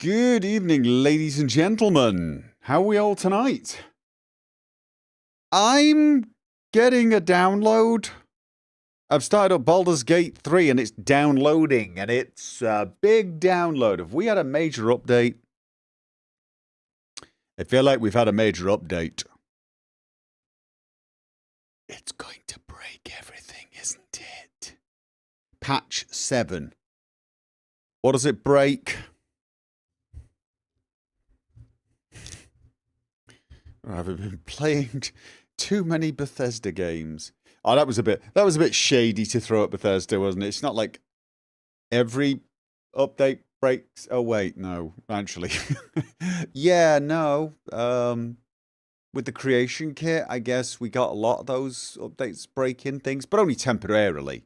Good evening, ladies and gentlemen. How are we all tonight? I'm getting a download. I've started up Baldur's Gate 3 and it's downloading, and it's a big download. Have we had a major update? I feel like we've had a major update. It's going to break everything, isn't it? Patch 7. What does it break? I've been playing too many Bethesda games. Oh, that was a bit shady to throw at Bethesda, wasn't it? It's not like every update breaks. Oh wait, no, actually, yeah, no. With the creation kit, I guess we got a lot of those updates breaking things, but only temporarily.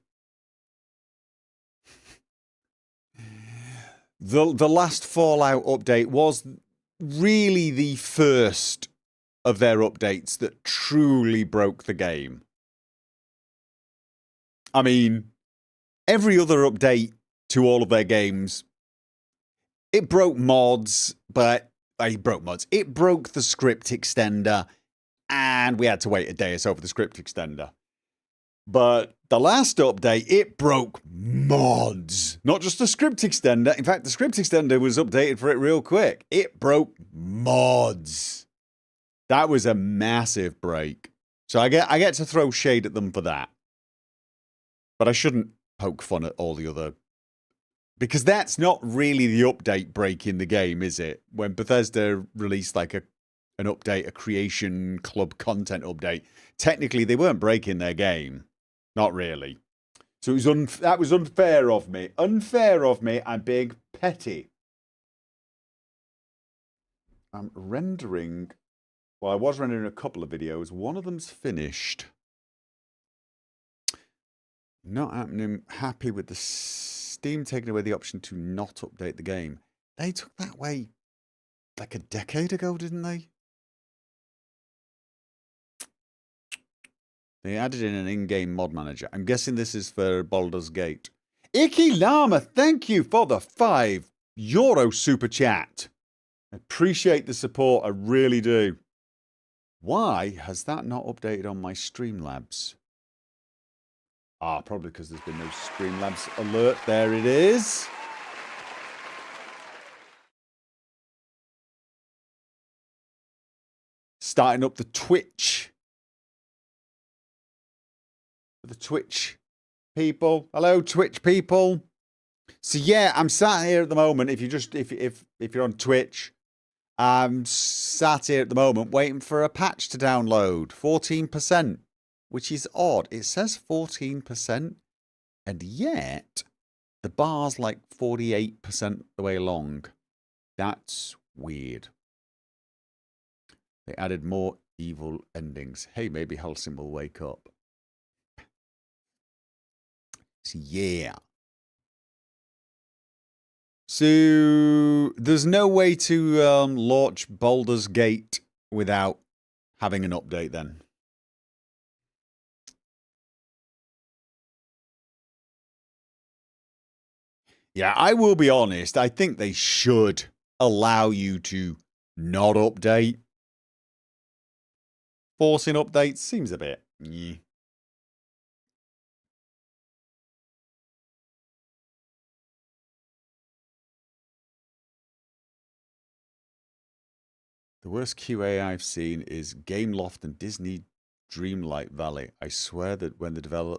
The last Fallout update was really the first of their updates that truly broke the game. I mean, every other update to all of their games, it broke mods, but it broke mods. It broke the script extender, and we had to wait a day or so for the script extender. But the last update, it broke mods, not just the script extender. In fact, the script extender was updated for it real quick. It broke mods. That was a massive break. So I get to throw shade at them for that. But I shouldn't poke fun at all the other... Because that's not really the update breaking the game, is it? When Bethesda released like an update, a creation club content update, technically they weren't breaking their game. Not really. So it was that was unfair of me. Unfair of me and being petty. I'm rendering... Well, I was rendering a couple of videos. One of them's finished. Not happening. Happy with the Steam taking away the option to not update the game. They took that away like a decade ago, didn't they? They added in an in-game mod manager. I'm guessing this is for Baldur's Gate. Icky Llama, thank you for the €5 super chat. I appreciate the support. I really do. Why has that not updated on my Streamlabs? Ah, probably because there's been no Streamlabs alert. There it is. Starting up the Twitch. The Twitch people. Hello, Twitch people. So yeah, I'm sat here at the moment. If you're on Twitch, I'm sat here at the moment waiting for a patch to download. 14%, which is odd. It says 14%, and yet the bar's like 48% the way along. That's weird. They added more evil endings. Hey, maybe Halcyon will wake up. So yeah. So there's no way to launch Baldur's Gate without having an update then. Yeah, I will be honest. I think they should allow you to not update. Forcing updates seems a bit... Yeah. The worst QA I've seen is Gameloft and Disney Dreamlight Valley. I swear that when the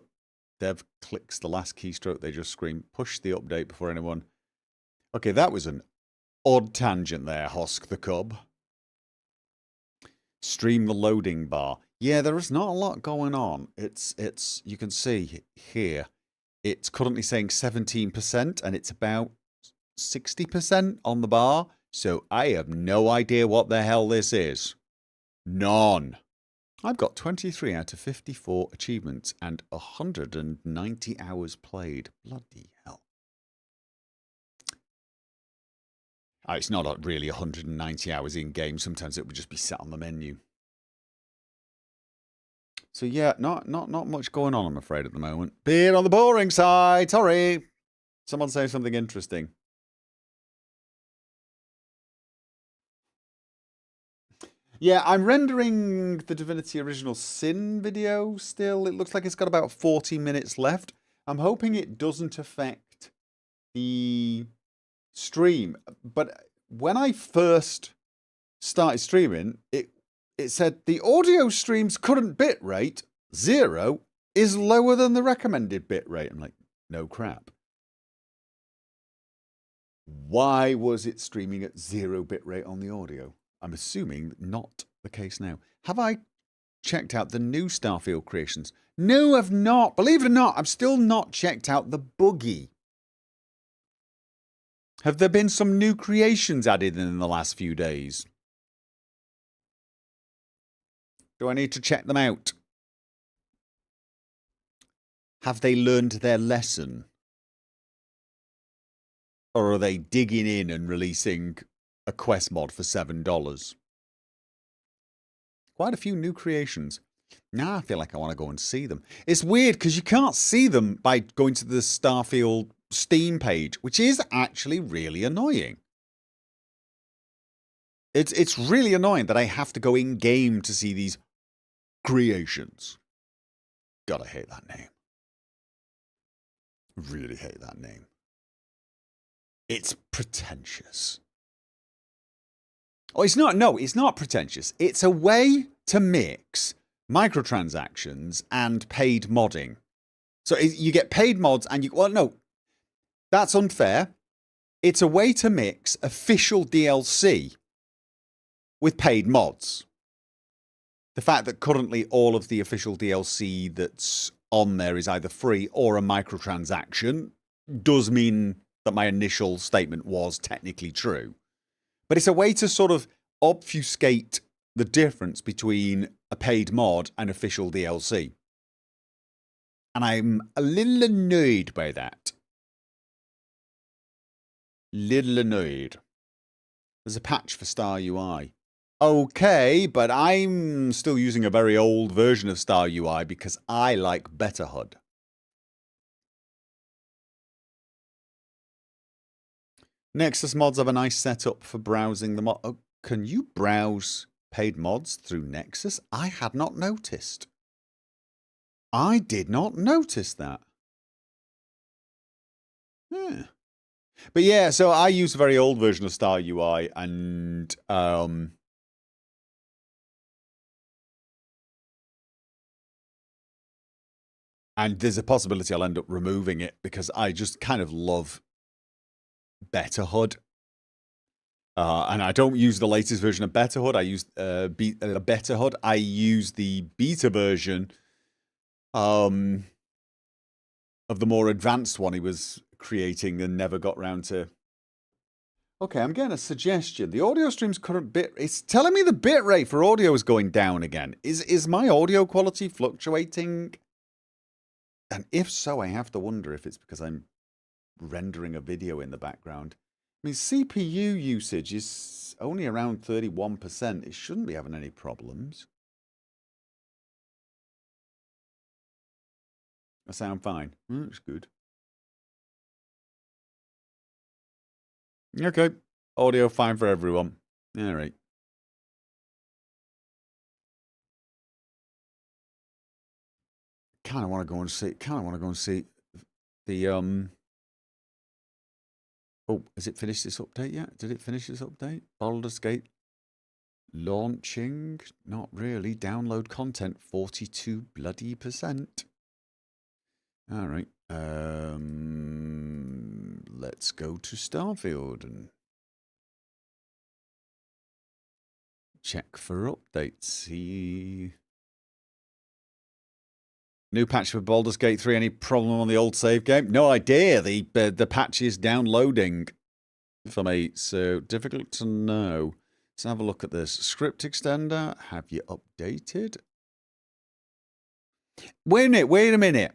dev clicks the last keystroke, they just scream, push the update before anyone... Okay, that was an odd tangent there, Hosk the Cub. Stream the loading bar. Yeah, there is not a lot going on. It's you can see here, it's currently saying 17% and it's about 60% on the bar. So I have no idea what the hell this is. None. I've got 23 out of 54 achievements and 190 hours played. Bloody hell. It's not really 190 hours in game. Sometimes it would just be sat on the menu. So yeah, not much going on, I'm afraid, at the moment. Being on the boring side. Sorry. Someone say something interesting. Yeah, I'm rendering the Divinity Original Sin video still. It looks like it's got about 40 minutes left. I'm hoping it doesn't affect the stream. But when I first started streaming, it said the audio stream's current bitrate, 0, is lower than the recommended bitrate. I'm like, no crap. Why was it streaming at 0 bitrate on the audio? I'm assuming not the case now. Have I checked out the new Starfield creations? No, I've not. Believe it or not, I've still not checked out the buggy. Have there been some new creations added in the last few days? Do I need to check them out? Have they learned their lesson? Or are they digging in and releasing a quest mod for $7? Quite a few new creations. Now I feel like I want to go and see them. It's weird because you can't see them by going to the Starfield Steam page, which is actually really annoying. It's really annoying that I have to go in-game to see these creations. Gotta hate that name. Really hate that name. It's pretentious. Oh, it's not. No, it's not pretentious. It's a way to mix microtransactions and paid modding. So you get paid mods and you... Well, no, that's unfair. It's a way to mix official DLC with paid mods. The fact that currently all of the official DLC that's on there is either free or a microtransaction does mean that my initial statement was technically true. But it's a way to sort of obfuscate the difference between a paid mod and official DLC. And I'm a little annoyed by that. Little annoyed. There's a patch for Star UI. Okay, but I'm still using a very old version of Star UI because I like Better HUD. Nexus mods have a nice setup for browsing the mod. Oh, can you browse paid mods through Nexus? I had not noticed. I did not notice that. Yeah. But yeah, so I use a very old version of Star UI and there's a possibility I'll end up removing it because I just kind of love Better HUD. And I don't use the latest version of Better HUD. I use Better HUD. I use the beta version of the more advanced one he was creating and never got round to. Okay, I'm getting a suggestion. The audio stream's current bit... It's telling me the bit rate for audio is going down again. Is my audio quality fluctuating? And if so, I have to wonder if it's because I'm rendering a video in the background. I mean, CPU usage is only around 31%. It shouldn't be having any problems. I sound fine. That's good. Okay. Audio fine for everyone. All right. Kind of want to go and see the Oh, has it finished this update yet? Did it finish this update? Baldur's Gate launching? Not really. Download content 42 bloody %. All right. Let's go to Starfield and check for updates. See. New patch for Baldur's Gate 3. Any problem on the old save game? No idea. The patch is downloading for me, so difficult to know. Let's have a look at this. Script extender. Have you updated? Wait a minute.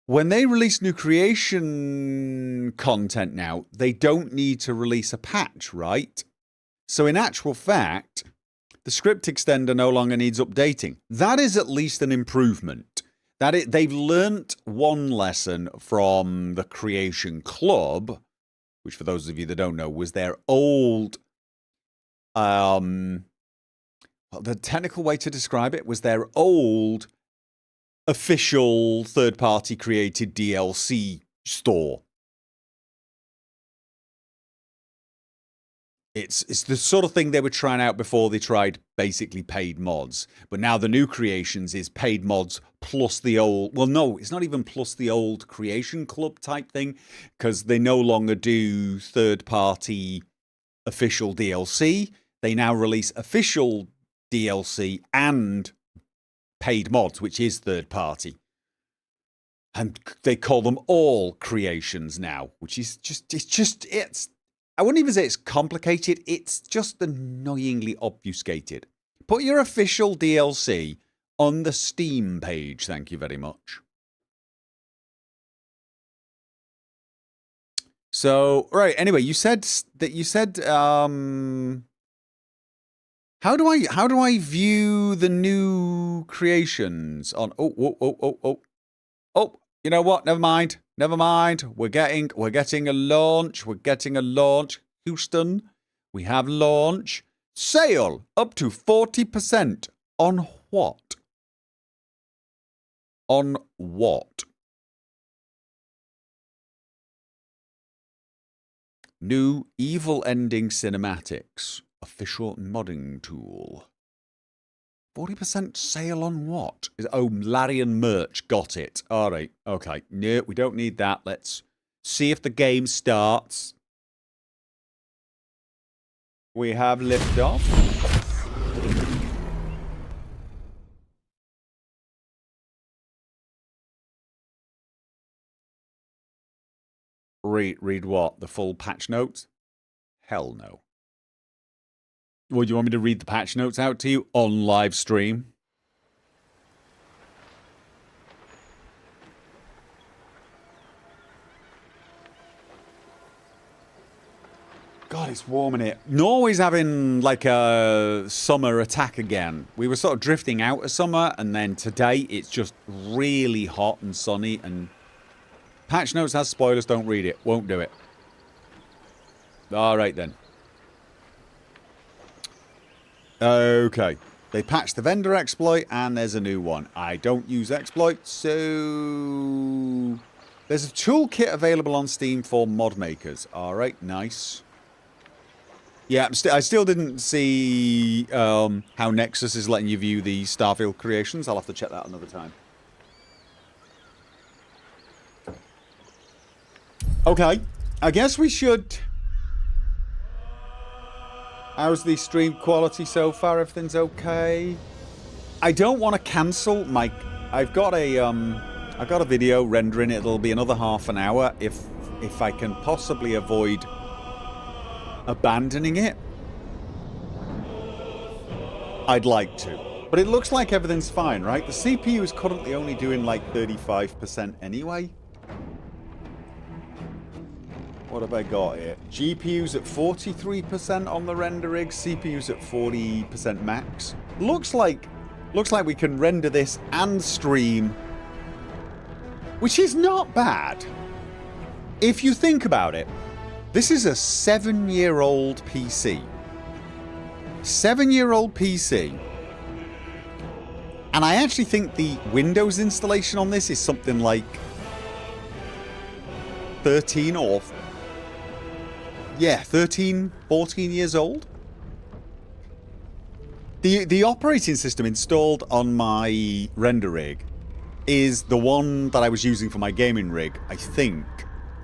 When they release new creation content now, they don't need to release a patch, right? So in actual fact, the script extender no longer needs updating. That is at least an improvement. They've learnt one lesson from the Creation Club, which for those of you that don't know, was their old Well, the technical way to describe it was their old official third-party created DLC store. It's the sort of thing they were trying out before they tried basically paid mods. But now the new creations is paid mods plus the old... Well, no, it's not even plus the old Creation Club type thing, because they no longer do third-party official DLC. They now release official DLC and paid mods, which is third-party. And they call them all creations now, which is it's... I wouldn't even say it's complicated, it's just annoyingly obfuscated. Put your official DLC on the Steam page, thank you very much. So, right, anyway, you said how do I view the new creations on oh, you know what? Never mind. We're getting a launch. Houston, we have launch. Sale up to 40% on what? On what? New evil ending cinematics. Official modding tool. 40% sale on what? Oh, Larian merch. Got it. All right. Okay. No, we don't need that. Let's see if the game starts. We have liftoff. Read what? The full patch notes? Hell no. Would you want me to read the patch notes out to you on live stream? God, it's warm in here. Norway's having like a summer attack again. We were sort of drifting out of summer, and then today it's just really hot and sunny, and patch notes has spoilers, don't read it. Won't do it. Alright then. Okay. They patched the vendor exploit, and there's a new one. I don't use exploits, so... There's a toolkit available on Steam for mod makers. Alright, nice. Yeah, I still didn't see how Nexus is letting you view the Starfield creations. I'll have to check that another time. Okay, I guess we should... How's the stream quality so far? Everything's okay? I don't want to cancel my... I've got a video rendering. It'll be another half an hour if I can possibly avoid abandoning it. I'd like to. But it looks like everything's fine, right? The CPU is currently only doing like 35% anyway. What have I got here? GPU's at 43% on the render rig, CPU's at 40% max. Looks like we can render this and stream, which is not bad. If you think about it, this is a 7-year-old PC. 7-year-old PC. And I actually think the Windows installation on this is something like 13 or... Yeah, 13, 14 years old. The operating system installed on my render rig is the one that I was using for my gaming rig, I think,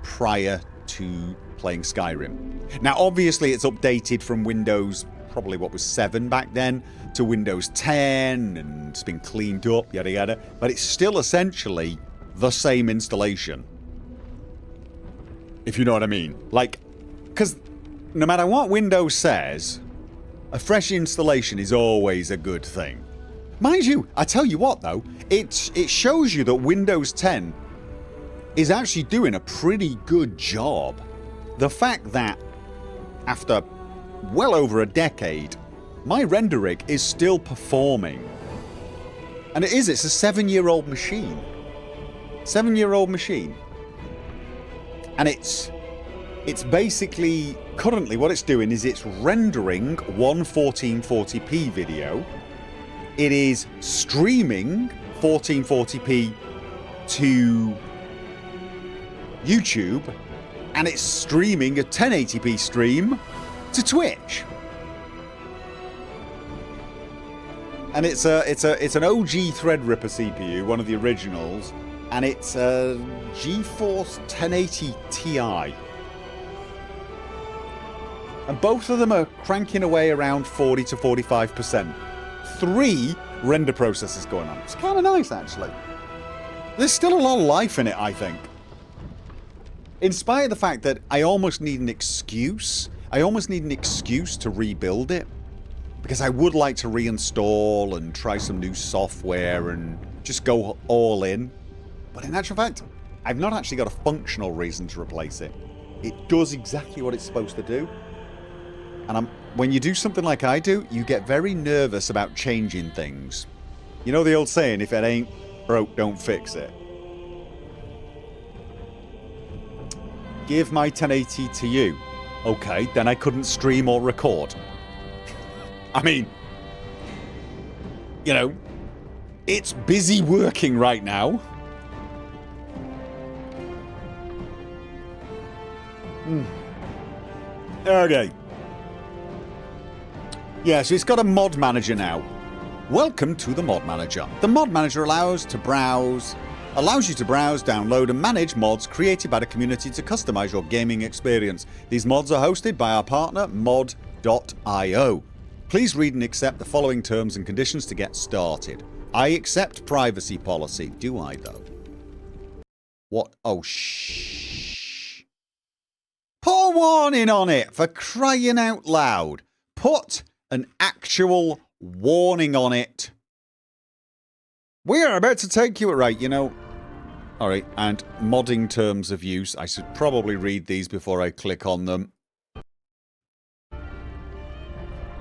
prior to playing Skyrim. Now, obviously, it's updated from Windows, probably what was 7 back then, to Windows 10, and it's been cleaned up, yada yada, but it's still essentially the same installation. If you know what I mean. Like, because no matter what Windows says, a fresh installation is always a good thing. Mind you, I tell you what though, it shows you that Windows 10 is actually doing a pretty good job. The fact that after well over a decade, my render rig is still performing. And it's a 7-year-old machine. 7-year-old machine. And it's It's basically, currently what it's doing is it's rendering one 1440p video. It is streaming 1440p to YouTube, and it's streaming a 1080p stream to Twitch. And it's an OG Threadripper CPU, one of the originals, and it's a GeForce 1080 Ti. And both of them are cranking away around 40 to 45%. 3 render processors going on. It's kind of nice, actually. There's still a lot of life in it, I think. In spite of the fact that I almost need an excuse. I almost need an excuse to rebuild it. Because I would like to reinstall and try some new software and just go all in. But in actual fact, I've not actually got a functional reason to replace it. It does exactly what it's supposed to do. And when you do something like I do, you get very nervous about changing things. You know the old saying, if it ain't broke, don't fix it. Give my 1080 to you. Okay, then I couldn't stream or record. I mean, you know, it's busy working right now. Okay. Yeah, so it's got a mod manager now. Welcome to the mod manager. The mod manager allows you to browse, download and manage mods created by the community to customize your gaming experience. These mods are hosted by our partner mod.io. Please read and accept the following terms and conditions to get started. I accept privacy policy. Do I though? What? Oh shh. Put a warning on it, for crying out loud. Put an actual warning on it. We are about to take you right, you know. Alright, and modding terms of use. I should probably read these before I click on them.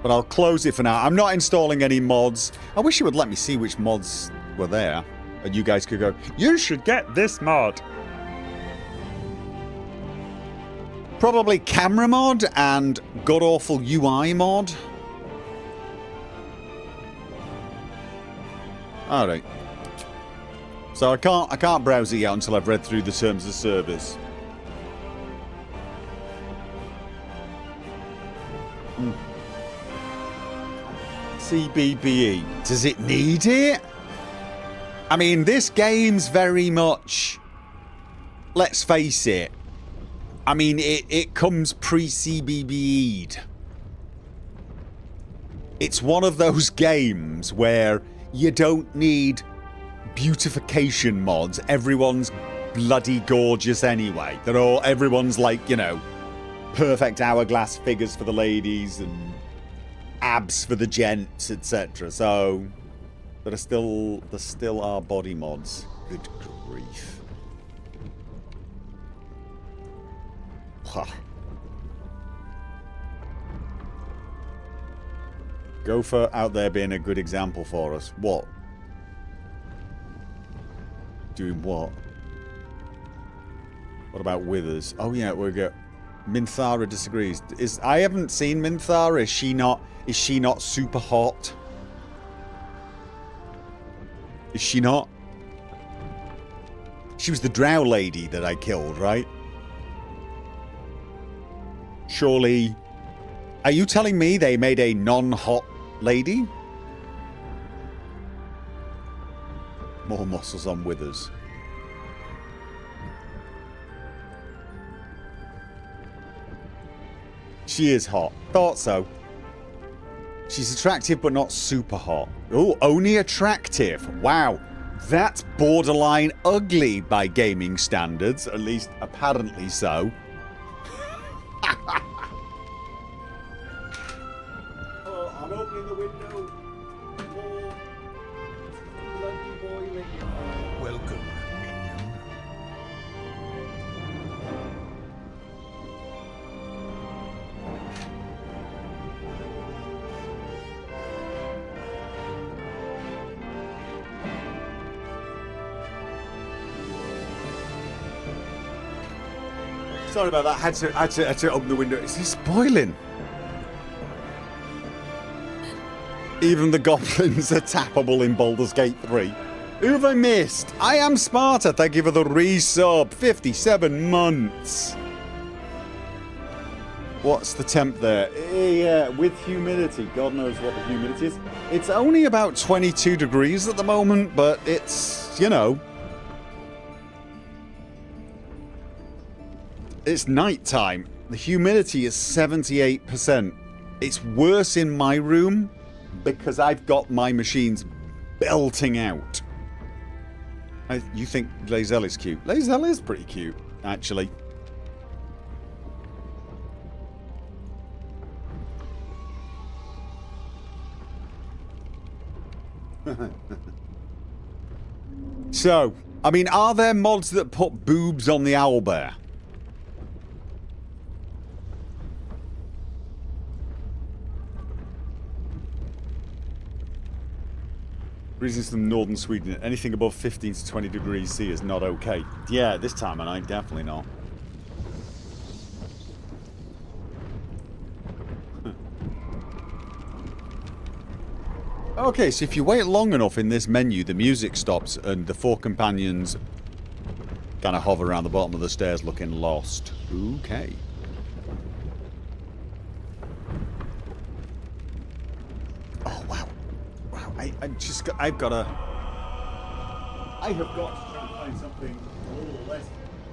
But I'll close it for now. I'm not installing any mods. I wish you would let me see which mods were there. And you guys could go, you should get this mod. Probably camera mod and god-awful UI mod. Alright. So I can't browse it yet until I've read through the terms of service. CBBE. Does it need it? I mean, this game's very much... Let's face it. I mean, it comes pre-CBBE'd. It's one of those games where you don't need beautification mods. Everyone's bloody gorgeous anyway. Everyone's like, you know, perfect hourglass figures for the ladies and abs for the gents, etc. So there still are body mods. Good grief. Huh. Gopher out there being a good example for us. What? Doing what? What about Withers? Oh yeah, we got Minthara disagrees. I haven't seen Minthara. Is she not super hot? Is she not? She was the drow lady that I killed, right? Surely. Are you telling me they made a non-hot lady? More muscles on Withers. She is hot. Thought so. She's attractive but not super hot. Oh, only attractive. Wow. That's borderline ugly by gaming standards. At least apparently so. I'm opening the window. More bloody boiling. Welcome, minion. Sorry about that. Had to open the window. Is this boiling? Even the goblins are tappable in Baldur's Gate 3. Who have I missed? I am Sparta. Thank you for the resub. 57 months. What's the temp there? Yeah, with humidity. God knows what the humidity is. It's only about 22 degrees at the moment, but it's, you know. It's night time. The humidity is 78%. It's worse in my room because I've got my machines belting out. You think Lae'zel is cute? Lae'zel is pretty cute, actually. So, I mean, are there mods that put boobs on the owlbear? Reasons from northern Sweden. Anything above 15 to 20 degrees C is not okay. Yeah, this time of night, definitely not. Okay, so if you wait long enough in this menu, the music stops and the four companions kind of hover around the bottom of the stairs looking lost. Okay. Oh, wow. Wow, I have got to try and find something a little less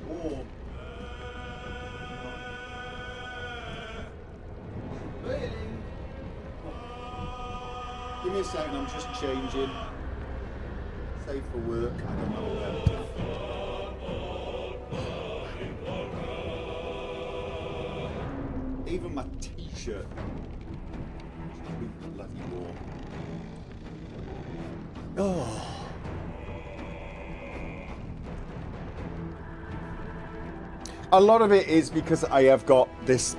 warm. Give me a second, I'm just changing. Save for work, I don't know when. Even my t-shirt. Bloody warm. Oh. A lot of it is because I have got this,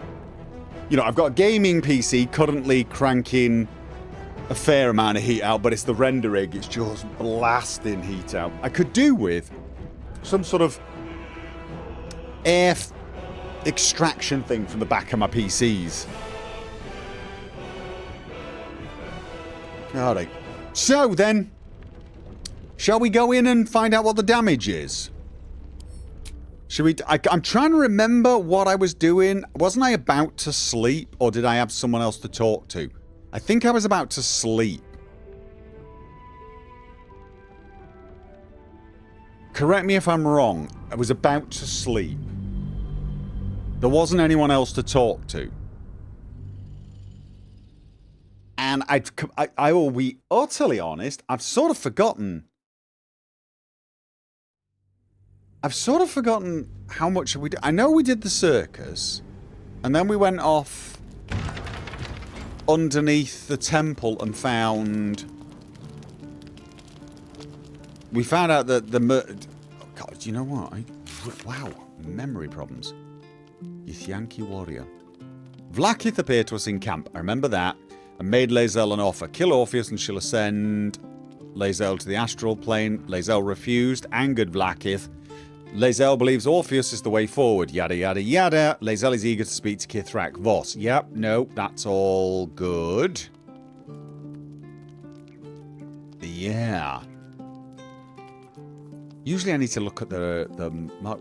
you know, I've got a gaming PC currently cranking a fair amount of heat out, but it's the render rig, it's just blasting heat out. I could do with some sort of air extraction thing from the back of my PCs. Alright. So then, shall we go in and find out what the damage is? Should we? I'm trying to remember what I was doing. Wasn't I about to sleep, or did I have someone else to talk to? I think I was about to sleep. Correct me if I'm wrong. I was about to sleep. There wasn't anyone else to talk to. And I will be utterly honest, I've sort of forgotten how much we did. I know we did the circus, and then we went off underneath the temple and found... We found out that the oh God, you know what? Wow, memory problems. Yithyanki warrior. Vlaakith appeared to us in camp, I remember that, and made Lae'zel an offer. Kill Orpheus and she'll ascend Lae'zel to the astral plane. Lae'zel refused, angered Vlaakith. Lae'zel believes Orpheus is the way forward. Yada yada yada. Lae'zel is eager to speak to Kithrak Voss. Yep, no, that's all good. Yeah. Usually I need to look at the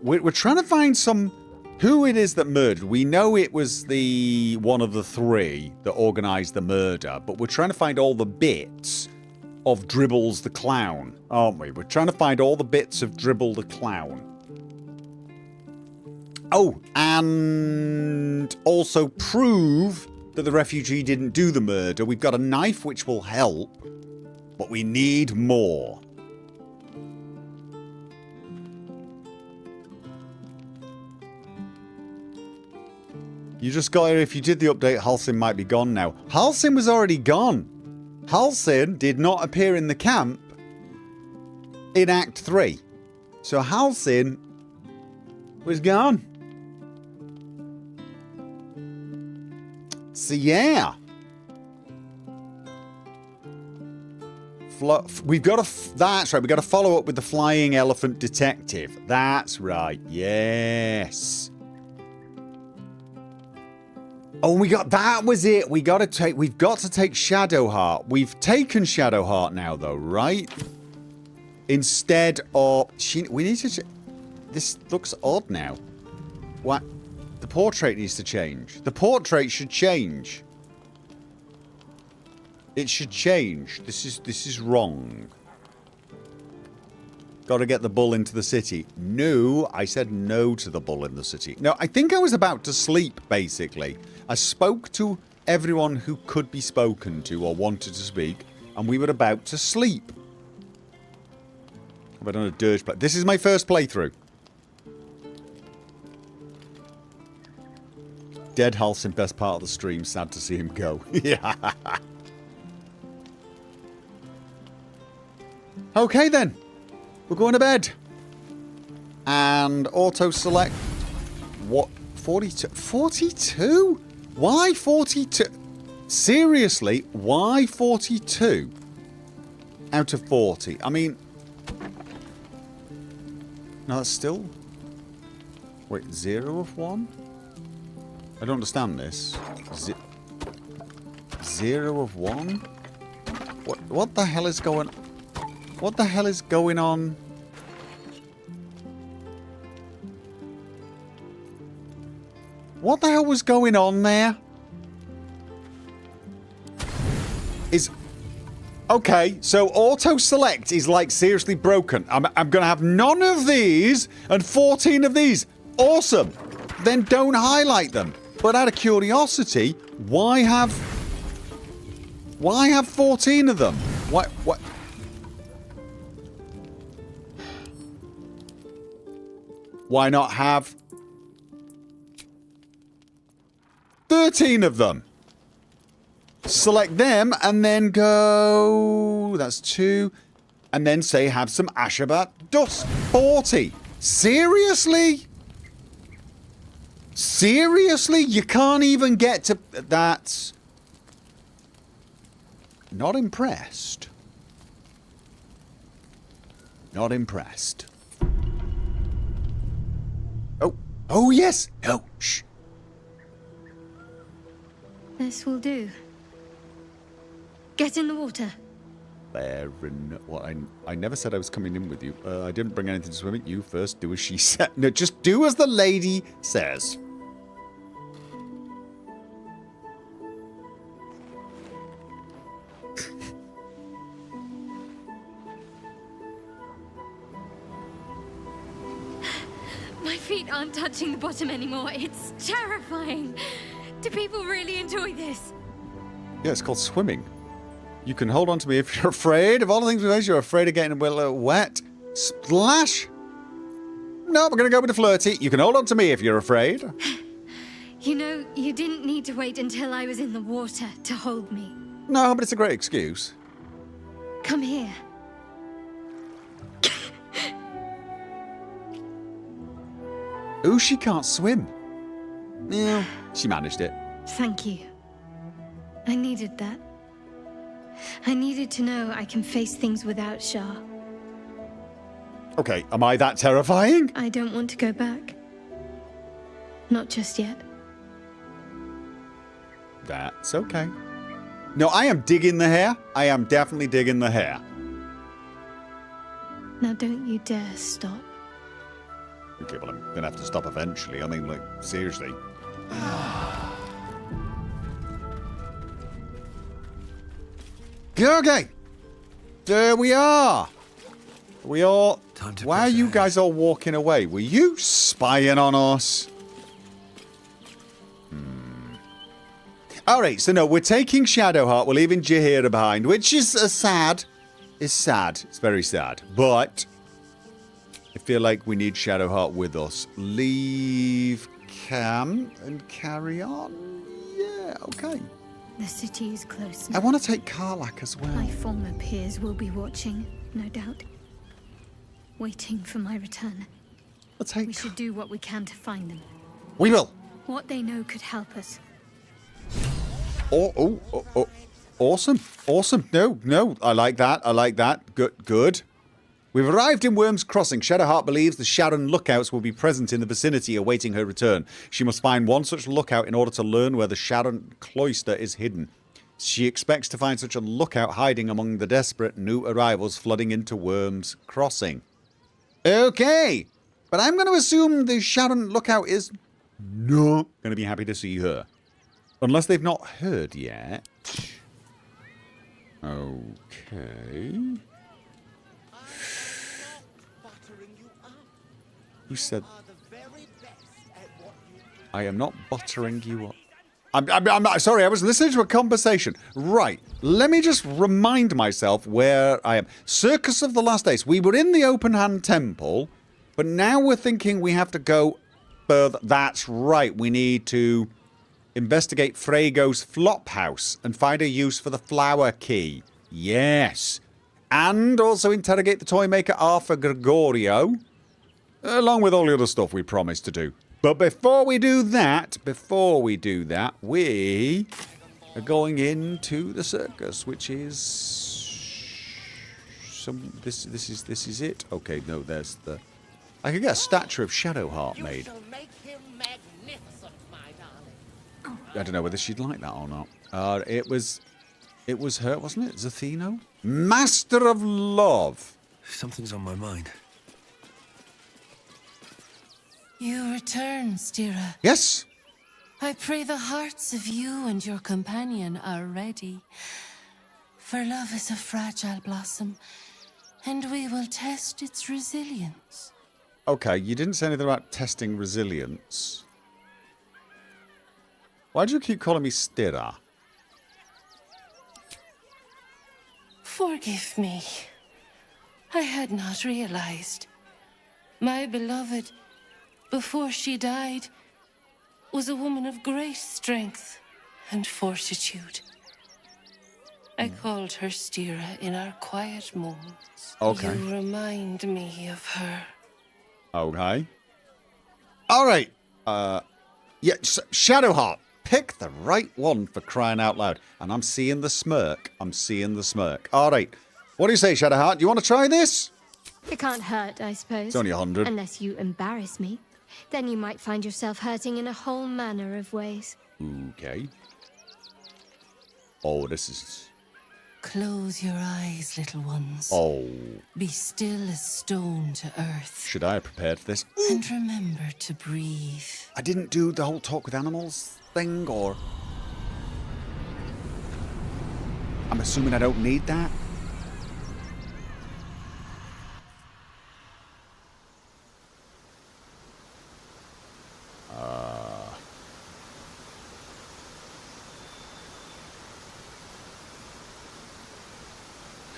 we're trying to find some... Who it is that murdered. We know it was the one of the three that organised the murder, but we're trying to find all the bits of Dribbles the Clown, aren't we? We're trying to find all the bits of Dribble the Clown. Oh, and also prove that the refugee didn't do the murder. We've got a knife which will help, but we need more. You just got here. If you did the update, Halsin might be gone now. Halsin was already gone. Halsin did not appear in the camp in Act 3. So Halsin was gone. So yeah. We've got to... That's right. We've got to follow up with the Flying Elephant Detective. That's right. Yes. Oh, that was it. We've got to take Shadowheart. We've taken Shadowheart now, though, right? Instead of we need to. This looks odd now. What? The portrait needs to change. The portrait should change. It should change. This is wrong. Got to get the bull into the city. No, I said no to the bull in the city. No, I think I was about to sleep, basically. I spoke to everyone who could be spoken to or wanted to speak, and we were about to sleep. Have I done a dirge play? This is my first playthrough. Dead Halcyon, best part of the stream. Sad to see him go. Yeah. Okay, then. We're going to bed. And auto-select. What? 42? 42? Why 42? Seriously? Why 42? Out of 40? I mean... No, that's still... Wait, 0 of 1? I don't understand this. 0 of 1? What the hell is going... What the hell is going on? What the hell was going on there? Okay, so auto-select is like seriously broken. I'm going to have none of these and 14 of these. Awesome. Then don't highlight them. But out of curiosity, why have 14 of them? What? Why not have 13 of them? Select them and then go... That's 2. And then say have some Ashabat dust. 40. Seriously? Seriously? You can't even get to... That's... Not impressed. Not impressed. Oh. Oh, yes. No. Shh. This will do. Get in the water. Fair enough. Well, I never said I was coming in with you. I didn't bring anything to swim in. You first. Do as she said. No, just do as the lady says. My feet aren't touching the bottom anymore. It's terrifying. Do people really enjoy this? Yeah, it's called swimming. You can hold on to me if you're afraid. Of all the things we face, you're afraid of getting a little wet. Splash! No, we're going to go with the flirty. You can hold on to me if you're afraid. You know, you didn't need to wait until I was in the water to hold me. No, but it's a great excuse. Come here. Ooh, she can't swim. Yeah, she managed it. Thank you. I needed that. I needed to know I can face things without Shah. Okay, am I that terrifying? I don't want to go back. Not just yet. That's okay. No, I am digging the hair. I am definitely digging the hair. Now don't you dare stop. Okay, well, I'm going to have to stop eventually. I mean, like, seriously. Okay. There we are. We all... Why are you guys all walking away? Were you spying on us? Alright, so no, we're taking Shadowheart. We're leaving Jaheira behind, which is sad. It's sad. It's very sad. But I feel like we need Shadowheart with us. Leave Cam and carry on. Yeah, okay. The city is close I now. want to take Karlak as well. My former peers will be watching, no doubt. Waiting for my return. Let's take... We should do what we can to find them. We will. What they know could help us. Oh. Awesome. Awesome. No. I like that. I like that. Good. We've arrived in Worm's Crossing. Shadowheart believes the Sharon lookouts will be present in the vicinity awaiting her return. She must find one such lookout in order to learn where the Sharon cloister is hidden. She expects to find such a lookout hiding among the desperate new arrivals flooding into Worm's Crossing. Okay, but I'm going to assume the Sharon lookout is not going to be happy to see her. Unless they've not heard yet. Okay. Who said... I am not buttering you up. I'm sorry, I was listening to a conversation. Right, let me just remind myself where I am. Circus of the Last Days. We were in the Open Hand Temple, but now we're thinking we have to go further. That's right, we need to investigate Frago's flop house and find a use for the flower key. Yes. And also interrogate the toy maker Arthur Gregorio, along with all the other stuff we promised to do. But before we do that, we are going into the circus, which is this is it. Okay, no, there's the. I could get a statue of Shadowheart made. I don't know whether she'd like that or not. It was her, wasn't it? Zathino, Master of Love. Something's on my mind. You return, Stira. Yes. I pray the hearts of you and your companion are ready. For love is a fragile blossom, and we will test its resilience. Okay, you didn't say anything about testing resilience. Why do you keep calling me Stira? Forgive me. I had not realized. My beloved, before she died, was a woman of great strength and fortitude. I called her Stira in our quiet moments. Okay. You remind me of her. Okay. All right. Yeah, Shadowheart. Pick the right one for crying out loud. And I'm seeing the smirk. All right. What do you say, Shadowheart? Do you want to try this? It can't hurt, I suppose. It's only 100. Unless you embarrass me. Then you might find yourself hurting in a whole manner of ways. Okay. Oh, this is... Close your eyes, little ones. Oh. Be still as stone to earth. Should I have prepared for this? And remember to breathe. I didn't do the whole talk with animals thing, or... I'm assuming I don't need that.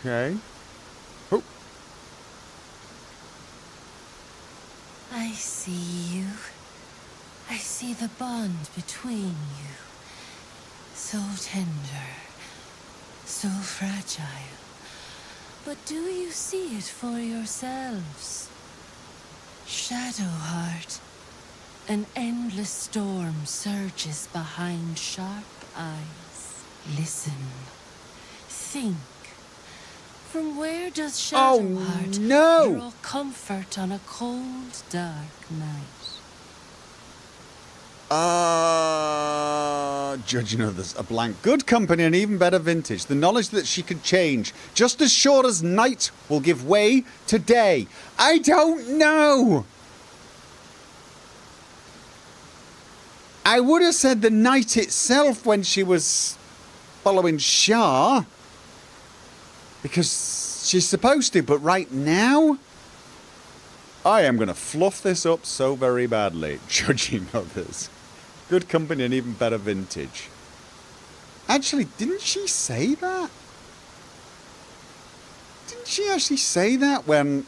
Okay. Oh. I see you. I see the bond between you. So tender. So fragile. But do you see it for yourselves? Shadowheart. An endless storm surges behind sharp eyes. Listen. Think. From where does Shadowheart draw comfort on a cold, dark night? Judging others, a blank. Good company and even better vintage. The knowledge that she could change, just as sure as night will give way to day. I don't know. I would have said the night itself when she was following Shah. Because she's supposed to, but right now... I am going to fluff this up so very badly. Judging others. Good company and even better vintage. Actually, didn't she say that? Didn't she actually say that when...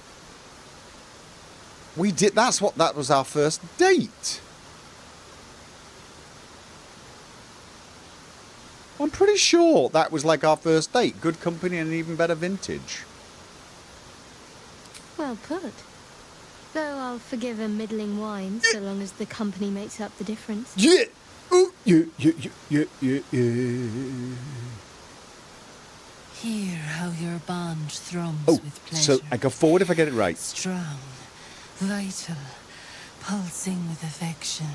we did... that was our first date. I'm pretty sure that was like our first date. Good company and even better vintage. Well put. Though I'll forgive a middling wine so long as the company makes up the difference. Yeah! Ooh, yeah. Hear how your bond thrums Oh, with pleasure. so I go forward if I get it right. Strong, vital, pulsing with affection.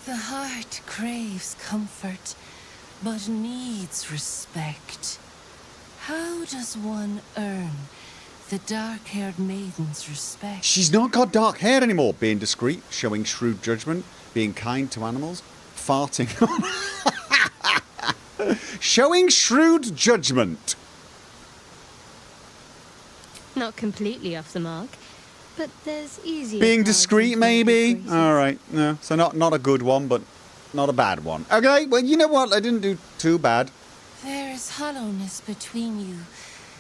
The heart craves comfort, but needs respect. How does one earn the dark-haired maiden's respect? She's not got dark hair anymore. Being discreet, showing shrewd judgment, being kind to animals, farting. Showing shrewd judgment. Not completely off the mark, but there's easier Being paths discreet, into maybe? good graces. Alright, no. So not a good one, but not a bad one. Okay, well, you know what? I didn't do too bad. There is hollowness between you,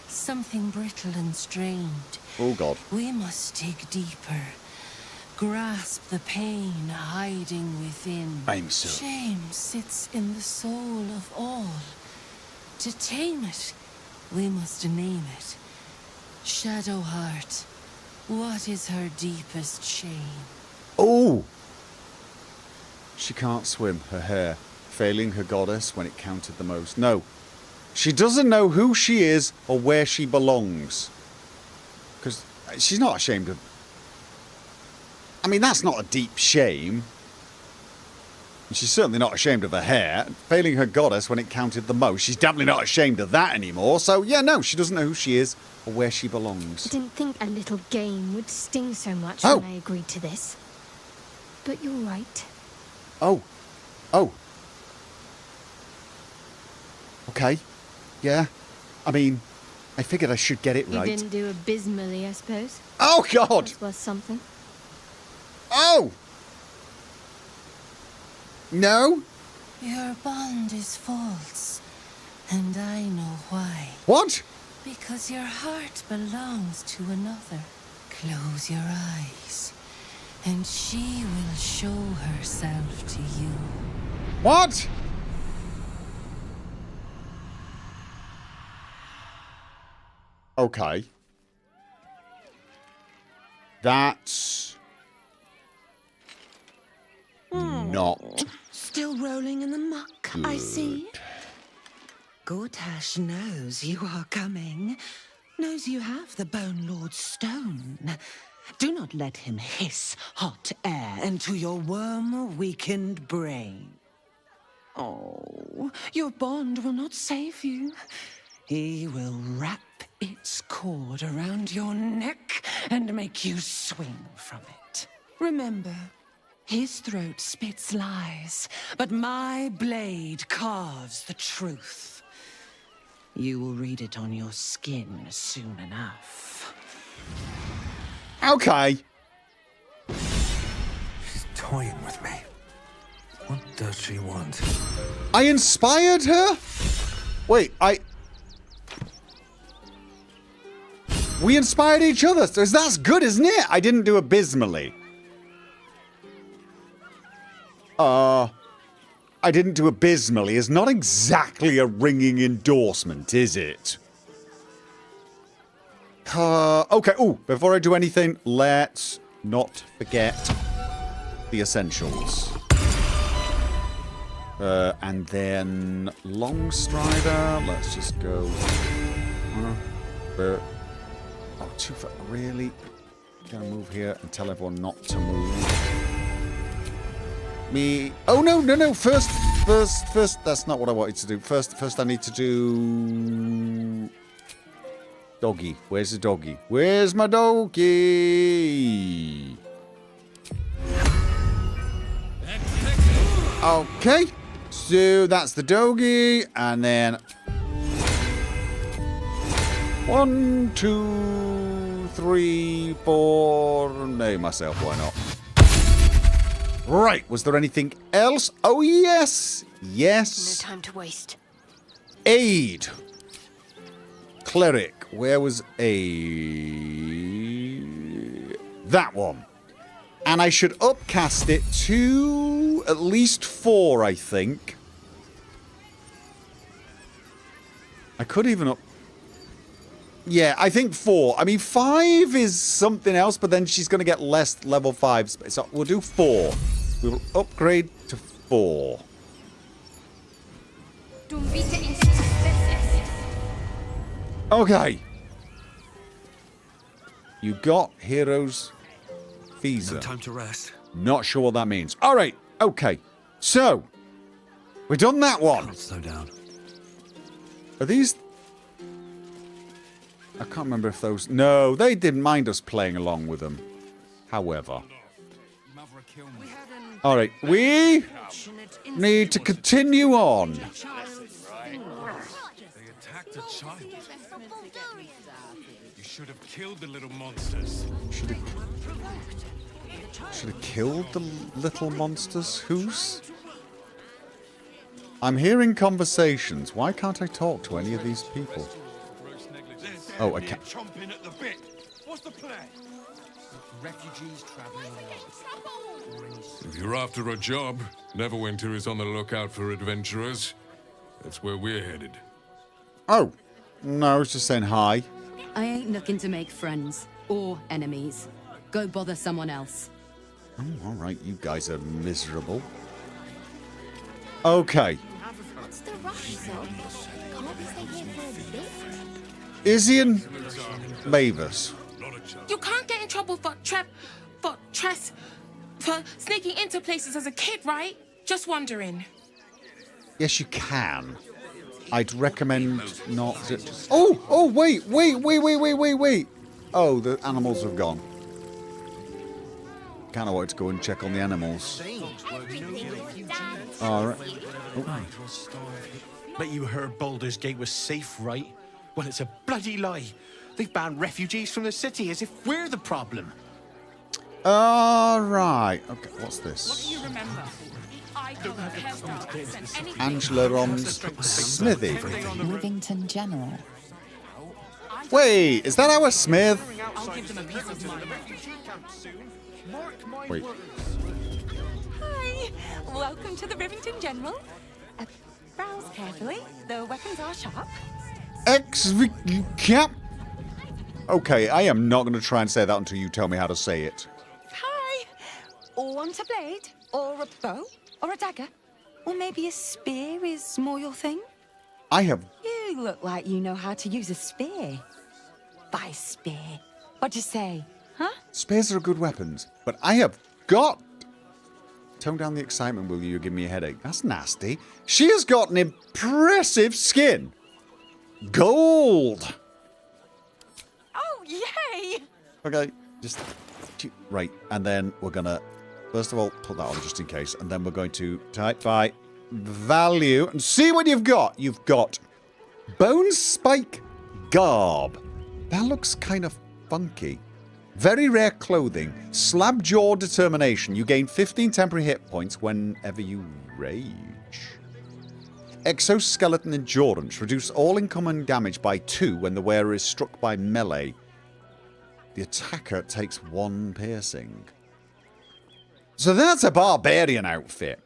something brittle and strained. Oh, God. We must dig deeper, grasp the pain hiding within. I'm so... Shame sits in the soul of all. To tame it, we must name it. Shadow heart, what is her deepest shame? Oh! She can't swim, her hair, failing her goddess when it counted the most. No. She doesn't know who she is or where she belongs. Because she's not ashamed of... I mean, that's not a deep shame. She's certainly not ashamed of her hair. Failing her goddess when it counted the most. She's definitely not ashamed of that anymore. So, yeah, no, she doesn't know who she is or where she belongs. I didn't think a little game would sting so much Oh. when I agreed to this. But you're right. Oh. Oh. Okay. Yeah. I mean, I figured I should get it You right. didn't do abysmally, I suppose. Oh, God! That was something. Oh! No? Your bond is false, and I know why. What? Because your heart belongs to another. Close your eyes, and she will show herself to you. What? Okay. That's... not... Still rolling in the muck, I see. Gortash knows you are coming. Knows you have the Bone Lord's stone. Do not let him hiss hot air into your worm-weakened brain. Oh, your bond will not save you. He will wrap its cord around your neck and make you swing from it. Remember, his throat spits lies, but my blade carves the truth. You will read it on your skin soon enough. Okay. She's toying with me. What does she want? I inspired her? Wait, we inspired each other. So that's good, isn't it? I didn't do abysmally. I didn't do abysmally is not exactly a ringing endorsement, is it? Okay, ooh, before I do anything, let's not forget the essentials. And then Long Strider, let's just go... oh, too far, really? Gonna move here and tell everyone not to move. Oh, no. First, that's not what I wanted to do. First I need to do... Doggy. Where's the doggy? Where's my doggy? Okay. So that's the doggy. And then... 1, 2, 3, 4... Name myself, why not? Right, was there anything else? Oh, yes! Yes. No time to waste. Aid. Cleric. Where was Aid? That one. And I should upcast it to at least 4, I think. I could even up... Yeah, I think 4. I mean, 5 is something else, but then she's going to get less level 5. So we'll do 4. We will upgrade to 4. Okay. You got Heroes Visa. No time to rest. Not sure what that means. All right. Okay. So, we've done that one. Can't slow down. Are these... I can't remember if those... No, they didn't mind us playing along with them. However. All right. We need to continue on. They attacked a child. You should have killed the little monsters. Should have killed the little monsters. Who's... I'm hearing conversations. Why can't I talk to any of these people? Oh, I can't. Chomping at the bit. What's the plan? Refugees traveling along. If you're after a job, Neverwinter is on the lookout for adventurers. That's where we're headed. Oh. No, I was just saying hi. I ain't looking to make friends or enemies. Go bother someone else. Oh, all right. You guys are miserable. Okay. What's the rush, sir? Can't we stay here for a bit? Izzy Mavis. You can't get in trouble for sneaking into places as a kid, right? Just wondering. Yes, you can. I'd recommend not... Oh, wait. Oh, the animals have gone. Kind of wanted to go and check on the animals. All right. Oh. Bet you heard Baldur's Gate was safe, right? Well, it's a bloody lie. They've banned refugees from the city as if we're the problem. All right. Okay, what's this? Angela Rom's smithy. Rivington General. Wait, is that our smith? Wait. Hi, welcome to the Rivington General. Browse carefully, the weapons are sharp. Cap. Okay, I am not going to try and say that until you tell me how to say it. Hi. Want a blade? Or a bow? Or a dagger? Or maybe a spear is more your thing? I have... You look like you know how to use a spear. By spear. What'd you say? Huh? Spears are good weapons, but I have got... Tone down the excitement, will you? You're giving me a headache. That's nasty. She has got an impressive skin. Gold. Oh, yay! Okay, just... Right, and then we're going to... First of all, put that on just in case, and then we're going to type by value and see what you've got. You've got Bone Spike Garb. That looks kind of funky. Very rare clothing. Slab Jaw Determination. You gain 15 temporary hit points whenever you rage. Exoskeleton Endurance. Reduce all incoming damage by 2 when the wearer is struck by melee. The attacker takes 1 piercing. So that's a barbarian outfit.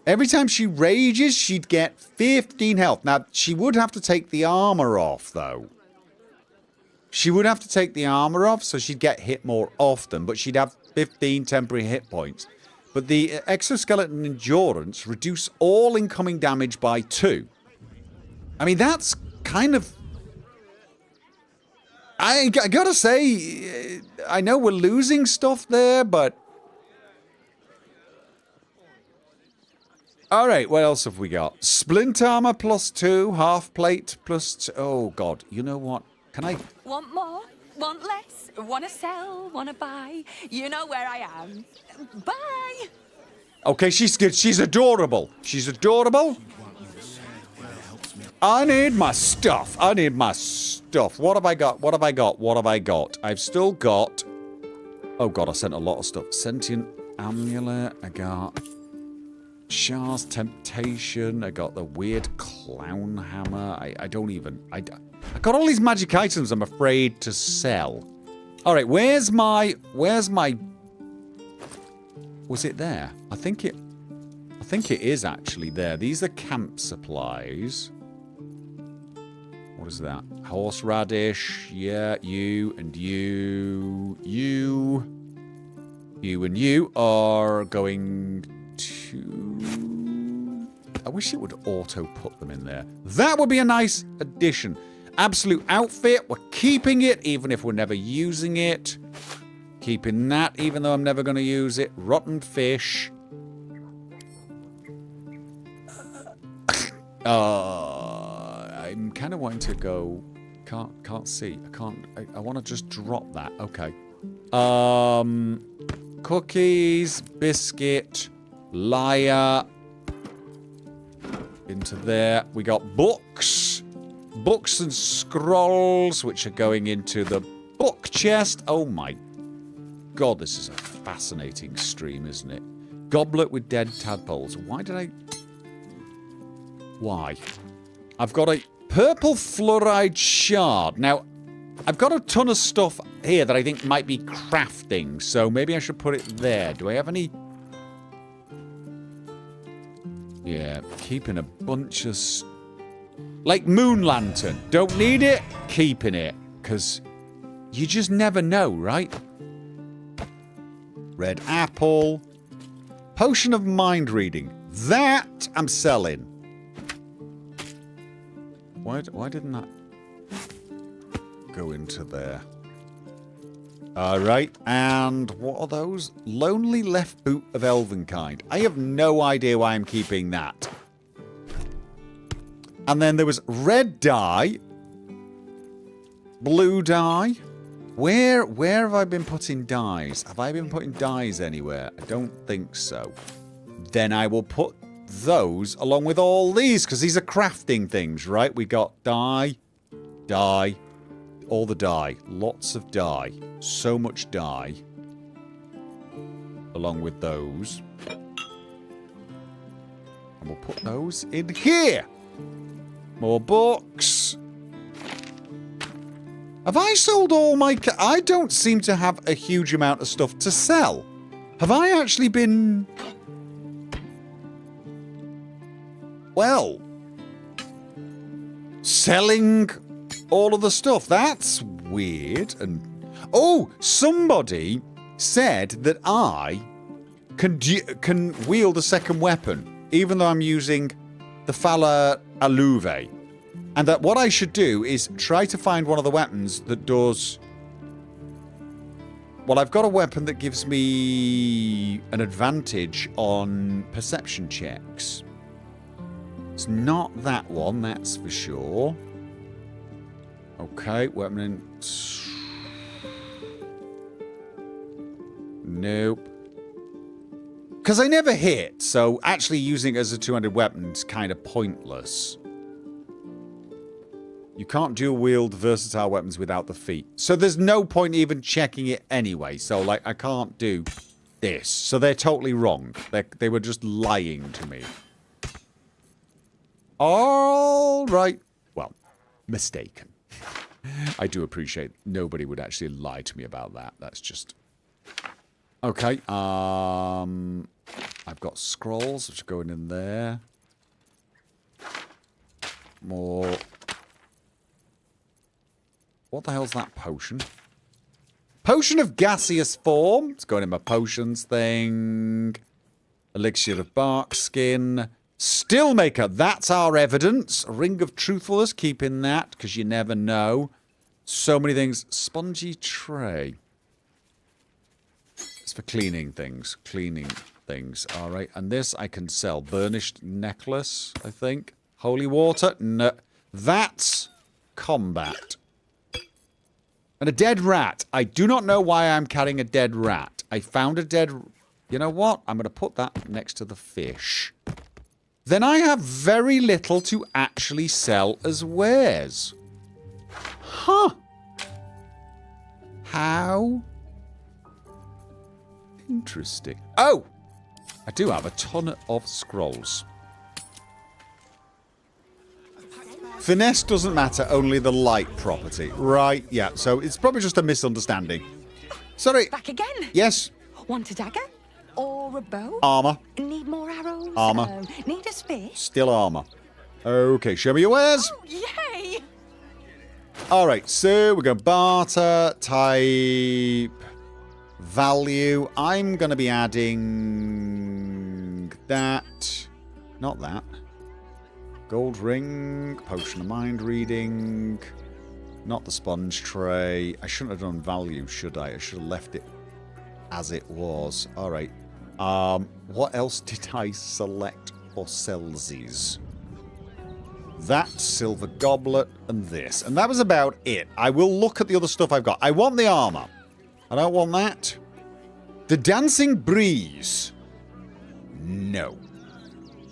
Every time she rages, she'd get 15 health. Now, she would have to take the armor off, though. She would have to take the armor off, so she'd get hit more often, but she'd have 15 temporary hit points. But the Exoskeleton Endurance reduce all incoming damage by 2. I mean, that's kind of... I gotta say, I know we're losing stuff there, but... Alright, what else have we got? Splint armor plus 2, half plate plus 2. Oh, God. You know what? Can I... Want more? Want less? Wanna sell? Wanna buy? You know where I am. Bye! Okay, she's good. She's adorable. She's adorable. I need my stuff. I need my stuff. What have I got? What have I got? What have I got? I've still got... Oh, God, I sent a lot of stuff. Sentient Amulet. I got... Char's Temptation. I got the weird clown hammer. I don't even... I got all these magic items I'm afraid to sell. Alright, where's my... Was it there? I think it is actually there. These are camp supplies. What is that? Horseradish. Yeah, you and you. You and you are going to... I wish it would auto put them in there. That would be a nice addition. Absolute outfit. We're keeping it, even if we're never using it. Keeping that, even though I'm never going to use it. Rotten fish. I'm kind of wanting to go... Can't see. I want to just drop that. Okay. Cookies, biscuit, liar. Into there. We got books. Books and scrolls, which are going into the book chest. Oh my god, this is a fascinating stream, isn't it? Goblet with dead tadpoles. Why? I've got a purple fluoride shard. Now, I've got a ton of stuff here that I think might be crafting, so maybe I should put it there. Do I have any... Yeah, keeping a bunch of... Like Moon Lantern. Don't need it, keeping it. Because you just never know, right? Red apple. Potion of mind reading. That I'm selling. Why didn't that go into there? Alright, and what are those? Lonely left boot of Elvenkind. I have no idea why I'm keeping that. And then there was red dye. Blue dye. Where have I been putting dyes? Have I been putting dyes anywhere? I don't think so. Then I will put those along with all these, because these are crafting things, right? We got dye, all the dye. Lots of dye. So much dye. Along with those. And we'll put those in here. More books. Have I sold all my... I don't seem to have a huge amount of stuff to sell. Have I actually been... Well... selling all of the stuff. That's weird. And oh, somebody said that I can wield a second weapon, even though I'm using the Fala Aluve. And that what I should do is try to find one of the weapons that does... Well, I've got a weapon that gives me an advantage on perception checks. It's not that one, that's for sure. Okay, weapon in... Nope. Because I never hit, so actually using it as a two-handed weapon is kind of pointless. You can't dual wield versatile weapons without the feet. So there's no point even checking it anyway. So, like, I can't do this. So they're totally wrong. They were just lying to me. All right. Well, mistaken. I do appreciate nobody would actually lie to me about that. That's just... Okay. I've got scrolls, which are going in there. More... What the hell's that potion? Potion of gaseous form. It's going in my potions thing. Elixir of bark skin. Stillmaker. That's our evidence. Ring of truthfulness. Keep in that, because you never know. So many things. Spongy tray. It's for cleaning things. Cleaning things. All right. And this I can sell. Burnished necklace, I think. Holy water. No. That's combat. And a dead rat. I do not know why I'm carrying a dead rat. I found a dead... You know what? I'm going to put that next to the fish. Then I have very little to actually sell as wares. Huh. How? Interesting. Oh! I do have a ton of scrolls. Finesse doesn't matter, only the light property. Right, yeah, so it's probably just a misunderstanding. Sorry. Back again? Yes. Want a dagger? Or a bow? Armor. Need more arrows? Armor. Need a spear? Still armor. Okay, show me your wares. Oh, yay! Alright, so we're going to barter, type, value. I'm going to be adding that. Not that. Gold ring, potion of mind reading. Not the sponge tray. I shouldn't have done value, should I? I should have left it as it was. Alright. What else did I select for sellsies? That silver goblet and this. And that was about it. I will look at the other stuff I've got. I want the armor. I don't want that. The dancing breeze. No.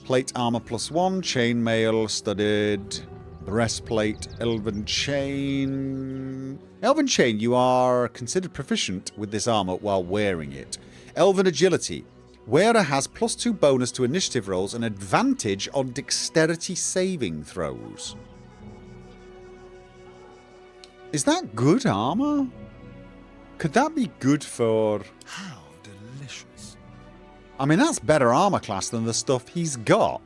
Plate armor +1. Chainmail studded. Breastplate. Elven chain. Elven chain. You are considered proficient with this armor while wearing it. Elven agility. Wearer has +2 bonus to initiative rolls and advantage on dexterity saving throws. Is that good armor? Could that be good for... How delicious. I mean, that's better armor class than the stuff he's got.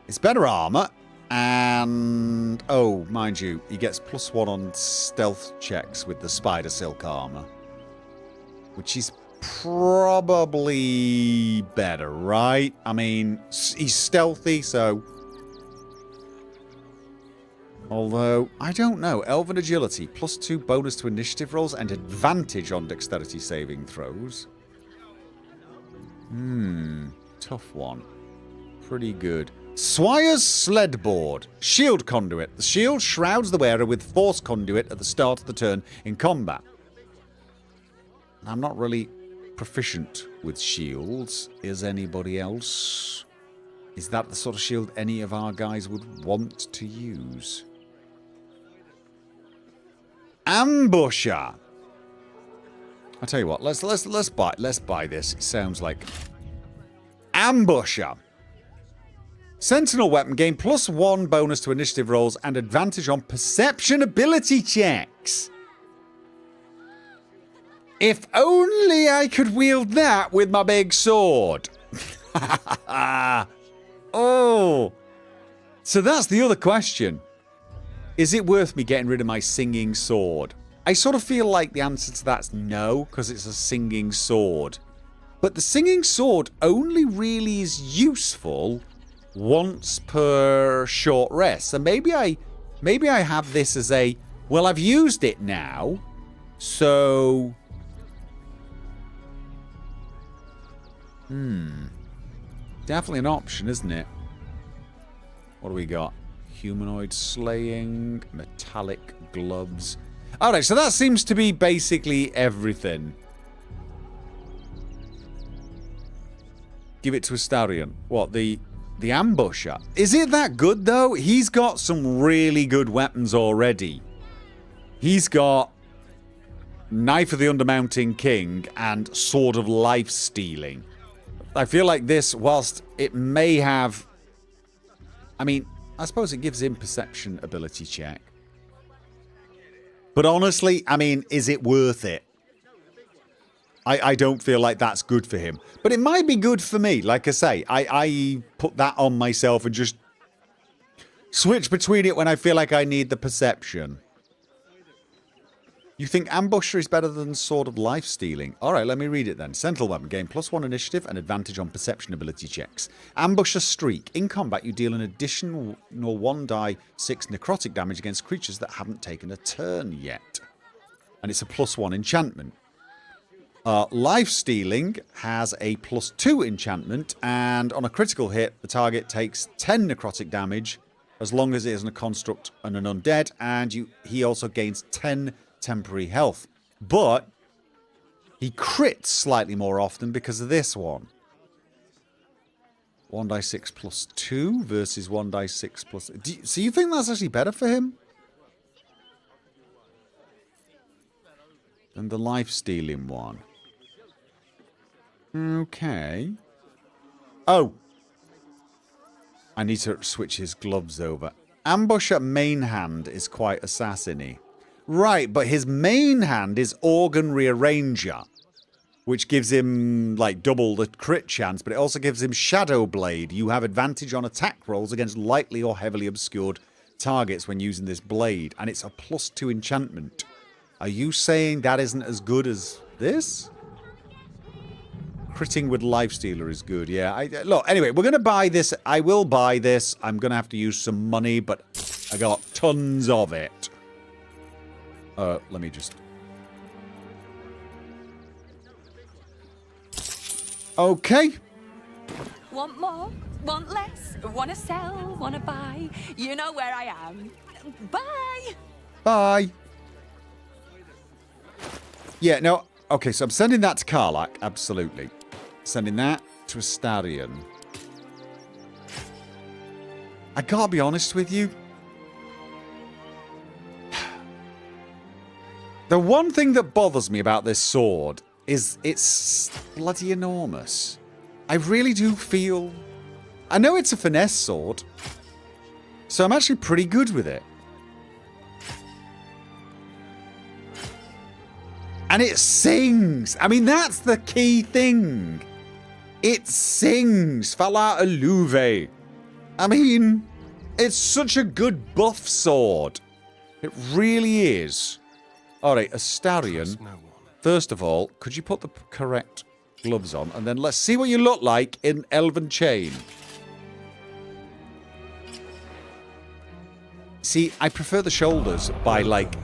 It's better armor, and... oh, mind you, he gets +1 on stealth checks with the spider silk armor. Which is probably better, right? I mean, he's stealthy, so... although, I don't know. Elven agility, +2 bonus to initiative rolls and advantage on dexterity saving throws. Tough one. Pretty good. Swire's Sledboard. Shield Conduit. The shield shrouds the wearer with Force Conduit at the start of the turn in combat. I'm not really proficient with shields. Is anybody else? Is that the sort of shield any of our guys would want to use? Ambusher. I'll tell you what. Let's buy this. It sounds like Ambusher. Sentinel weapon gain +1 bonus to initiative rolls and advantage on perception ability checks. If only I could wield that with my big sword. Oh. So that's the other question. Is it worth me getting rid of my singing sword? I sort of feel like the answer to that's no, because it's a singing sword. But the singing sword only really is useful once per short rest. So maybe I have this as a, well, I've used it now, so... definitely an option, isn't it? What do we got? Humanoid slaying, metallic gloves. Alright, so that seems to be basically everything. Give it to Astarion. What, the ambusher? Is it that good, though? He's got some really good weapons already. He's got Knife of the Undermounting King and Sword of Life Stealing. I feel like this, whilst it may have... I mean, I suppose it gives him perception ability check. But honestly, I mean, is it worth it? I don't feel like that's good for him. But it might be good for me. Like I say, I put that on myself and just switch between it when I feel like I need the perception. You think Ambusher is better than Sword of Life Stealing? Alright, let me read it then. Sentinel weapon, gain +1 initiative and advantage on perception ability checks. Ambusher Streak. In combat, you deal an additional 1d6 necrotic damage against creatures that haven't taken a turn yet. And it's a +1 enchantment. Life Stealing has a +2 enchantment, and on a critical hit, the target takes 10 necrotic damage as long as it isn't a construct and an undead, and he also gains 10 temporary health. But he crits slightly more often because of this one. 1d6 +2 versus 1d6 +... So you think that's actually better for him than the life-stealing one? Okay. Oh. I need to switch his gloves over. Ambusher main hand is quite assassin-y. Right, but his main hand is Organ Rearranger, which gives him, like, double the crit chance, but it also gives him Shadow Blade. You have advantage on attack rolls against lightly or heavily obscured targets when using this blade, and it's a +2 enchantment. Are you saying that isn't as good as this? Critting with Lifestealer is good, yeah. Look, anyway, we're going to buy this. I will buy this. I'm going to have to use some money, but I got tons of it. Let me just... Okay. Want more? Want less? Want to sell? Want to buy? You know where I am. Bye! Bye. Yeah, no. Okay, so I'm sending that to Karlach. Absolutely. Sending that to Astarion. I gotta be honest with you. The one thing that bothers me about this sword is it's bloody enormous. I really do feel... I know it's a finesse sword, so I'm actually pretty good with it. And it sings. I mean, that's the key thing. It sings. Fala Aluve. I mean, it's such a good buff sword. It really is. Alright, Astarion. First of all, could you put the correct gloves on? And then let's see what you look like in Elven Chain. See, I prefer the shoulders by, like,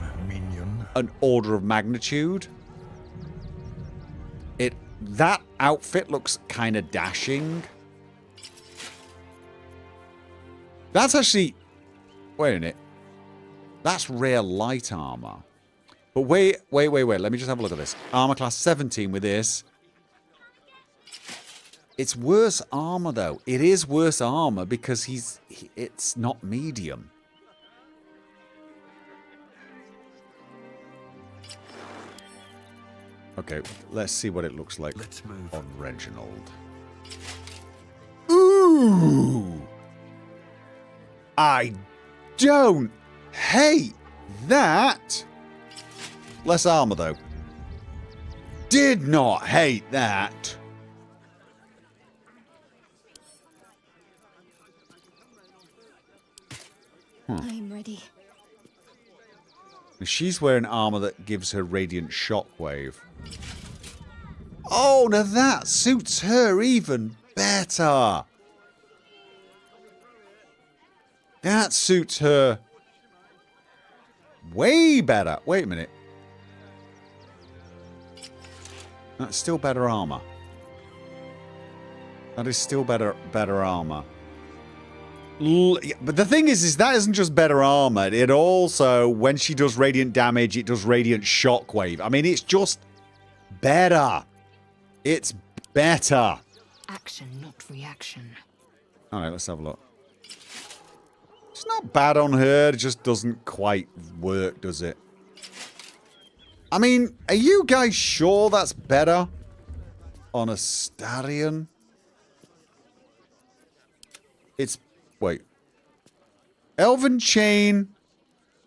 an order of magnitude. That outfit looks kind of dashing. That's actually... Wait a minute. That's rare light armor. But wait. Let me just have a look at this. Armor class 17 with this. It's worse armor, though. It is worse armor because it's not medium. Okay, let's see what it looks like on Reginald. Ooh! I don't hate that. Less armor, though. Did not hate that. I'm ready. She's wearing armor that gives her radiant shockwave. Oh, now that suits her even better. That suits her way better. Wait a minute. That's still better armor. That is still better armor. But the thing is that isn't just better armor. It also, when she does radiant damage, it does radiant shockwave. I mean, it's just better. It's better. Action, not reaction. Alright, let's have a look. It's not bad on her. It just doesn't quite work, does it? I mean, are you guys sure that's better on Astarion? It's... Wait. Elven Chain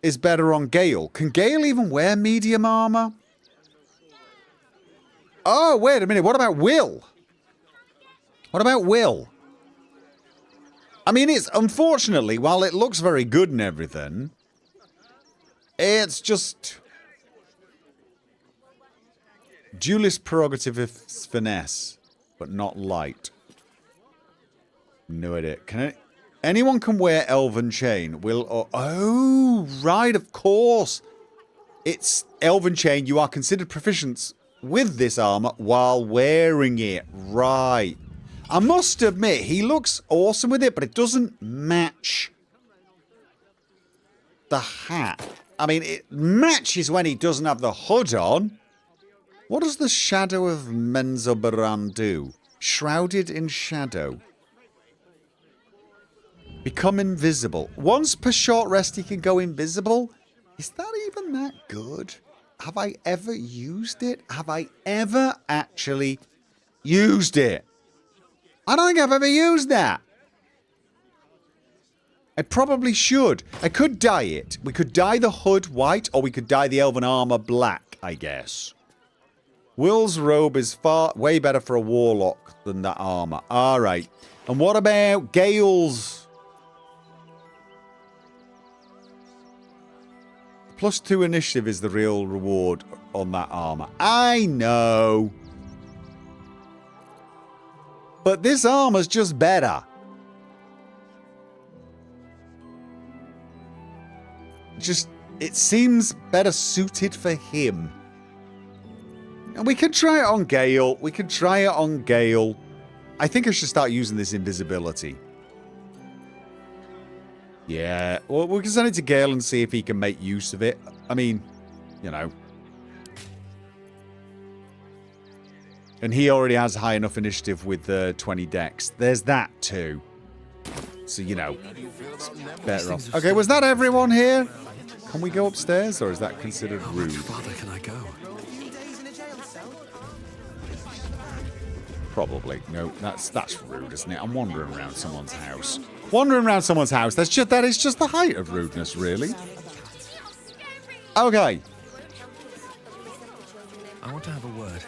is better on Gale. Can Gale even wear medium armor? Oh, wait a minute. What about Will? What about Will? I mean, it's... Unfortunately, while it looks very good and everything, it's just... Duelist prerogative is finesse, but not light. No idea. Anyone can wear Elven Chain. Will or... Oh, right, of course. It's Elven Chain. You are considered proficient with this armor while wearing it. Right. I must admit, he looks awesome with it, but it doesn't match the hat. I mean, it matches when he doesn't have the hood on. What does the Shadow of Menzoberran do? Shrouded in shadow. Become invisible. Once per short rest he can go invisible? Is that even that good? Have I ever used it? Have I ever actually used it? I don't think I've ever used that. I probably should. I could dye it. We could dye the hood white, or we could dye the elven armor black, I guess. Will's robe is way better for a warlock than that armor. Alright. And what about Gale's... +2 initiative is the real reward on that armor. I know. But this armor's just better. just, it seems better suited for him. And we can try it on Gale. We can try it on Gale. I think I should start using this invisibility. Yeah, well, we can send it to Gale and see if he can make use of it. I mean, you know. And he already has high enough initiative with 20 dex. There's that too. So, you know, it's better off. Okay, was that everyone here? Can we go upstairs, or is that considered rude? How far can I go? Probably. No, that's rude, isn't it? I'm wandering around someone's house. Wandering around someone's house, that is just the height of rudeness, really. Okay. I want to have a word.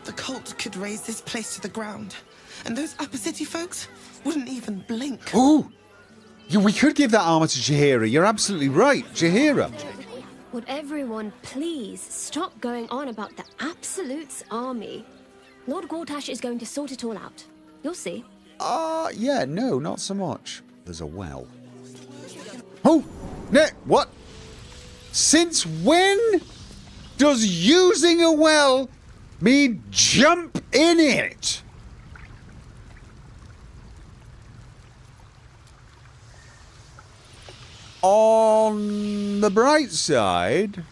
The cult could raise this place to the ground, and those upper city folks wouldn't even blink. Ooh! Yeah, we could give that armor to Jaheira. You're absolutely right. Jaheira. Would everyone please stop going on about the Absolute's army? Lord Gortash is going to sort it all out. You'll see. Yeah, no, not so much. There's a well. Oh! Nick, what? Since when does using a well mean jump in it? On the bright side,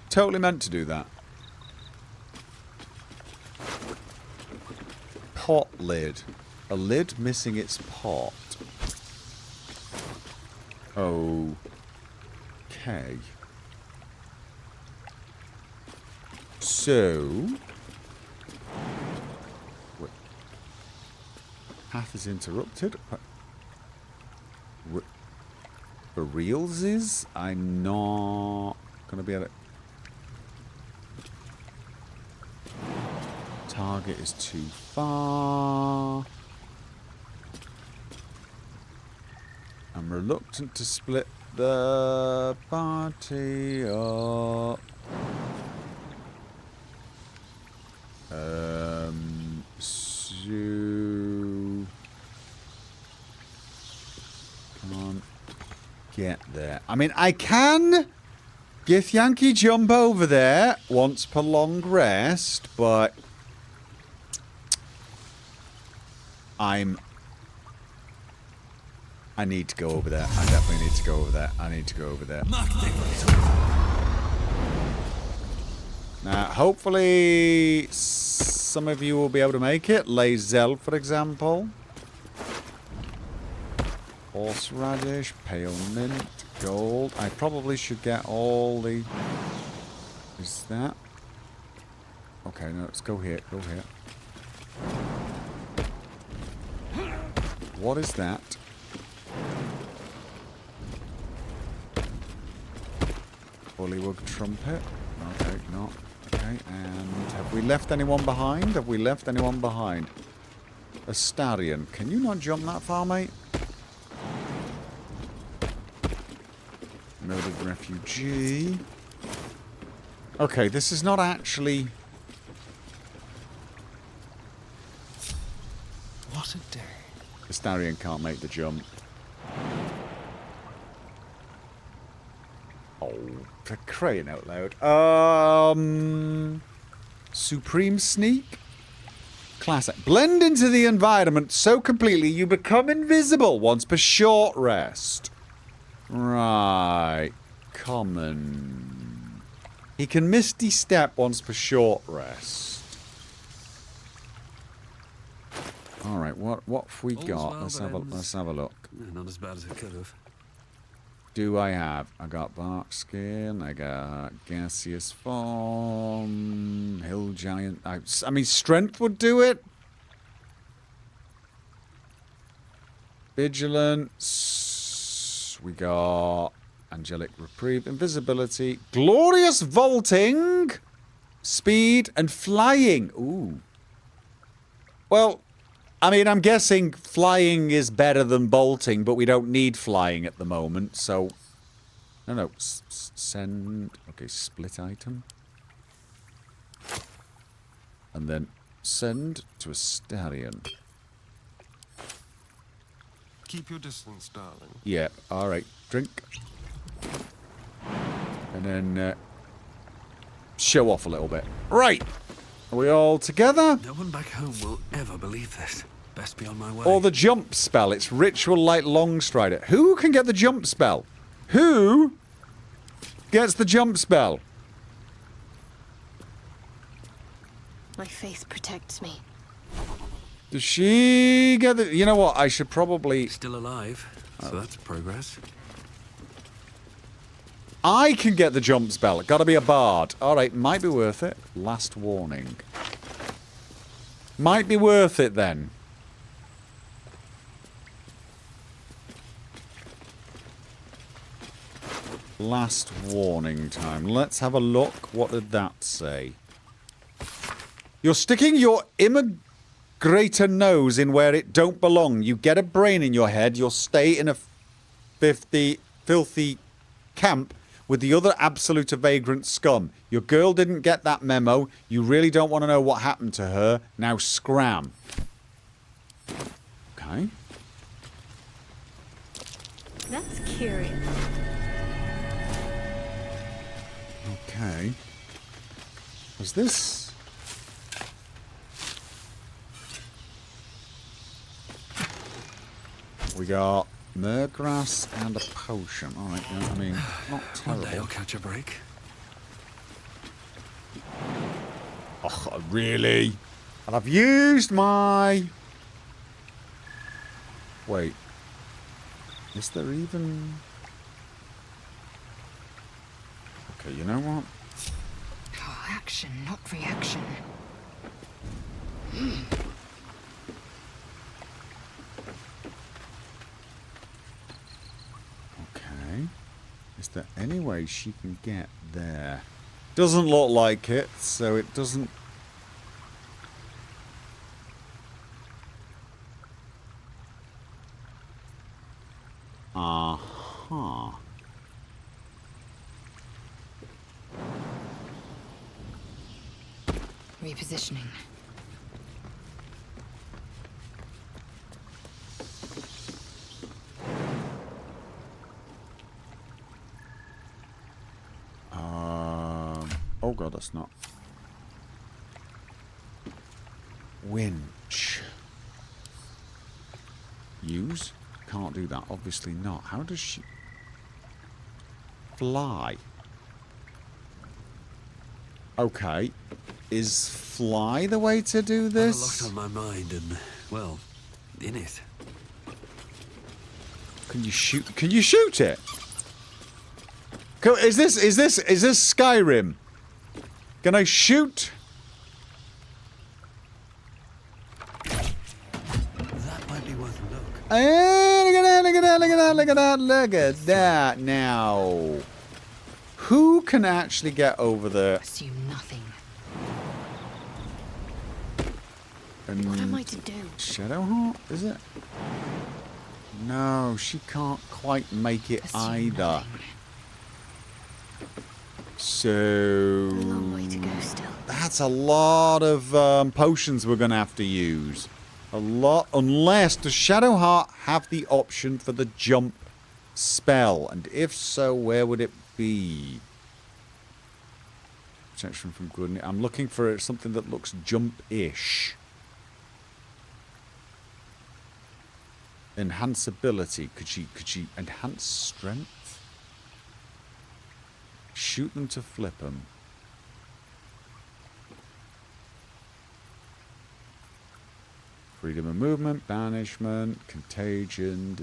totally meant to do that. Pot lid. A lid missing its pot. Okay. So... Wait. Path is interrupted. For reals is? I'm not going to be able to... Target is too far. I'm reluctant to split the party up. So... Can't get there. I mean, I can Githyanki jump over there once per long rest, but I need to go over there. I definitely need to go over there. I need to go over there. Now, hopefully some of you will be able to make it. Lae'zel, for example. Horseradish, pale mint, gold. I probably should get all the... Is that... Okay, no, let's go here. Go here. What is that? Bullywug trumpet. Okay, no. Okay, and have we left anyone behind? Have we left anyone behind? Astarion, can you not jump that far, mate? Murdered refugee. Okay, this is not actually... What a day. Astarion can't make the jump. Oh, for crying out loud. Supreme Sneak? Classic. Blend into the environment so completely you become invisible once per short rest. Right. Common. He can Misty Step once per short rest. Alright, what have we got? Let's have a look. Not as bad as it could have. Do I have? I got Bark Skin, I got Gaseous Form, Hill Giant. I mean, Strength would do it. Vigilance. We got Angelic Reprieve, Invisibility, Glorious Vaulting, Speed, and Flying. Ooh. Well, I mean, I'm guessing flying is better than bolting, but we don't need flying at the moment, so... No. Send... Okay, split item. And then send to Astarion. Keep your distance, darling. Yeah, alright. Drink. And then show off a little bit. Right. Are we all together? No one back home will ever believe this. Best be on my way. Or the jump spell. It's Ritual Light Longstrider. Who can get the jump spell? Who gets the jump spell? My faith protects me. Does she get the... You know what? I should probably... Still alive, so that's progress. I can get the jump spell. Gotta be a bard. Alright, might be worth it. Last warning. Might be worth it then. Last warning time. Let's have a look. What did that say? You're sticking your immigrator nose in where it don't belong. You get a brain in your head. You'll stay in a filthy camp with the other absolute vagrant scum. Your girl didn't get that memo. You really don't want to know what happened to her. Now scram. Okay. That's curious. Okay. Was this... We got Murgrass and a potion. Alright, you know what I mean? Not One day I'll terrible. catch a break. Oh, really? And I've used my... Wait. Is there even... Okay, you know what? Oh, action, not reaction. Okay. Is there any way she can get there? Doesn't look like it, so it doesn't... Uh-huh. Repositioning. Oh god, that's not... Winch. Use? Can't do that, obviously not. How does she... Fly? Okay. Is fly the way to do I have a this? lot on my mind and, well, in it. Can you shoot? Can you shoot it? Is this Skyrim? Can I shoot? That might be worth a look. Look at that, look at that, look at that, look at that, look at that now. Who can actually get over there? Assume nothing. What am I to do? Shadowheart, is it? No, she can't quite make it Assume either. nothing. So... A long way to go still. That's a lot of potions we're going to have to use. A lot. Unless, does Shadowheart have the option for the jump spell? And if so, where would it be? Protection from good. I'm looking for something that looks jump-ish. Enhance ability. Could she enhance strength? Shoot them to flip them. Freedom of movement, banishment, contagion,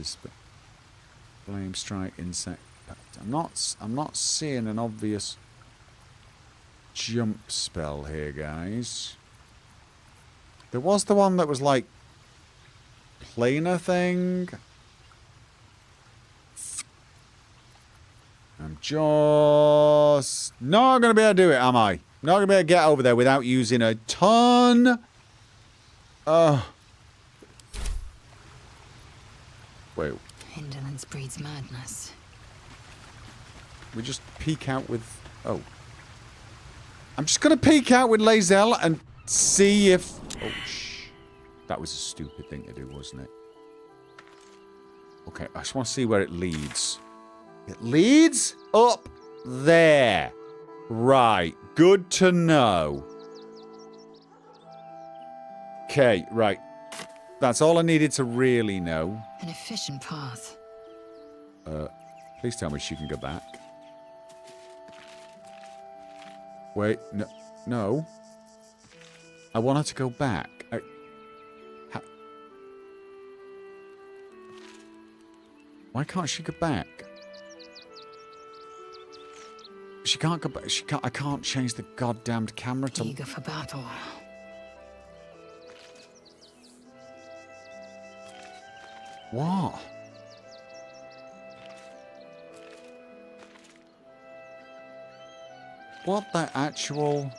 flame strike, insect. I'm not seeing an obvious jump spell here, guys. There was the one that was like planar thing. I'm just not going to be able to do it, am I? Not going to be able to get over there without using a ton. Wait. Indolence breeds madness. We just peek out with... Oh. I'm just going to peek out with Lae'zel and see if... Oh, shh. That was a stupid thing to do, wasn't it? Okay, I just want to see where it leads. It leads up there. Right. Good to know. Okay, right. That's all I needed to really know. An efficient path. Please tell me she can go back. Wait, no. No. I want her to go back. Why can't she go back? She can't go back. She can't. I can't change the goddamned camera to. Eager for battle. What? What the actual?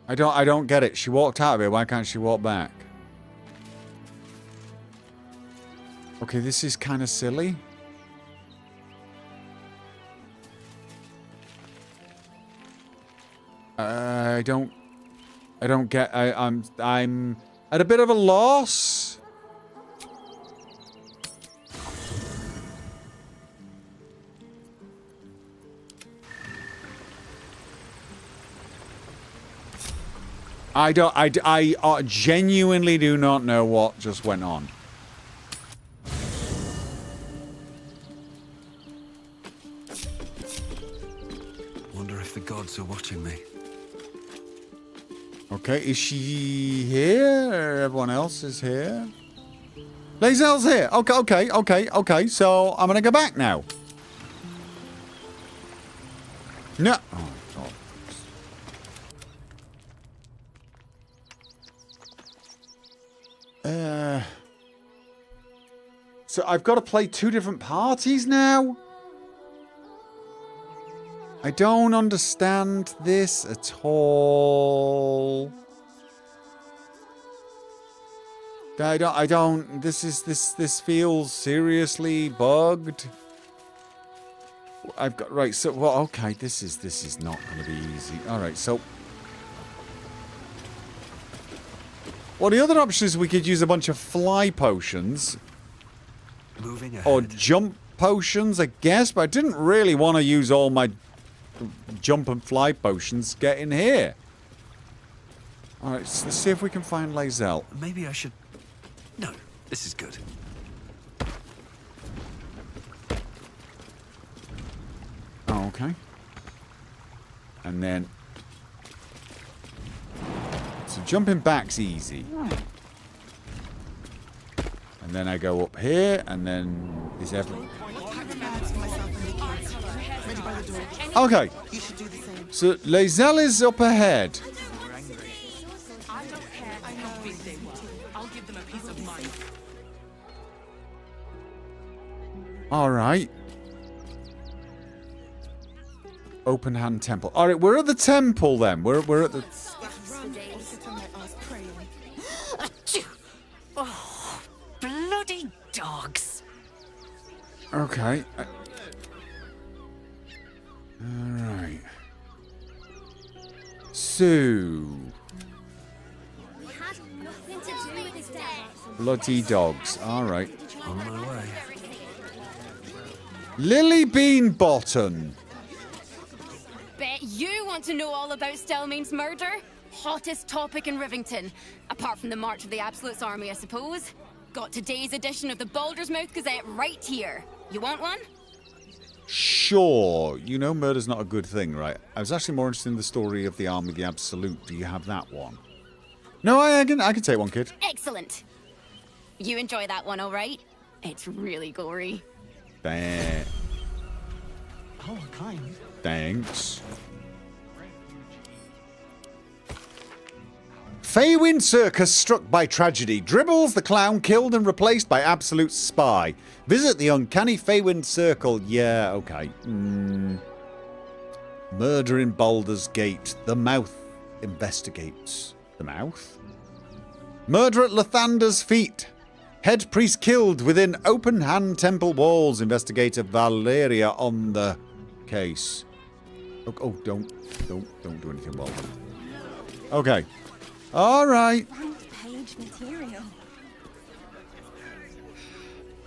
I don't get it. She walked out of here. Why can't she walk back? Okay, this is kind of silly. I don't get. I'm at a bit of a loss. I genuinely do not know what just went on. Wonder if the gods are watching me. Okay, is she here? Everyone else is here. Lae'zel's here. Okay. So I'm gonna go back now. No. Oh, God. So I've got to play two different parties now? I don't understand this at all. I don't, this feels seriously bugged. I've got, right, so, well, okay, this is not going to be easy. Alright, so. Well, the other option is we could use a bunch of fly potions. Moving ahead. Or jump potions, I guess, but I didn't really want to use all my jump and fly potions. Get in here. Alright, so let's see if we can find Lae'zel. Maybe I should... No, this is good. Oh, okay. And then... So jumping back's easy. And then I go up here, and then... Is everything... Okay. So Lae'zel is up ahead. Alright. Open hand temple. Alright, we're at the temple then. We're at the... Oh, bloody dogs. Okay. Alright. So... Bloody dogs. Alright. On my way. Lily Bean Bottom. Bet you want to know all about Stelmane's murder? Hottest topic in Rivington. Apart from the March of the Absolute's army, I suppose. Got today's edition of the Baldur's Gazette right here. You want one? Sure. You know murder's not a good thing, right? I was actually more interested in the story of the army of the Absolute. Do you have that one? No, I can take one, kid. Excellent. You enjoy that one, all right? It's really gory. Thanks. Feywind Circus struck by tragedy. Dribbles the clown killed and replaced by absolute spy. Visit the uncanny Feywind Circle. Yeah, okay. Murder in Baldur's Gate. The Mouth investigates. The Mouth? Murder at Lathander's feet. Head priest killed within open hand temple walls. Investigator Valeria on the case. Oh, don't do anything, Walden. Okay. All right. Page Strange material.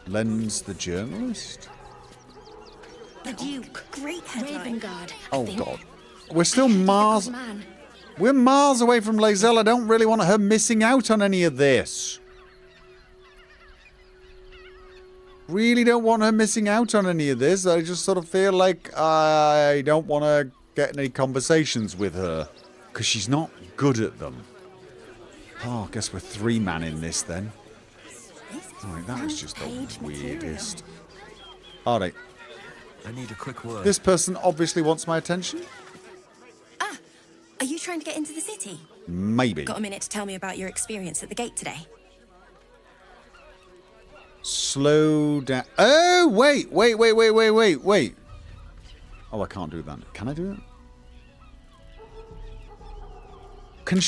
Lens the journalist? The Duke. Great headline. Ravengard. Oh, God. We're still miles... We're miles away from Lae'zel. I don't really want her missing out on any of this. Really don't want her missing out on any of this. I just sort of feel like I don't want to get any conversations with her. Because she's not good at them. Oh, I guess we're 3-man in this then. Alright, that was just the weirdest. Alright. I need a quick word. This person obviously wants my attention. Ah, are you trying to get into the city? Maybe. Got a minute to tell me about your experience at the gate today? Slow down. Oh, wait. Oh, I can't do that. Can I do that? Can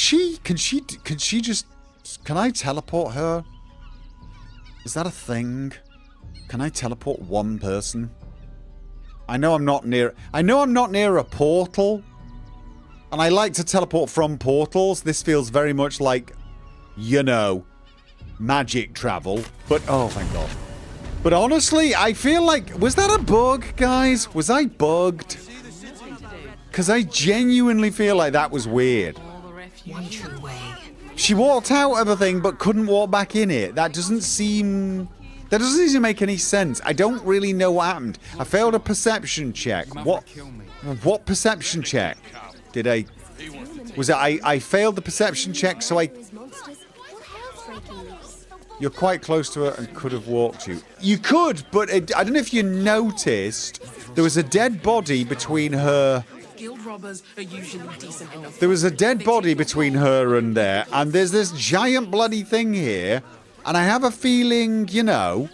I teleport her? Is that a thing? Can I teleport one person? I know I'm not near a portal. And I like to teleport from portals. This feels very much like, you know, magic travel. But, oh, thank God. But honestly, I feel like, was that a bug, guys? Was I bugged? Because I genuinely feel like that was weird. One true way. She walked out of a thing but couldn't walk back in it. That doesn't seem to make any sense. I don't really know what happened. I failed a perception check. What perception check did I... Was it I failed the perception check, so I... You're quite close to her and could have walked you. You could, but I don't know if you noticed. There was a dead body between her... Guild robbers are usually decent enough. There was a dead body between her and there, and there's this giant bloody thing here, and I have a feeling, you know,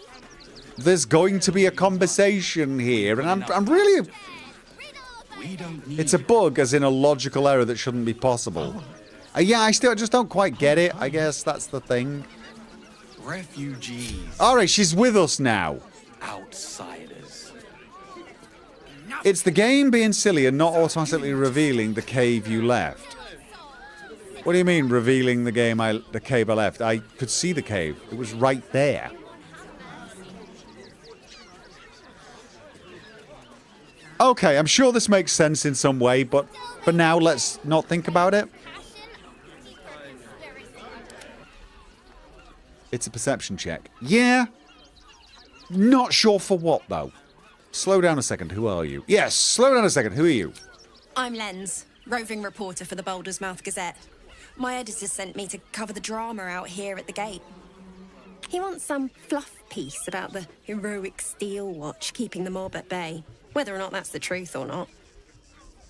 there's going to be a conversation here, and I'm really... It's a bug, as in a logical error that shouldn't be possible. Yeah, I just don't quite get it. I guess that's the thing. Refugees. Alright, she's with us now. Outsiders. It's the game being silly and not automatically revealing the cave you left. What do you mean, revealing the cave I left? I could see the cave. It was right there. Okay, I'm sure this makes sense in some way, but for now, let's not think about it. It's a perception check. Yeah. Not sure for what, though. Slow down a second. Who are you? Yes, slow down a second. Who are you? I'm Lens, roving reporter for the Baldur's Mouth Gazette. My editor sent me to cover the drama out here at the gate. He wants some fluff piece about the heroic Steel Watch keeping the mob at bay, whether or not that's the truth or not.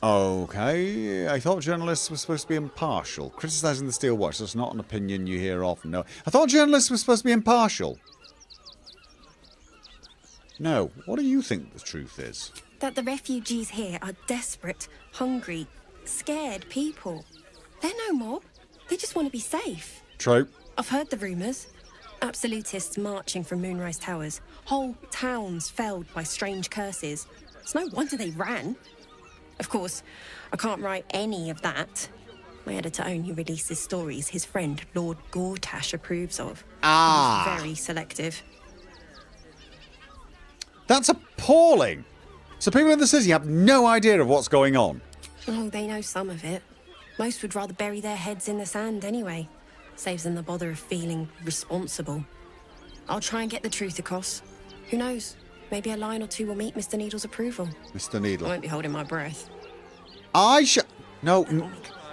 Okay, I thought journalists were supposed to be impartial. Criticising the Steel Watch, that's not an opinion you hear often. No, I thought journalists were supposed to be impartial. No, what do you think the truth is? That the refugees here are desperate, hungry, scared people. They're no mob. They just want to be safe. True. I've heard the rumours. Absolutists marching from Moonrise Towers. Whole towns felled by strange curses. It's no wonder they ran. Of course, I can't write any of that. My editor only releases stories his friend Lord Gortash approves of. Ah. He's very selective. That's appalling. So people in the city have no idea of what's going on. Oh, they know some of it. Most would rather bury their heads in the sand anyway. Saves them the bother of feeling responsible. I'll try and get the truth across. Who knows? Maybe a line or two will meet Mr. Needle's approval. Mr. Needle. I won't be holding my breath. No.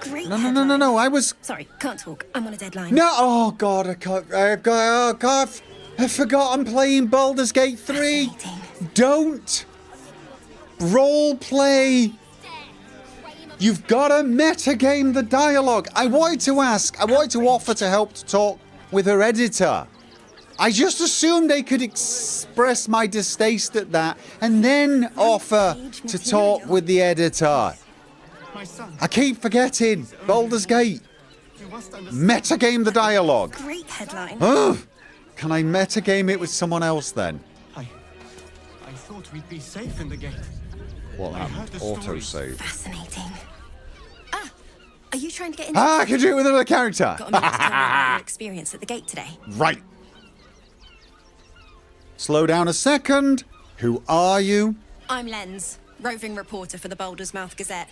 Great No, I was... Sorry, can't talk. I'm on a deadline. No, oh God, I can't... I forgot I'm playing Baldur's Gate 3. Don't role play. You've got to metagame the dialogue. I wanted to offer to help to talk with her editor. I just assumed they could express my distaste at that and then offer to talk with the editor. I keep forgetting. Baldur's Gate. Metagame the dialogue. Great headline. Ugh. Can I metagame it with someone else then? I thought we'd be safe in the gate. What happened? Autosave. Fascinating. Ah, Are you trying to get into I can do it with another character. Got a minute to tell me about your experience at the gate today? Right. Slow down a second. Who are you? I'm Lens, roving reporter for the Baldur's Mouth Gazette.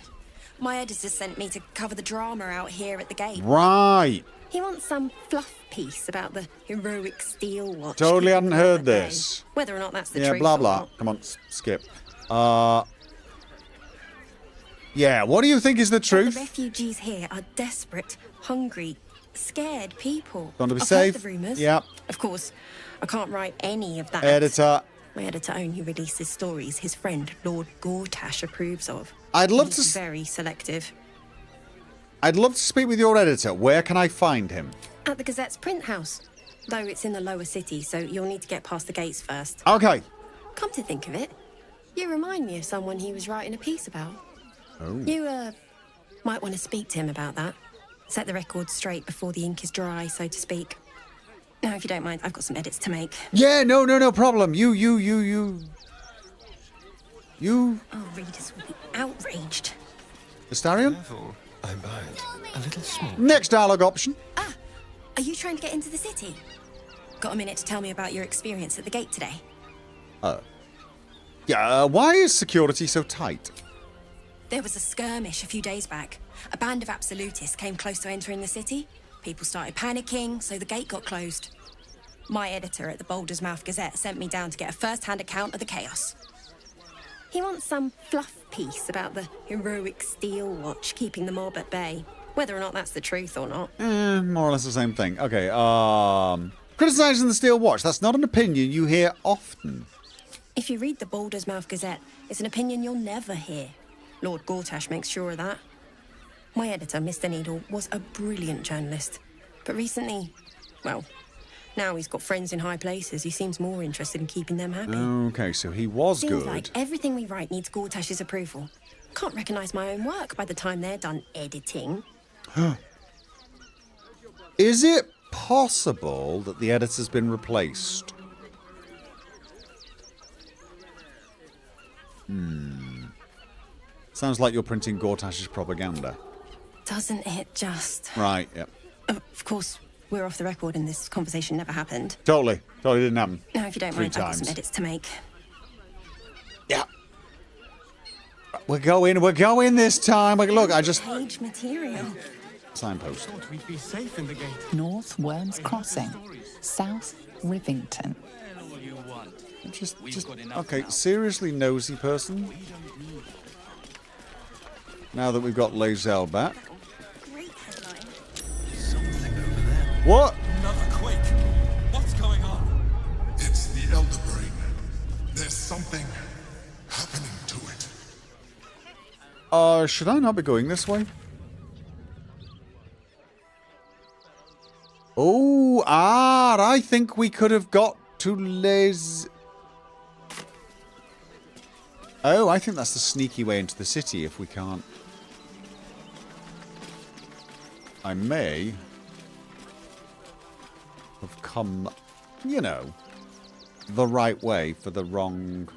My editor sent me to cover the drama out here at the gate. Right. He wants some fluff piece about the heroic steel watch. Totally hadn't heard at bay. this. Whether or not that's the Yeah, truth blah, or blah. not. Come on, skip. Yeah, what do you think is the The truth? refugees here are desperate, hungry, scared people. Want to be I've safe? heard the rumours. Yep. Of course, I can't write any of that. Editor. My editor only releases stories his friend Lord Gortash approves of. I'd love He's to very selective. I'd love to speak with your editor. Where can I find him? At the Gazette's print house. Though it's in the lower city, so you'll need to get past the gates first. Okay. Come to think of it, you remind me of someone he was writing a piece about. Oh. You, might want to speak to him about that. Set the record straight before the ink is dry, so to speak. Now, if you don't mind, I've got some edits to make. Yeah, no problem. You. Oh, readers will be outraged. Astarion? I'm bad. A little small. Next dialogue option. Are you trying to get into the city? Got a minute to tell me about your experience at the gate today? Yeah, why is security so tight? There was a skirmish a few days back. A band of absolutists came close to entering the city. People started panicking, so the gate got closed. My editor at the Baldur's Mouth Gazette sent me down to get a first-hand account of the chaos. He wants some fluff piece about the heroic steel watch keeping the mob at bay. Whether or not that's the truth or not. More or less the same thing. Okay, criticizing the Steel Watch. That's not an opinion you hear often. If you read the Baldur's Mouth Gazette, it's an opinion you'll never hear. Lord Gortash makes sure of that. My editor, Mr. Needle, was a brilliant journalist. But recently, well, now he's got friends in high places. He seems more interested in keeping them happy. Okay, so he was Seems good. like everything we write needs Gortash's approval. Can't recognise my own work by the time they're done editing. Is it possible that the editor's been replaced? Sounds like you're printing Gortash's propaganda. Doesn't it just? Right, yep. Of course, we're off the record and this conversation never happened. Totally didn't happen. Now, if you don't 3 mind, I've got times. some edits to make. Yeah. We're going this time. Look, I just... Page material. Signpost. We'd be safe in the gate. North Worms Crossing, South Rivington. Just okay, seriously nosy person. Now that we've got Lazelle back. Great headline. Something over there. What? Another quake. What's going on? It's the Elder Brain. There's something happening to it. Should I not be going this way? Oh, I think we could have got to Les... Oh, I think that's the sneaky way into the city if we can't... I may have come, you know, the right way for the wrong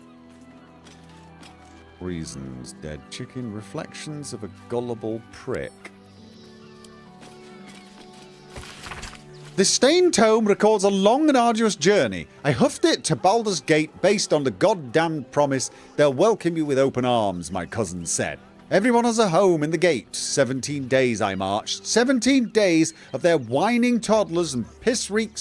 reasons. Dead chicken, reflections of a gullible prick. This stained tome records a long and arduous journey. I huffed it to Baldur's Gate based on the goddamned promise they'll welcome you with open arms, my cousin said. Everyone has a home in the gate. 17 days I marched. 17 days of their whining toddlers and piss reek.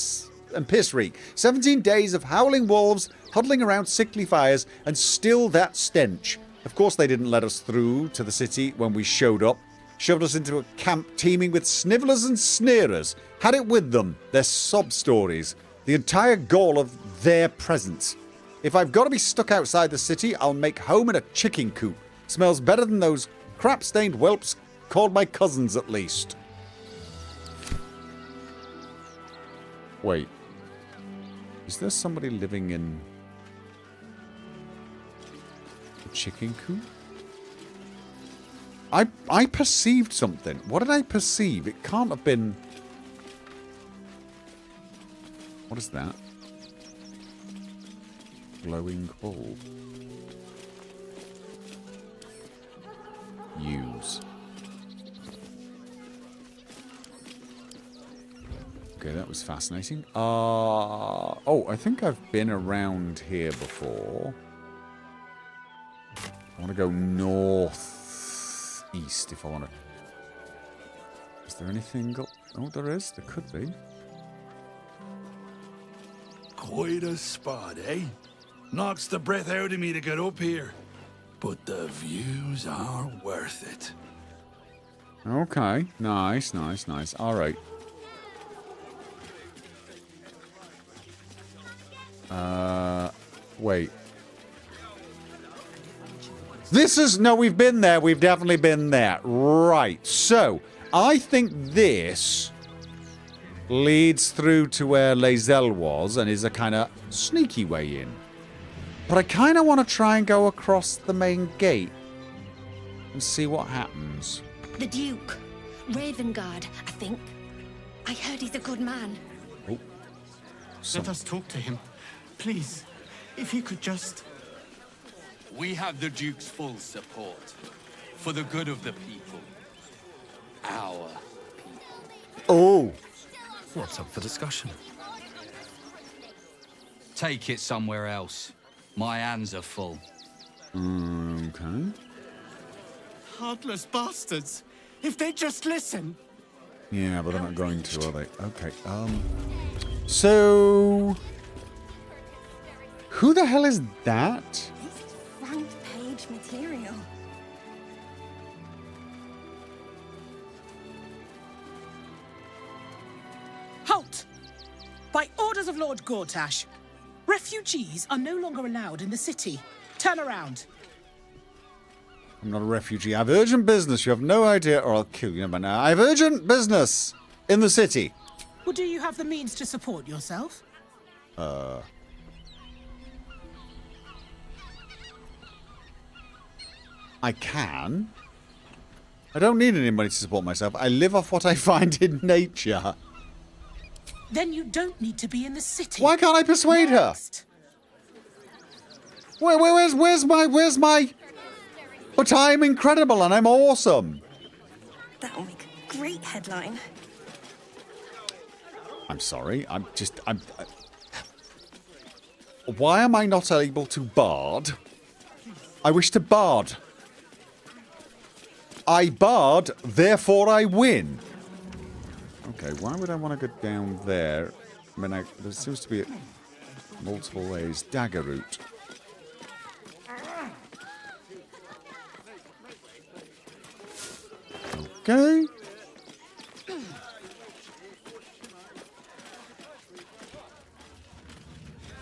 17 days of howling wolves huddling around sickly fires and still that stench. Of course they didn't let us through to the city when we showed up. Shoved us into a camp teeming with snivellers and sneerers. Had it with them, their sob stories, the entire gall of their presence. If I've got to be stuck outside the city, I'll make home in a chicken coop. Smells better than those crap-stained whelps called my cousins, at least. Wait. Is there somebody living in a chicken coop? I perceived something. What did I perceive? It can't have been... What is that? Glowing bulb. Use. Okay, that was fascinating. Oh, I think I've been around here before. I want to go north-east if I want to. Is there anything? Oh, there is. There could be. Quite a spot, eh? Knocks the breath out of me to get up here. But the views are worth it. Okay. Nice, nice, nice. All right. Wait. This is... No, we've been there. We've definitely been there. Right. So, I think this leads through to where Lae'zel was and is a kind of sneaky way in. But I kind of want to try and go across the main gate and see what happens. The Duke. Ravengard, I think. I heard he's a good man. Oh. Let us talk to him. Please. If he could just... We have the Duke's full support. For the good of the people. Our people. Oh. What's up for discussion? Take it somewhere else. My hands are full. Okay. Heartless bastards. If they just listen. Yeah, but they're not going to, are they? Okay, so... Who the hell is that? Front page material. Halt! By orders of Lord Gortash, refugees are no longer allowed in the city. Turn around. I'm not a refugee. I have urgent business. You have no idea, or I'll kill you by now. I have urgent business in the city. Well, do you have the means to support yourself? I can. I don't need any money to support myself. I live off what I find in nature. Then you don't need to be in the city. Why can't I persuade her? Where's my... But I'm incredible and I'm awesome. That'll make a great headline. I'm sorry. Why am I not able to bard? I wish to bard. I bard, therefore I win. Okay, why would I want to go down there? I mean, there seems to be multiple ways. Dagger route. Okay.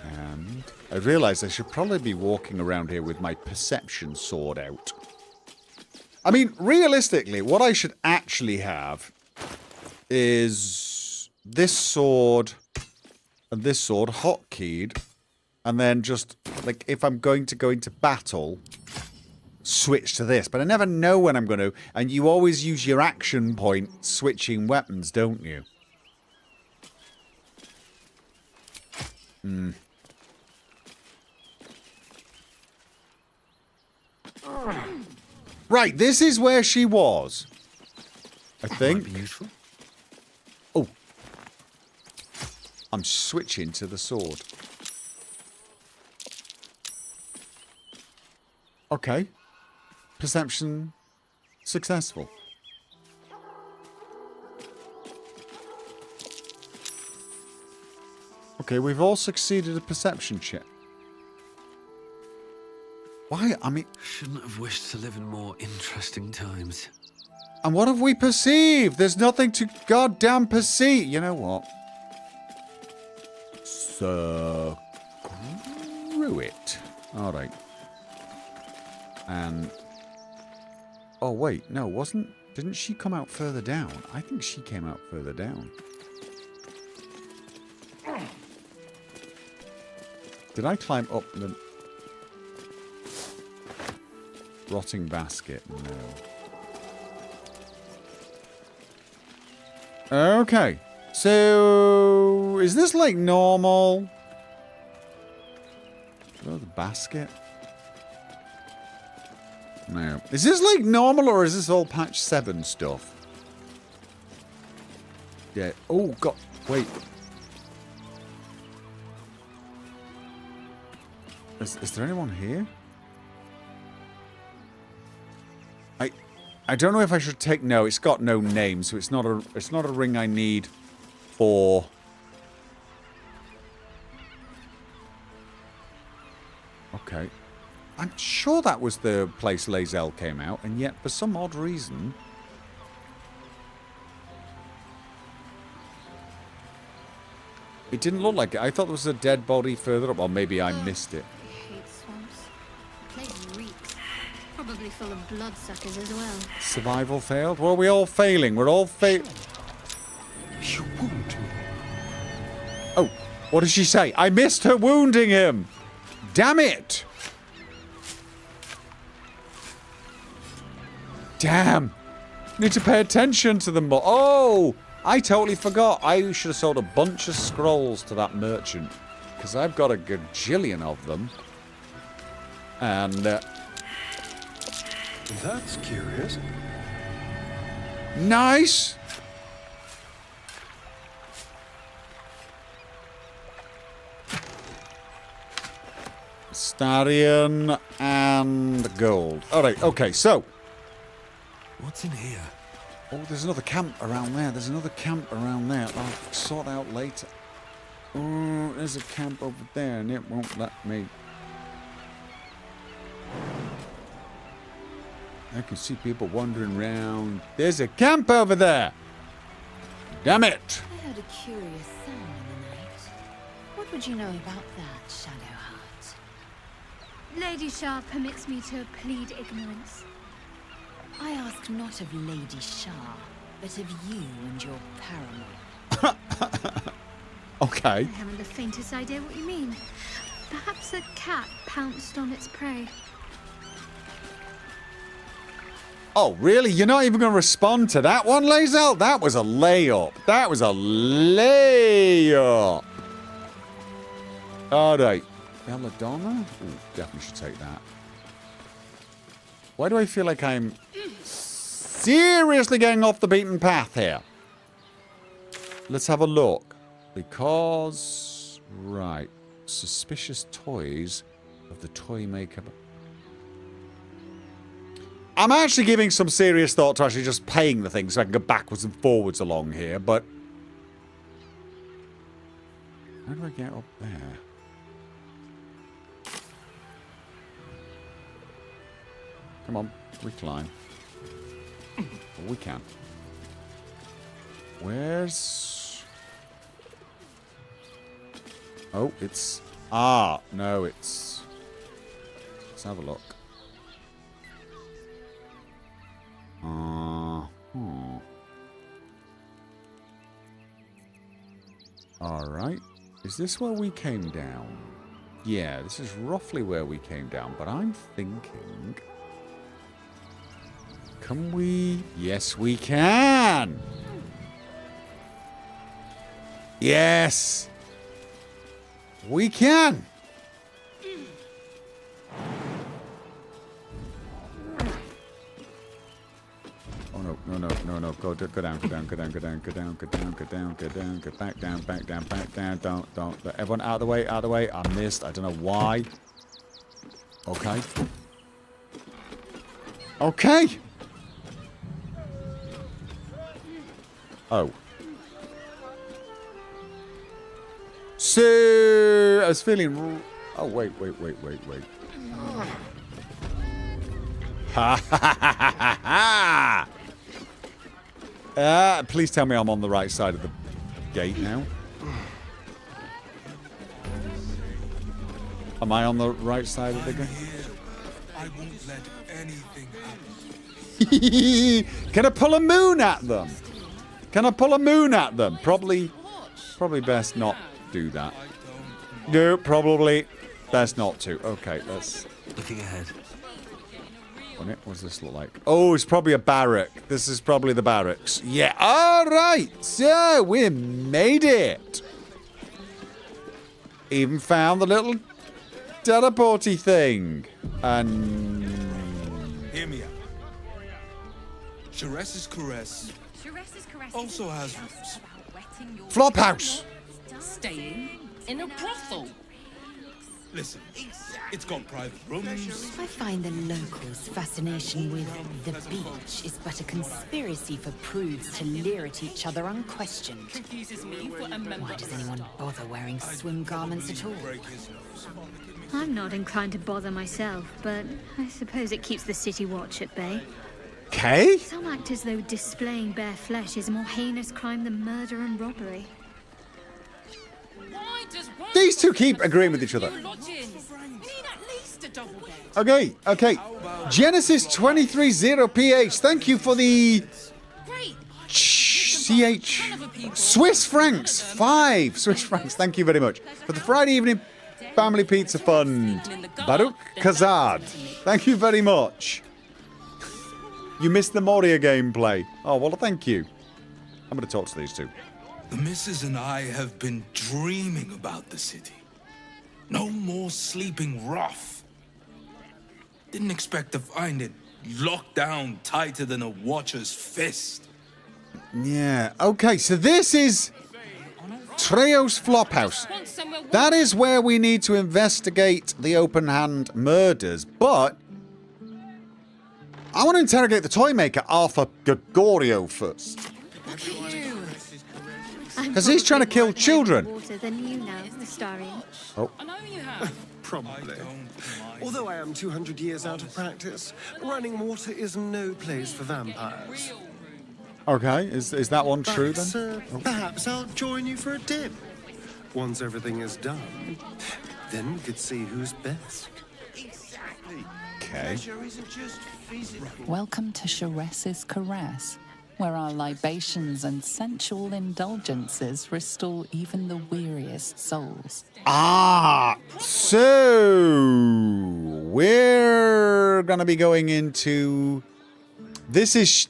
And I realise I should probably be walking around here with my perception sword out. I mean, realistically, what I should actually have is this sword and this sword hotkeyed, and then just, like, if I'm going to go into battle, switch to this. But I never know when I'm going to, and you always use your action point switching weapons, don't you? Right, this is where she was. I think. Might be useful. Oh. I'm switching to the sword. Okay. Perception successful. Okay, we've all succeeded at perception check. Why? I mean... Shouldn't have wished to live in more interesting times. And what have we perceived? There's nothing to goddamn perceive. You know what? Screw it. Alright. And... Oh, wait. No, wasn't... Didn't she come out further down? I think she came out further down. Did I climb up the... Rotting basket? No. Okay. So... Is this like normal? Oh, the basket? No. Is this like normal or is this all patch 7 stuff? Yeah. Oh, God. Wait. Is there anyone here? I don't know if I should take... No, it's got no name, so it's not a ring I need for... Okay. I'm sure that was the place Lae'zel came out, and yet for some odd reason... It didn't look like it. I thought there was a dead body further up, or maybe I missed it. I hate swamps. The place reeks. Probably full of bloodsuckers as well. Survival failed? Well, we're all failing. We're all failing. You wound me. Oh, what did she say? I missed her wounding him. Damn it. Damn. Need to pay attention to them more. Oh, I totally forgot. I should have sold a bunch of scrolls to that merchant. Because I've got a gajillion of them. And, That's curious. Nice. Starion and gold. Alright, okay, so. What's in here? Oh, there's another camp around there. There's another camp around there. I'll sort out later. Oh, there's a camp over there and it won't let me. I can see people wandering around. There's a camp over there. Damn it. I heard a curious sound in the night. What would you know about that, Shadowheart? Lady Shah permits me to plead ignorance. I ask not of Lady Shah, but of you and your paramour. Okay. I haven't the faintest idea what you mean. Perhaps a cat pounced on its prey. Oh, really? You're not even going to respond to that one, Lae'zel? That was a layup. That was a layup. All right. Belladonna? Ooh, definitely should take that. Why do I feel like I'm seriously getting off the beaten path here? Let's have a look. Because... Right. Suspicious toys of the toy maker... I'm actually giving some serious thought to actually just paying the thing so I can go backwards and forwards along here, but... How do I get up there? Come on, we climb. Oh, we can. Where's... Oh, it's... Ah, no, it's... Let's have a look. Alright. Is this where we came down? Yeah, this is roughly where we came down, but I'm thinking... Can we... Yes, we can! Yes! We can! Oh no, no, no, no, no. Go down, go down, go down, go down, go down, go down, go down, go down, go back down, back down, back down. Don't. Everyone out of the way, out of the way. I missed. I don't know why. Okay. Okay! Oh. So I was feeling... Oh, wait. Ha ha ha ha ha! Please tell me I'm on the right side of the gate now. Am I on the right side of the gate? I won't let anything happen. Can I pull a moon at them? Can I pull a moon at them? Probably best not do that. No, probably best not to. Okay, let's... Looking ahead. What does this look like? Oh, it's probably a barrack. This is probably the barracks. Yeah, alright. So, we made it. Even found the little teleporty thing. And... Hear me out. Shares's caress also has roots. Flophouse. Staying in a brothel. Listen, it's got private rooms. I find the locals' fascination with the beach is but a conspiracy for prudes to leer at each other unquestioned. Confuses me for a member. Why does anyone bother wearing swim garments at all? I'm not inclined to bother myself, but I suppose it keeps the city watch at bay. Okay. Some act as though displaying bare flesh is a more heinous crime than murder and robbery. These two keep agreeing with each other. Okay. Genesis 230PH, thank you for the CH Swiss francs. 5 Swiss francs. Thank you very much. For the Friday evening family pizza fund. Baruch Kazad. Thank you very much. You missed the Moria gameplay. Oh, well, thank you. I'm going to talk to these two. The missus and I have been dreaming about the city. No more sleeping rough. Didn't expect to find it locked down tighter than a watcher's fist. Yeah, okay, so this is Treo's Flophouse. That is where we need to investigate the open-hand murders, but I want to interrogate the toy maker, Arthur Gregorio, first. Because he's trying to kill children. Than you now, Astarion. Oh. Probably. Although I am 200 years out of practice, running water is no place for vampires. Okay, is that one true then? Perhaps I'll join you for a dip. Once everything is done, then we could see who's best. Okay. Welcome to Sharess's Caress, where our libations and sensual indulgences restore even the weariest souls. Ah, so we're gonna be going into. This is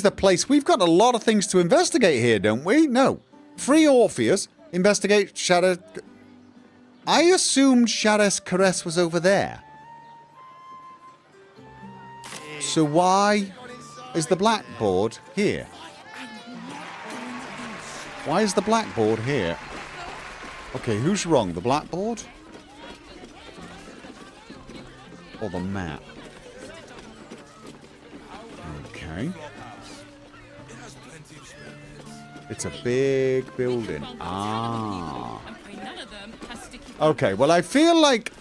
the place. We've got a lot of things to investigate here, don't we? No, free Orpheus. Investigate Shadow. I assumed Shadow's Caress was over there. So why is the blackboard here? Why is the blackboard here? Okay, who's wrong? The blackboard? Or the map? Okay. It's a big building. Ah. Okay, well I feel like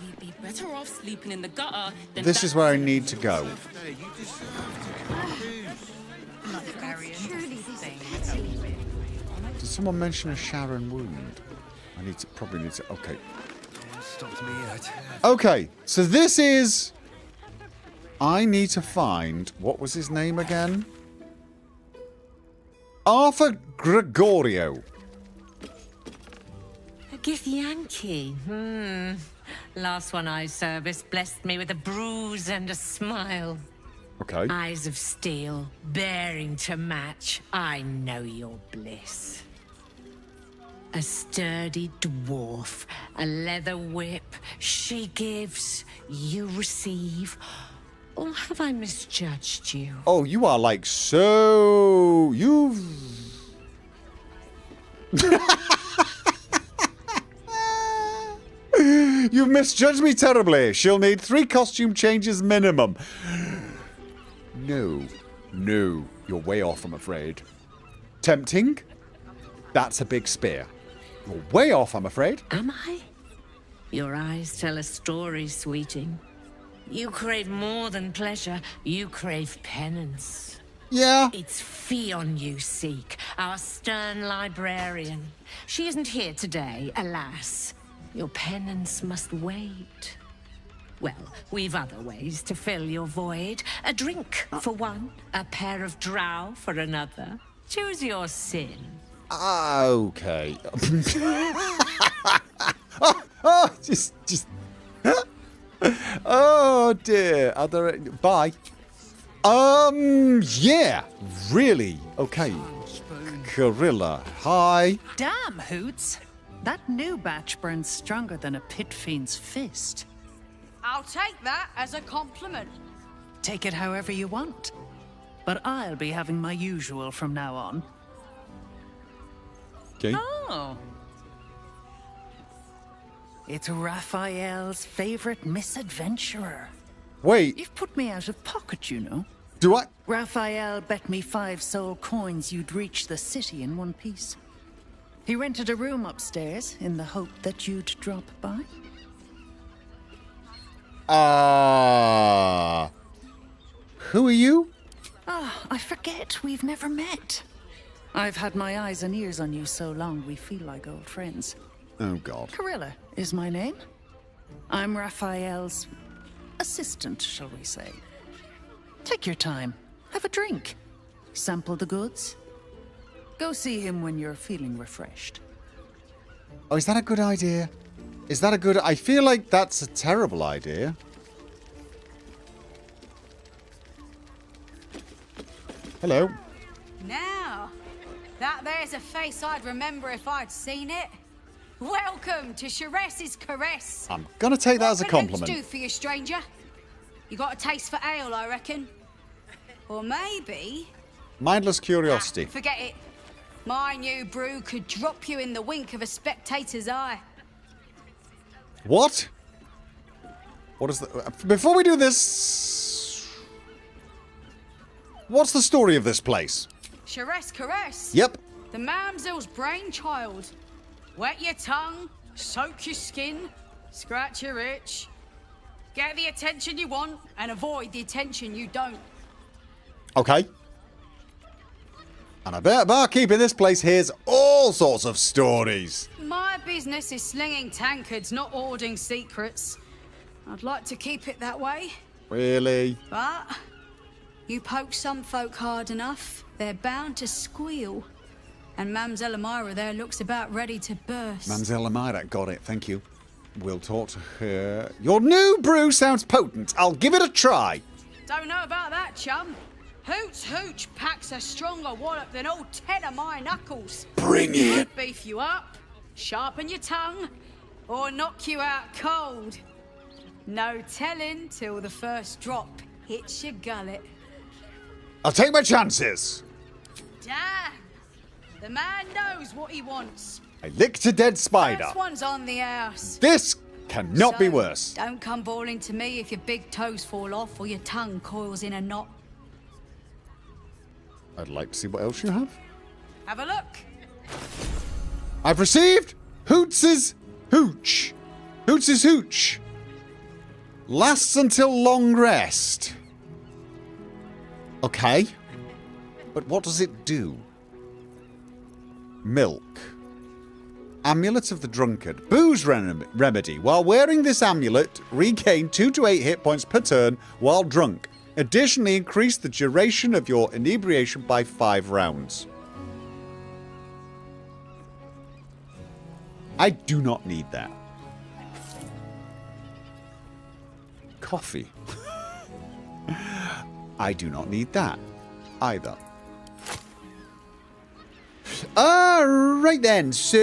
We'd be better off sleeping in the gutter than this is where I need to go. Did someone mention a Sharon wound? Probably need to. Okay. Stopped me yet. Okay, so this is. I need to find. What was his name again? Arthur Gregorio. A Githyanki. Last one I serviced blessed me with a bruise and a smile. Okay. Eyes of steel, bearing to match. I know your bliss. A sturdy dwarf, a leather whip. She gives, you receive. Or have I misjudged you? Oh, you are like so. You've. You've misjudged me terribly. She'll need 3 costume changes minimum. No. You're way off, I'm afraid. Tempting? That's a big spear. You're way off, I'm afraid. Am I? Your eyes tell a story, sweeting. You crave more than pleasure. You crave penance. Yeah. It's Fionn you seek, our stern librarian. She isn't here today, alas. Your penance must wait. Well, we've other ways to fill your void. A drink for one, a pair of drow for another. Choose your sin. Okay. Just. Oh dear. Are there? Bye. Yeah. Really. Okay. Gorilla. Hi. Damn, Hoots. That new batch burns stronger than a pit fiend's fist. I'll take that as a compliment. Take it however you want. But I'll be having my usual from now on. Okay. Oh. It's Raphael's favorite misadventurer. Wait. You've put me out of pocket, you know. Do I? Raphael bet me 5 soul coins you'd reach the city in one piece. He rented a room upstairs in the hope that you'd drop by. Who are you? I forget we've never met. I've had my eyes and ears on you so long we feel like old friends. Oh, God. Carilla is my name. I'm Raphael's assistant, shall we say. Take your time. Have a drink. Sample the goods. Go see him when you're feeling refreshed. Oh, is that a good idea? Is that a good... I feel like that's a terrible idea. Hello. Now, that there's a face I'd remember if I'd seen it. Welcome to Sharess's Caress. I'm gonna take that as a What can Hoots compliment. do for you, stranger? You got a taste for ale, I reckon. Or maybe... Mindless curiosity. Forget it. My new brew could drop you in the wink of a spectator's eye. What? What is the... Before we do this... What's the story of this place? Sharess Caress. Yep. The mamsel's brainchild. Wet your tongue, soak your skin, scratch your itch. Get the attention you want and avoid the attention you don't. Okay. And I bet barkeep in this place hears all sorts of stories. My business is slinging tankards, not hoarding secrets. I'd like to keep it that way. Really? But you poke some folk hard enough, they're bound to squeal. And Mamselle Amira there looks about ready to burst. Mamselle Amira, got it, thank you. We'll talk to her. Your new brew sounds potent. I'll give it a try. Don't know about that, chum. Hoots Hooch packs a stronger wallop than all 10 of my knuckles. Bring it. Could beef you up, sharpen your tongue, or knock you out cold. No telling till the first drop hits your gullet. I'll take my chances. Damn! The man knows what he wants. I licked a dead spider. First one's on the house. This cannot be worse. Don't come bawling to me if your big toes fall off or your tongue coils in a knot. I'd like to see what else you have. Have a look. I've received Hoots's Hooch. Hoots's Hooch. Lasts until long rest. Okay. But what does it do? Milk. Amulet of the Drunkard. Booze remedy. While wearing this amulet, regain 2 to 8 hit points per turn while drunk. Additionally, increase the duration of your inebriation by 5 rounds. I do not need that. Coffee. I do not need that either. Right then, so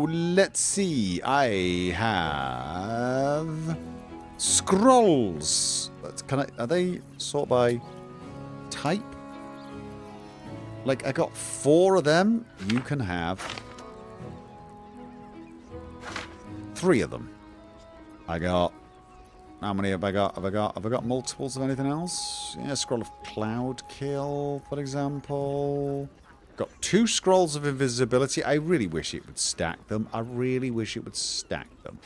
let's see. I have scrolls. Are they sorted by type? Like, I got 4 of them. You can have 3 of them. I got... How many have I got? Have I got multiples of anything else? Yeah, scroll of cloud kill, for example. Got 2 scrolls of invisibility. I really wish it would stack them. I really wish it would stack them.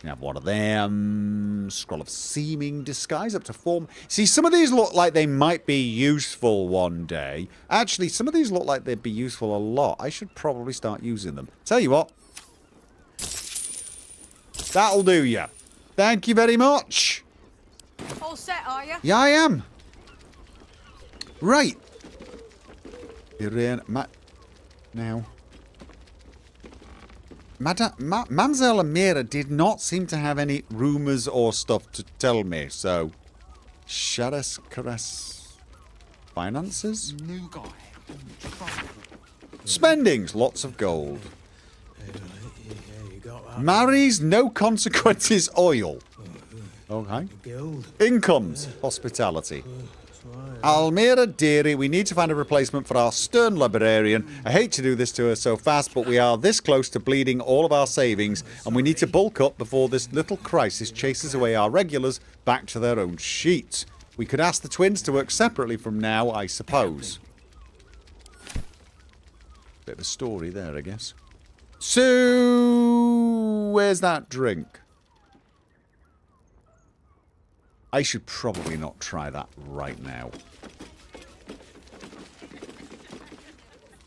You have 1 of them. Scroll of seeming disguise up to 4. See, some of these look like they might be useful one day. Actually, some of these look like they'd be useful a lot. I should probably start using them. Tell you what. That'll do ya. Thank you very much. All set, are you? Yeah, I am. Right. Now. Mamselle Amira did not seem to have any rumours or stuff to tell me, so... Sharess Caress... Finances? New guy. Spendings, lots of gold. Marries, no consequences, oil. Okay. Incomes, hospitality. Almira dearie, we need to find a replacement for our stern librarian. I hate to do this to her so fast, but we are this close to bleeding all of our savings, and we need to bulk up before this little crisis chases away our regulars back to their own sheets. We could ask the twins to work separately from now, I suppose. Bit of a story there, I guess. So, where's that drink? I should probably not try that right now.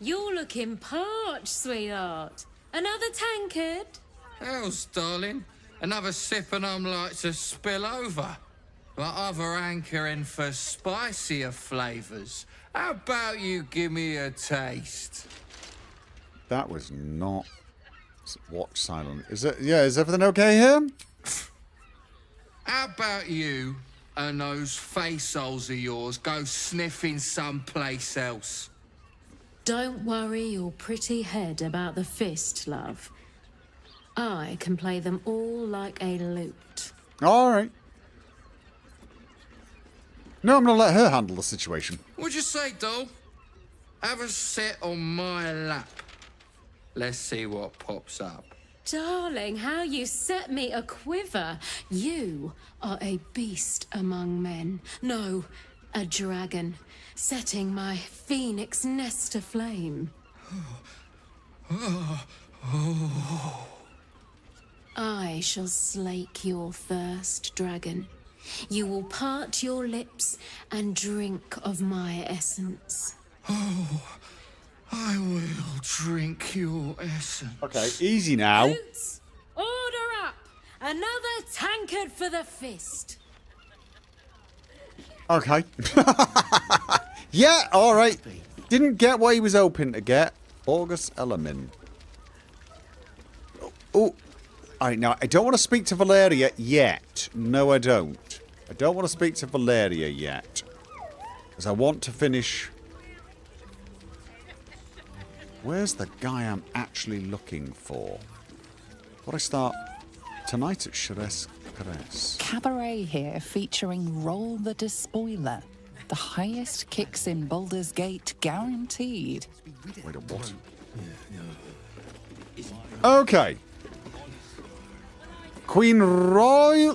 You're looking parched, sweetheart. Another tankard? Hells, darling. Another sip and I'm like to spill over. But other hankering for spicier flavours. How about you give me a taste? That was not... Watch silent. Is it? Yeah, is everything okay here? How about you and those face holes of yours go sniffing someplace else? Don't worry your pretty head about the fist, love. I can play them all like a lute. All right. No, I'm going to let her handle the situation. What'd you say, doll? Have a sit on my lap. Let's see what pops up. Darling, how you set me a quiver. You are a beast among men. No, a dragon, setting my phoenix nest aflame. I shall slake your thirst, dragon. You will part your lips and drink of my essence. Oh, I will drink your essence. Okay, easy now. Boots, order up! Another tankard for the fist. Okay. Yeah, all right. Didn't get what he was hoping to get. August Ellerman. Oh. All right, now, I don't want to speak to Valeria yet. No, I don't. I don't want to speak to Valeria yet. Because I want to finish... Where's the guy I'm actually looking for? What I start tonight at Charesse Caresse. Cabaret here featuring Roll the Despoiler. The highest kicks in Baldur's Gate guaranteed. Wait a what? Okay. Queen Roll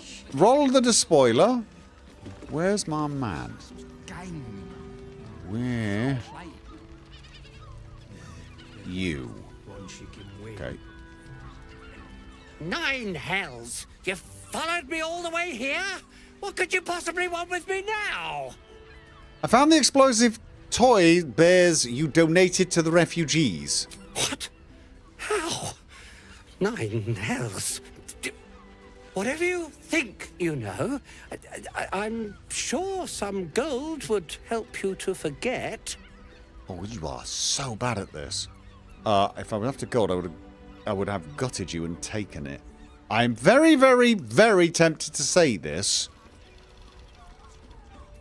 the Despoiler. Where's my man? Where? You. Okay. 9 hells! You followed me all the way here? What could you possibly want with me now? I found the explosive toy bears you donated to the refugees. What? How? 9 hells? Whatever you think you know, I'm sure some gold would help you to forget. Oh, you are so bad at this. If I would have to gold, I would have gutted you and taken it. I'm very, very, very tempted to say this.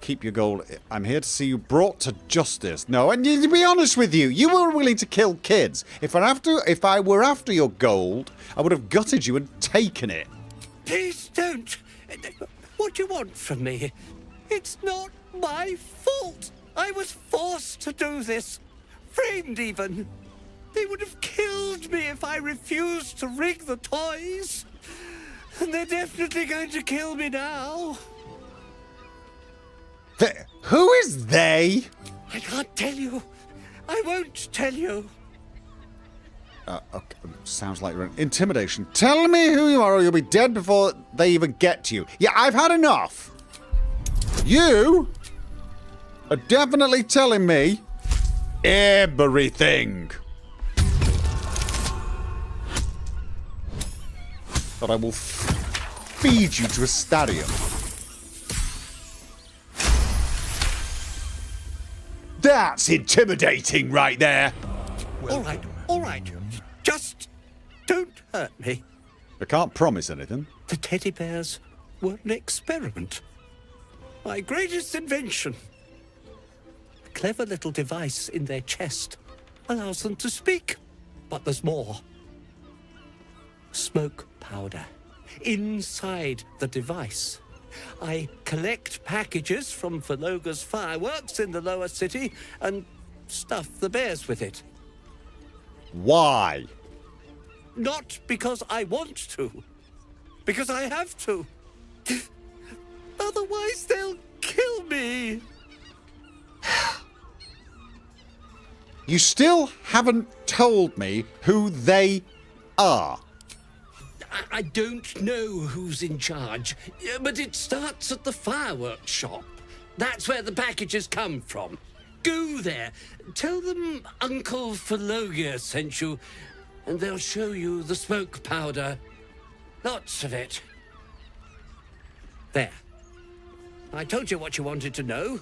Keep your gold. I'm here to see you brought to justice. No, and to be honest with you, you were willing to kill kids. If I were after your gold, I would have gutted you and taken it. Please don't. What do you want from me? It's not my fault. I was forced to do this. Framed even. They would have killed me if I refused to rig the toys. And they're definitely going to kill me now. Who is they? I can't tell you. I won't tell you. Okay. Sounds like intimidation. Tell me who you are or you'll be dead before they even get to you. Yeah, I've had enough. You are definitely telling me everything. But I will feed you to a stadium. That's intimidating right there. All right. Just don't hurt me. I can't promise anything. The teddy bears were an experiment. My greatest invention. A clever little device in their chest allows them to speak. But there's more. Smoke powder inside the device I collect packages from Verloga's fireworks in the lower city and stuff the bears with it. Why? Not because I want to. Because I have to. Otherwise, they'll kill me. You still haven't told me who they are. I don't know who's in charge, but it starts at the fireworks shop. That's where the packages come from. Go there. Tell them Uncle Verloga sent you, and they'll show you the smoke powder. Lots of it. There. I told you what you wanted to know.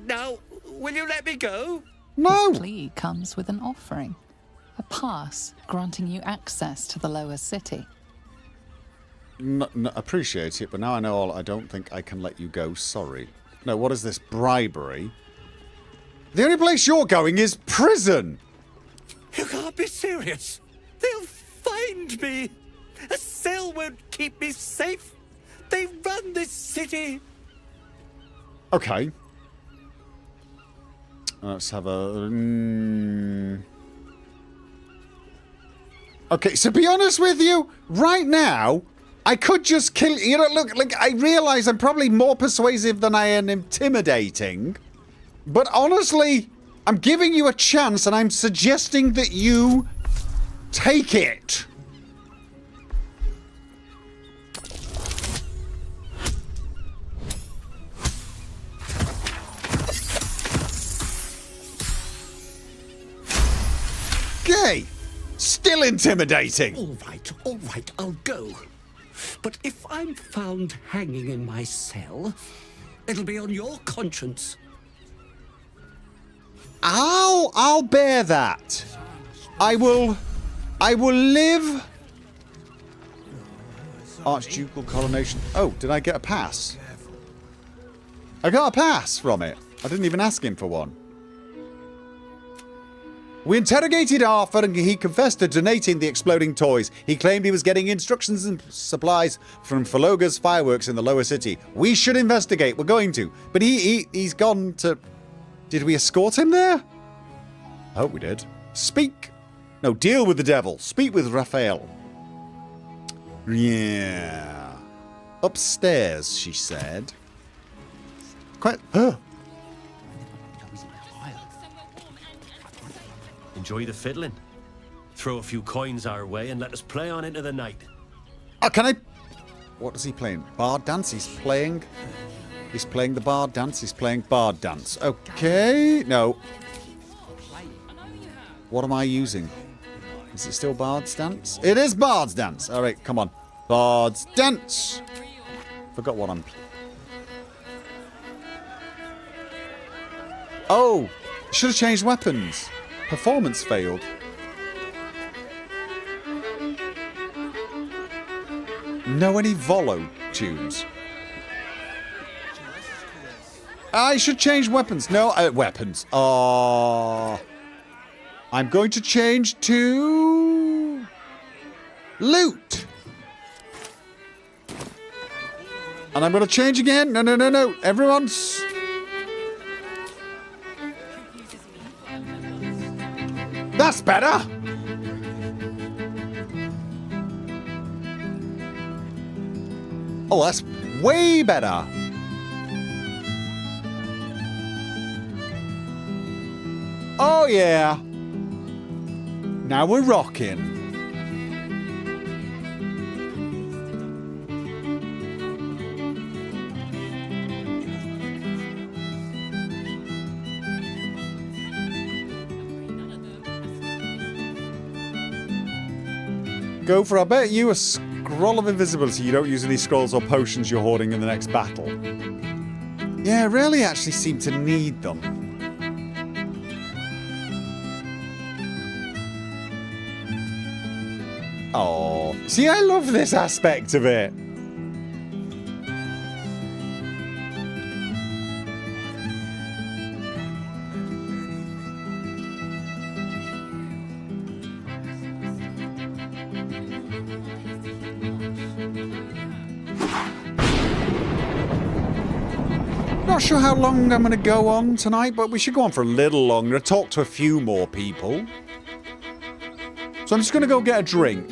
Now, will you let me go? No! This plea comes with an offering. A pass granting you access to the lower city. Appreciate it, but now I know all. I don't think I can let you go. Sorry. No, what is this? Bribery? The only place you're going is prison! You can't be serious. They'll find me. A cell won't keep me safe. They run this city. Okay. Let's have a... Okay, so be honest with you, right now, I could just kill... You know, look, I realise I'm probably more persuasive than I am intimidating. But honestly, I'm giving you a chance and I'm suggesting that you take it. Okay. Still intimidating. All right, I'll go. But if I'm found hanging in my cell, it'll be on your conscience. I'll bear that. I will live. Archducal coronation. Oh, did I get a pass? I got a pass from it. I didn't even ask him for one. We interrogated Arthur and he confessed to donating the exploding toys. He claimed he was getting instructions and supplies from Verloga's fireworks in the lower city. We should investigate. We're going to. But he's gone to... Did we escort him there? I hope we did. Speak. No, deal with the devil. Speak with Raphael. Yeah. Upstairs, she said. Quite... Enjoy the fiddling. Throw a few coins our way and let us play on into the night. Oh, can I... What is he playing? Bard dance? He's playing the bard dance. He's playing bard dance. Okay. No. What am I using? Is it still bard's dance? It is bard's dance. All right, come on. Bard's dance. Forgot what I'm... Oh. Should have changed weapons. Performance failed. Know any Volo tunes? I should change weapons. No, weapons. I'm going to change to... loot. And I'm going to change again. No. Everyone's... That's better! Oh, that's way better! Oh, yeah! Now we're rocking. Gopher, I bet you a scroll of invisibility. You don't use any scrolls or potions you're hoarding in the next battle. Yeah, I rarely actually seem to need them. Oh, see, I love this aspect of it. not sure how long I'm going to go on tonight, but we should go on for a little longer. Talk to a few more people. So I'm just going to go get a drink.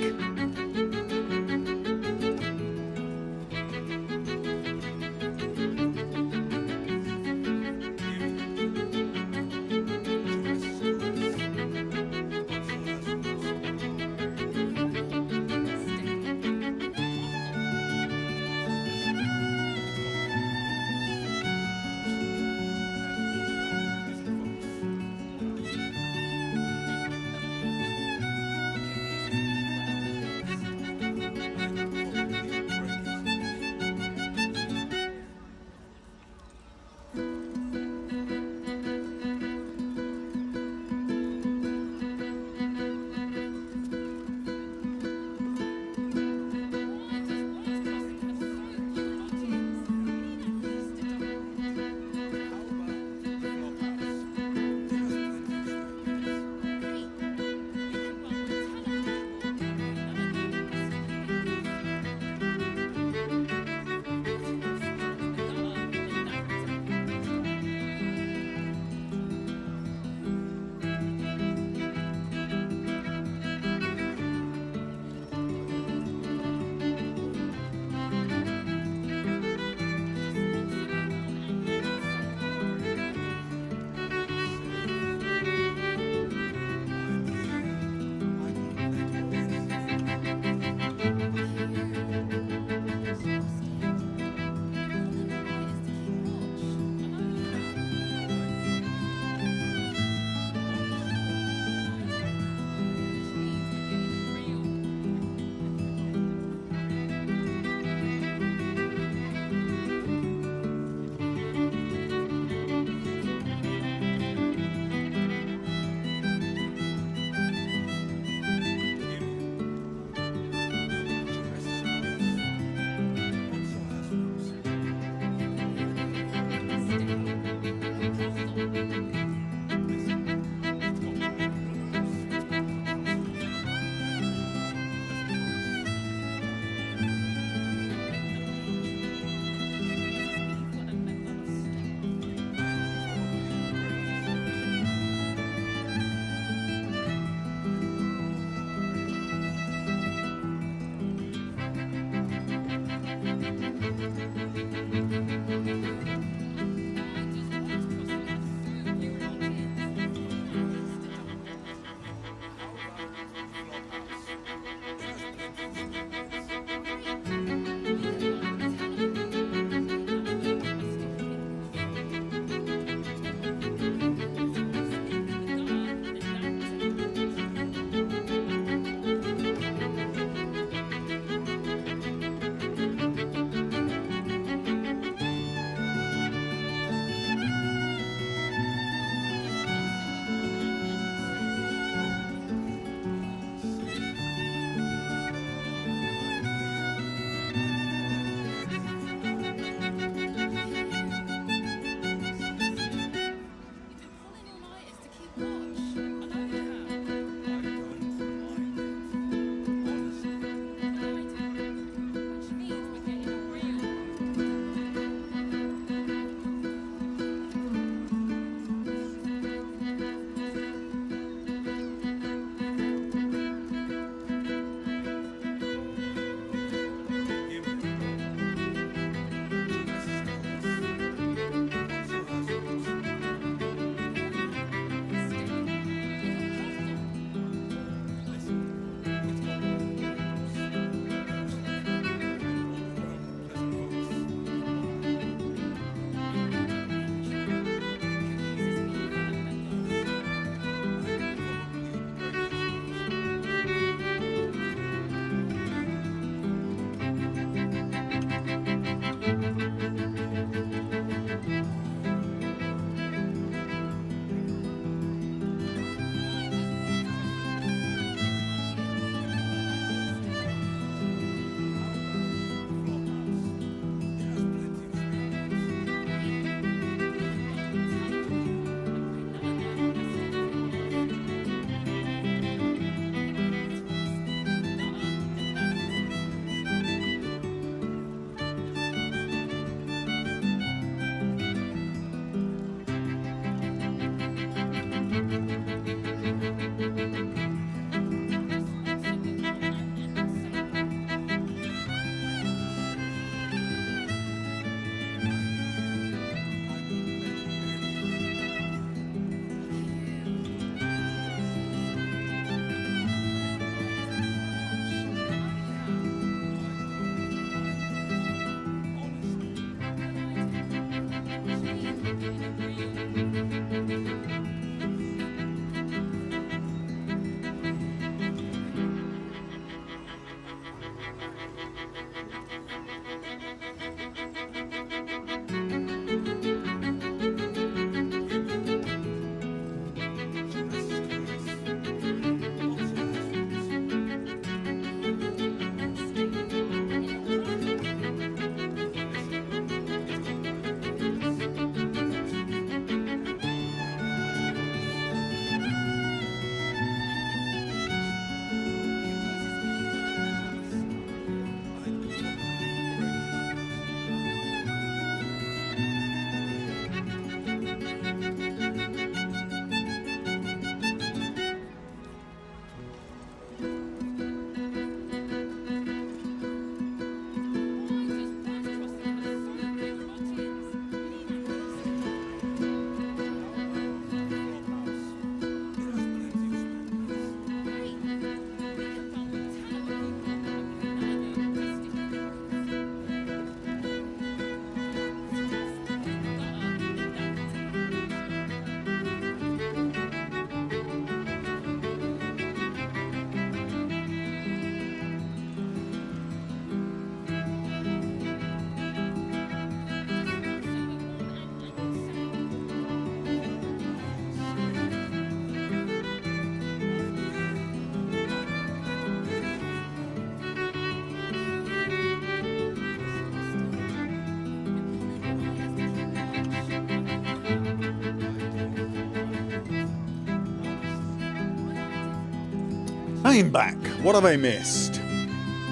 I'm back. What have I missed?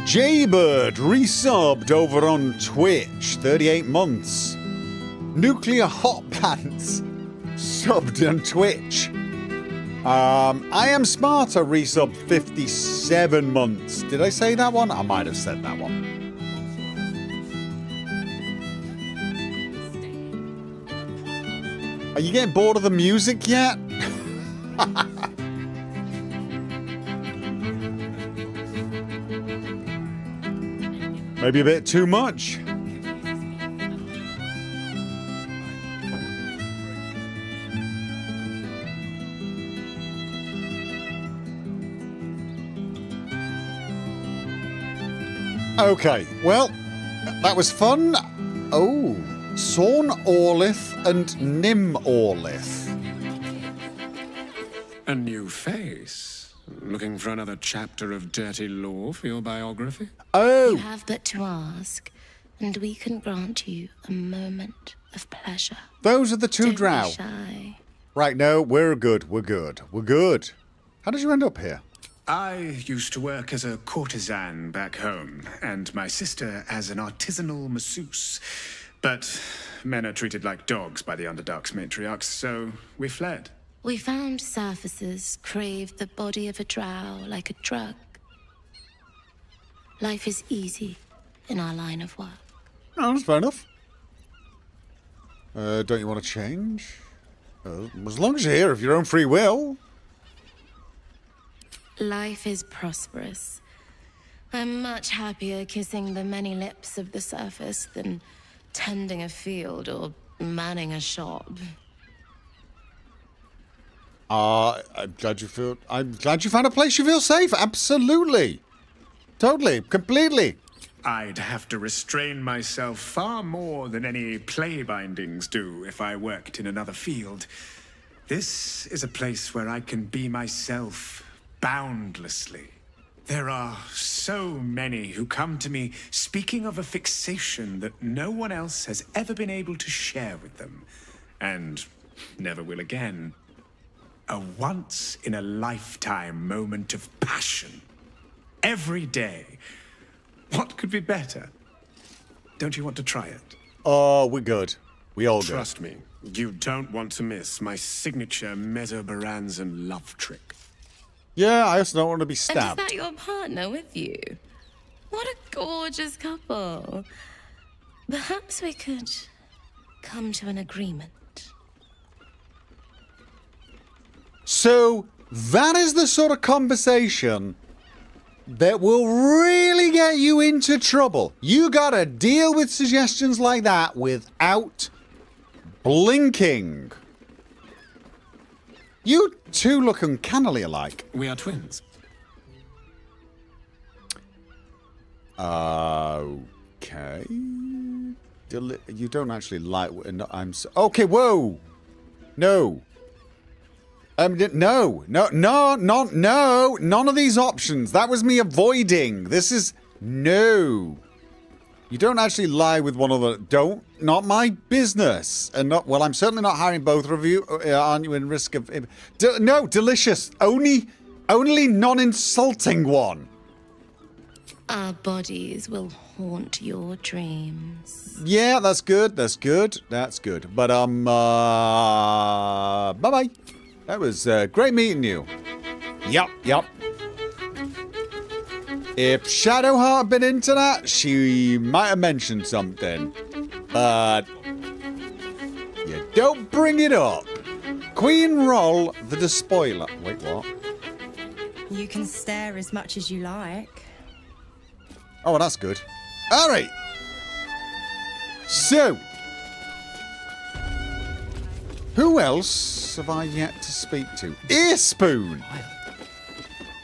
Jaybird resubbed over on Twitch, 38 months. Nuclear Hot Pants subbed on Twitch. I Am Smarter resubbed 57 months. Did I say that one? I might have said that one. Are you getting bored of the music yet? Maybe a bit too much. Okay, well, that was fun. Oh, Sorn Orlith and Nim Orlith. A new face? Looking for another chapter of dirty lore for your biography? Oh! You have but to ask, and we can grant you a moment of pleasure. Those are the two Don't be drow. shy. Right, no, we're good, we're good, we're good. How did you end up here? I used to work as a courtesan back home, and my sister as an artisanal masseuse. But men are treated like dogs by the Underdark's matriarchs, so we fled. We found surfacers craved the body of a drow like a drug. Life is easy in our line of work. Oh, that's fair enough. Don't you want to change? As long as you're here of your own free will. Life is prosperous. I'm much happier kissing the many lips of the surface than tending a field or manning a shop. I'm glad you found a place you feel safe. Absolutely. Totally. Completely. I'd have to restrain myself far more than any play bindings do if I worked in another field. This is a place where I can be myself boundlessly. There are so many who come to me speaking of a fixation that no one else has ever been able to share with them, and never will again. A once-in-a-lifetime moment of passion. Every day. What could be better? Don't you want to try it? Oh, we're good. We all good. Trust me, you don't want to miss my signature Mesobaranzan love trick. Yeah, I also don't want to be And is stabbed. that your partner with you? What a gorgeous couple. Perhaps we could come to an agreement. So, that is the sort of conversation that will really get you into trouble. You gotta deal with suggestions like that without blinking. You two look uncannily alike. We are twins. Okay. You don't actually like... I'm... Okay, whoa! No. No. None of these options. That was me avoiding. This is... No. You don't actually lie with one another. Don't. Not my business. And not... Well, I'm certainly not hiring both of you. Aren't you in risk of... No, delicious. Only non-insulting one. Our bodies will haunt your dreams. Yeah, that's good. That's good. That's good. But, bye-bye. That was great meeting you. Yup. If Shadowheart had been into that, she might have mentioned something. But you don't bring it up. Queen Roll the Despoiler. Wait, what? You can stare as much as you like. Oh, that's good. All right. So, who else have I yet to speak to? Earspoon!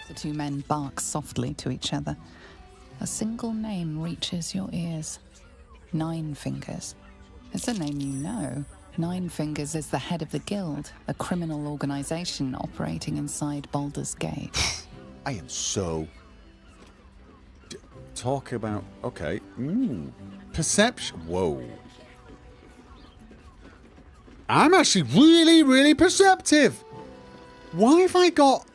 The two men bark softly to each other. A single name reaches your ears. Nine Fingers. It's a name you know. Nine Fingers is the head of the Guild, a criminal organization operating inside Baldur's Gate. I am so... Talk about... Okay. Perception. Whoa. I'm actually really perceptive. Why have I got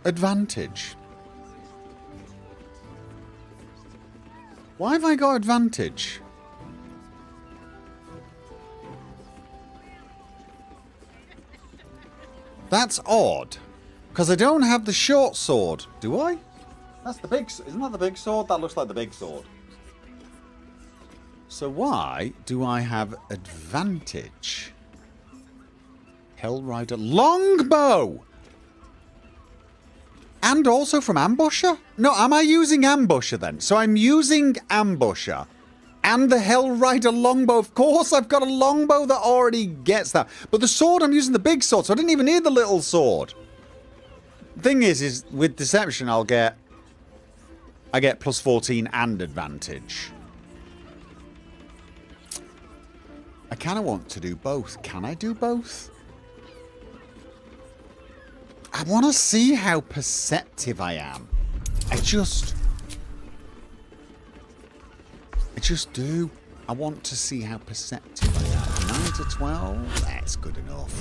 advantage? Why have I got advantage? That's odd. Because I don't have the short sword, do I? That's the big... Isn't that the big sword? That looks like the big sword. So why do I have advantage? Hellrider longbow! And also from Ambusher? No, am I using Ambusher then? So I'm using Ambusher. And the Hellrider longbow. Of course, I've got a longbow that already gets that. But the sword, I'm using the big sword, so I didn't even need the little sword. Thing is with Deception, I get plus 14 and advantage. I kind of want to do both. Can I do both? I want to see how perceptive I am. I just do. I want to see how perceptive I am. 9 to 12? That's good enough.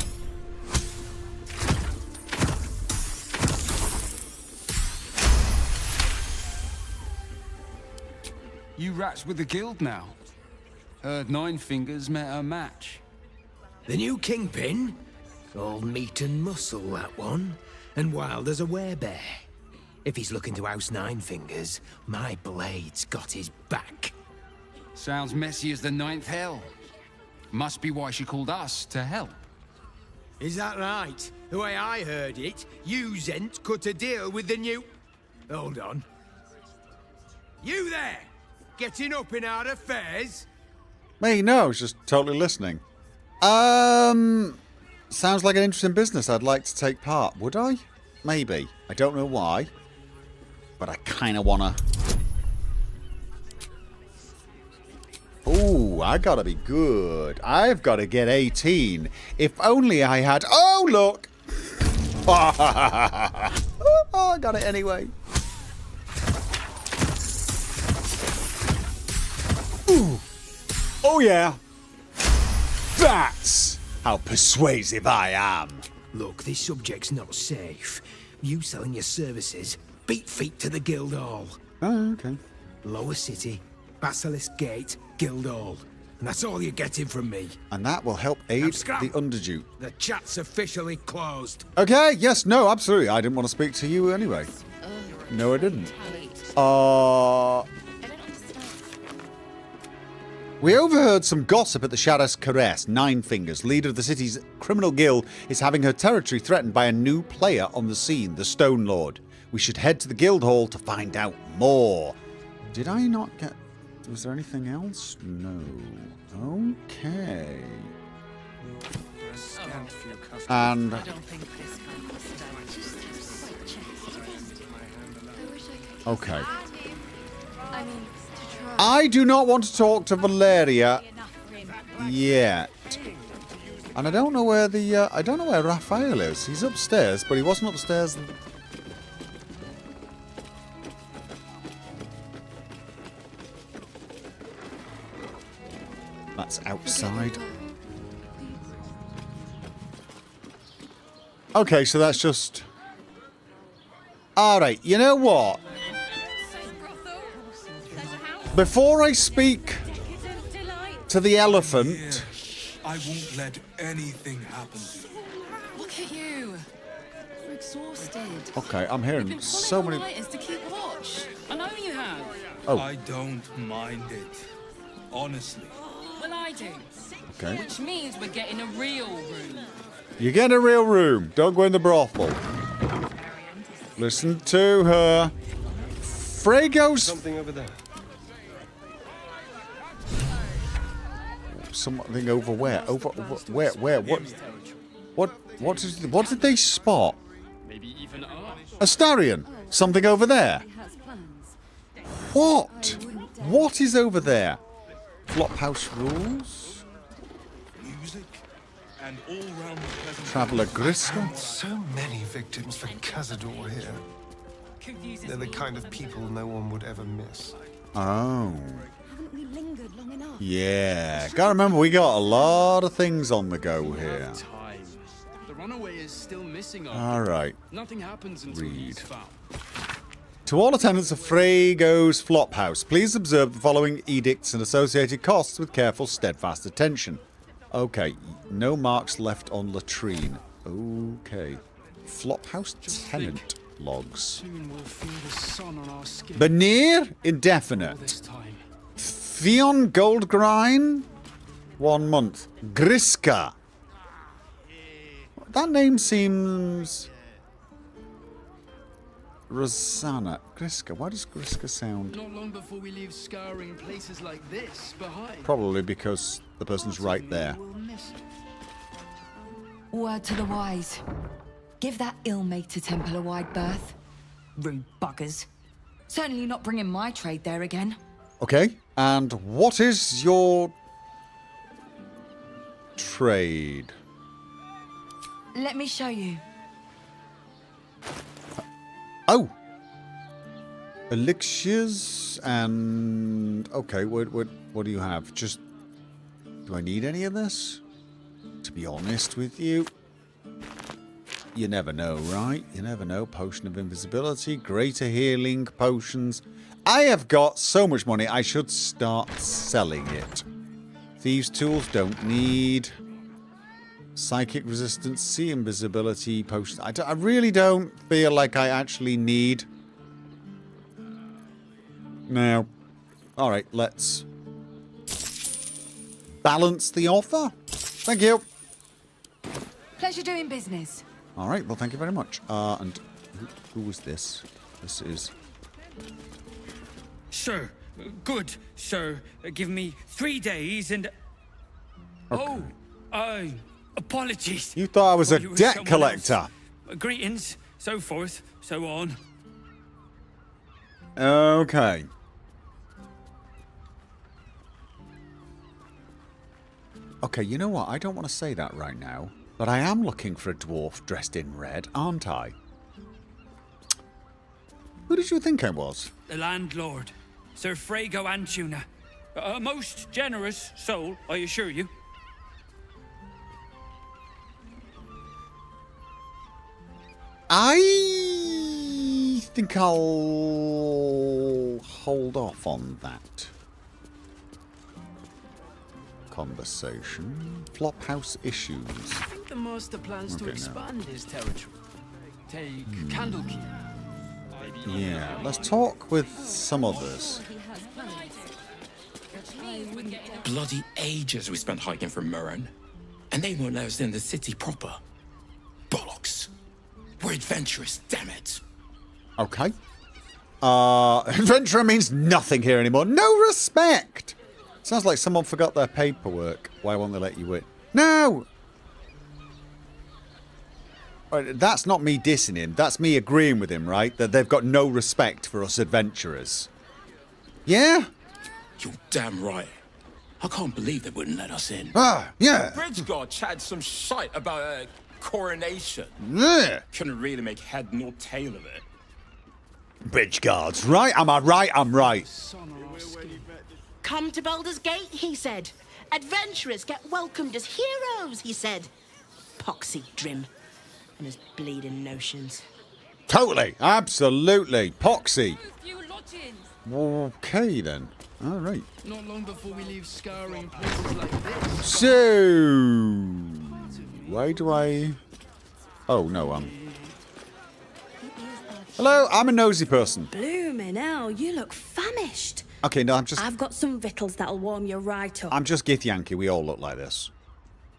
You rats with the guild now. Heard Nine Fingers met her match. The new kingpin? All meat and muscle, that one. And wild as a werebear. If he's looking to oust Nine Fingers, my blade's got his back. Sounds messy as the ninth hell. Must be why she called us to help. Is that right? The way I heard it, you Zent cut a deal with the new... Hold on. You there! Getting up in our affairs? Me, no, I was just totally listening. Sounds like an interesting business. I'd like to take part. Would I? Maybe. I don't know why. But I kind of want to... Ooh, I gotta be good. I've got to get 18. If only I had... Oh, look! Oh, I got it anyway. Ooh. Oh, yeah. That's how persuasive I am. Look, this subject's not safe. You selling your services, beat feet to the Guildhall. Oh, okay. Lower City, Basilisk Gate, Guildhall. And that's all you're getting from me. And that will help aid the Underduke. The chat's officially closed. Okay, yes, no, absolutely. I didn't want to speak to you anyway. No, I didn't. We overheard some gossip at the Shadow's Caress. Nine Fingers, leader of the city's criminal guild, is having her territory threatened by a new player on the scene, the Stone Lord. We should head to the guild hall to find out more. Did I not get... Was there anything else? No. Okay. And... Okay. I do not want to talk to Valeria yet. And I don't know where the... I don't know where Raphael is. He's upstairs, but he wasn't upstairs... That's outside. Okay, so that's just... Alright, you know what? Before I speak to the elephant... I won't let anything happen to you. Look at you. You're exhausted. Okay, I'm hearing so many... to keep watch. I know you have. Oh. I don't mind it. Honestly. Well, I do. Okay. Which means we're getting a real room. You get a real room. Don't go in the brothel. Listen to her. Frago's... Something over there. Something over where? Over where? What did they spot? Astarion. Something over there. What? What is over there? Flophouse rules. Music and all round Traveller Grisco. So many victims for Cazador here. They're the kind of people no one would ever miss. Oh. Haven't we lingered long enough? Yeah. Gotta remember, we got a lot of things on the go here. runaway is still missing. All right. Nothing happens until he's found. To all attendants of Frago's Flophouse, please observe the following edicts and associated costs with careful, steadfast attention. Okay, no marks left on latrine. Okay. Flophouse tenant logs. Soon we'll feel the sun on our skin. Benear, indefinite. Theon Goldgrine, 1 month. Griska. That name seems... Rosanna. Griska. Why does Griska sound... Not long before we leave scouring places like this behind. Probably because the person's right there. Word to the wise. Give that ill-mated temple a wide berth. Rude buggers. Certainly not bringing my trade there again. Okay, and what is your... trade? Let me show you. Oh! Elixirs and... Okay, what do you have? Just... Do I need any of this? To be honest with you. You never know, right? You never know. Potion of invisibility, greater healing potions. I have got so much money, I should start selling it. Thieves' tools don't need... Psychic resistance, sea invisibility, potion. I really don't feel like I actually need. Now, all right, let's balance the offer. Thank you. Pleasure doing business. All right, well, thank you very much. And who was this? This is... Sir, good, sir. Give me 3 days and... Okay. Oh, apologies. You thought I was a You were debt someone collector. else. Greetings, so forth, so on. Okay. Okay, you know what? I don't want to say that right now, but I am looking for a dwarf dressed in red, aren't I? Who did you think I was? The landlord, Sir Frago Antuna. A most generous soul, I assure you. I think I'll hold off on that conversation. Flophouse issues. I think the master plans to expand his territory. Take Candlekeep. Yeah, let's talk with some others. Bloody ages we spent hiking from Murren, and they won't let us in the city proper. Bollocks. We're adventurous, damn it. Okay. Adventurer means nothing here anymore. No respect! Sounds like someone forgot their paperwork. Why won't they let you in? No! That's not me dissing him. That's me agreeing with him, right? That they've got no respect for us adventurers. Yeah? You're damn right. I can't believe they wouldn't let us in. Ah, yeah. Bridge guard chatted some shite about a coronation. Yeah. Couldn't really make head nor tail of it. Bridge guards, right? Am I right? I'm right. Come to Baldur's Gate, he said. Adventurers get welcomed as heroes, he said. Poxy Drim and his bleeding notions. Totally. Absolutely. Poxy. Okay, then. All right. Not long before we leave scouring places like this. So... Why do I... Oh, no, Hello, I'm a nosy person. Blooming hell, you look famished. Okay, no, I'm just... I've got some victuals that'll warm you right up. I'm just Gith Yankee. We all look like this.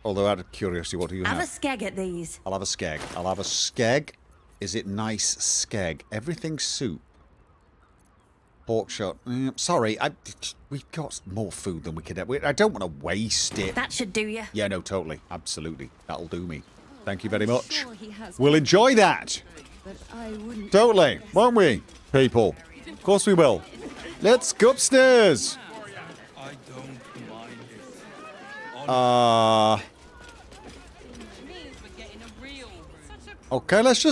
Although, out of curiosity, what do you have? Have a skeg at these. I'll have a skeg. I'll have a skeg. Is it nice skeg? Everything soup. Pork shot. Sorry, we've got more food than we could have. I don't want to waste it. That should do you. Yeah, no, totally. Absolutely. That'll do me. Thank you very much. We'll enjoy that. Totally. Won't we, people? Of course we will. Let's go upstairs. Okay, let's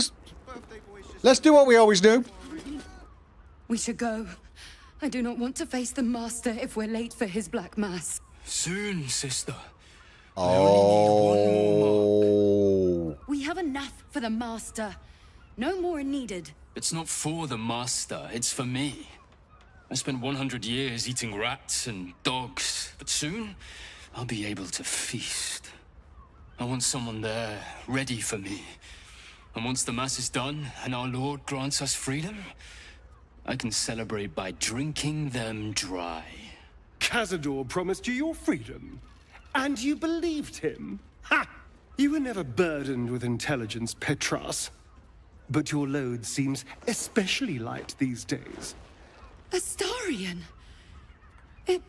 do what we always do. We should go. I do not want to face the Master if we're late for his Black Mass. Soon, sister. Oh. Whoa! We have enough for the Master. No more are needed. It's not for the Master, it's for me. I spent 100 years eating rats and dogs, but soon I'll be able to feast. I want someone there, ready for me. And once the Mass is done and our Lord grants us freedom, I can celebrate by drinking them dry. Cazador promised you your freedom, and you believed him? Ha! You were never burdened with intelligence, Petras. But your load seems especially light these days. Astarion! It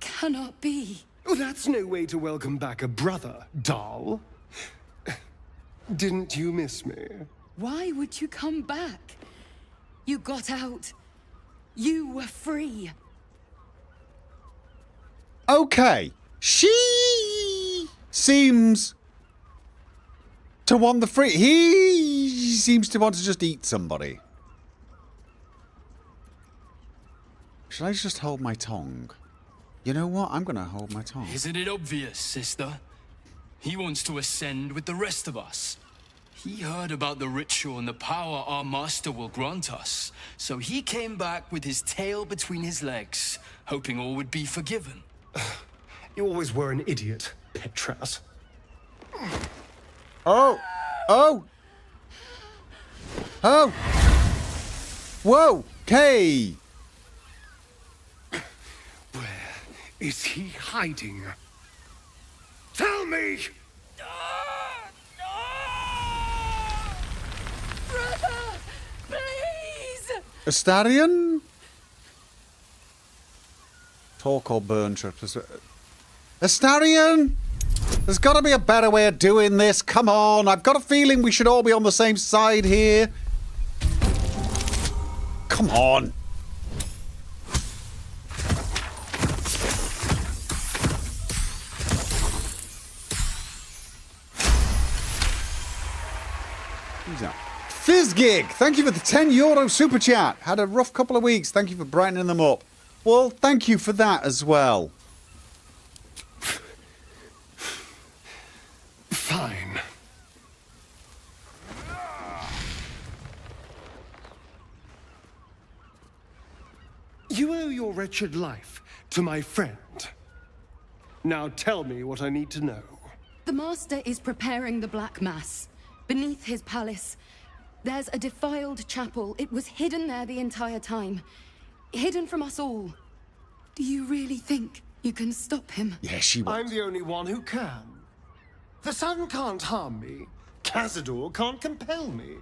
cannot be. Oh, that's no way to welcome back a brother, doll. Didn't you miss me? Why would you come back? You got out. You were free. Okay. She seems to want the free. He seems to want to just eat somebody. Should I just hold my tongue? You know what? I'm going to hold my tongue. Isn't it obvious, sister? He wants to ascend with the rest of us. He heard about the ritual and the power our master will grant us. So he came back with his tail between his legs, hoping all would be forgiven. You always were an idiot, Petras. Oh! Oh! Oh! Whoa! Okay! Where is he hiding? Tell me! Brother! Please! Astarion? Talk or burn trips. Astarion? There's got to be a better way of doing this. Come on. I've got a feeling we should all be on the same side here. Come on. Who's that? Fizzgig, thank you for the €10 super chat. Had a rough couple of weeks. Thank you for brightening them up. Well, thank you for that as well. Fine. You owe your wretched life to my friend. Now tell me what I need to know. The Master is preparing the Black Mass. Beneath his palace, there's a defiled chapel. It was hidden there the entire time. Hidden from us all. Do you really think you can stop him? Yeah, she was. I'm the only one who can. The sun can't harm me. Cazador can't compel me.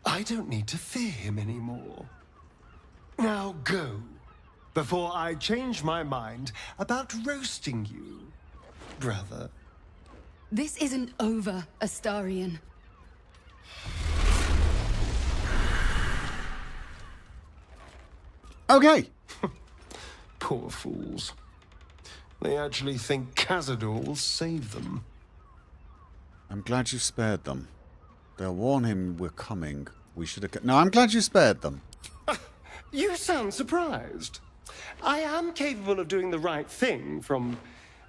I don't need to fear him anymore. Now go, before I change my mind about roasting you, brother. This isn't over, Astarion. Okay. Poor fools. They actually think Cazador will save them. I'm glad you spared them. They'll warn him we're coming. We should have... No, I'm glad you spared them. You sound surprised. I am capable of doing the right thing from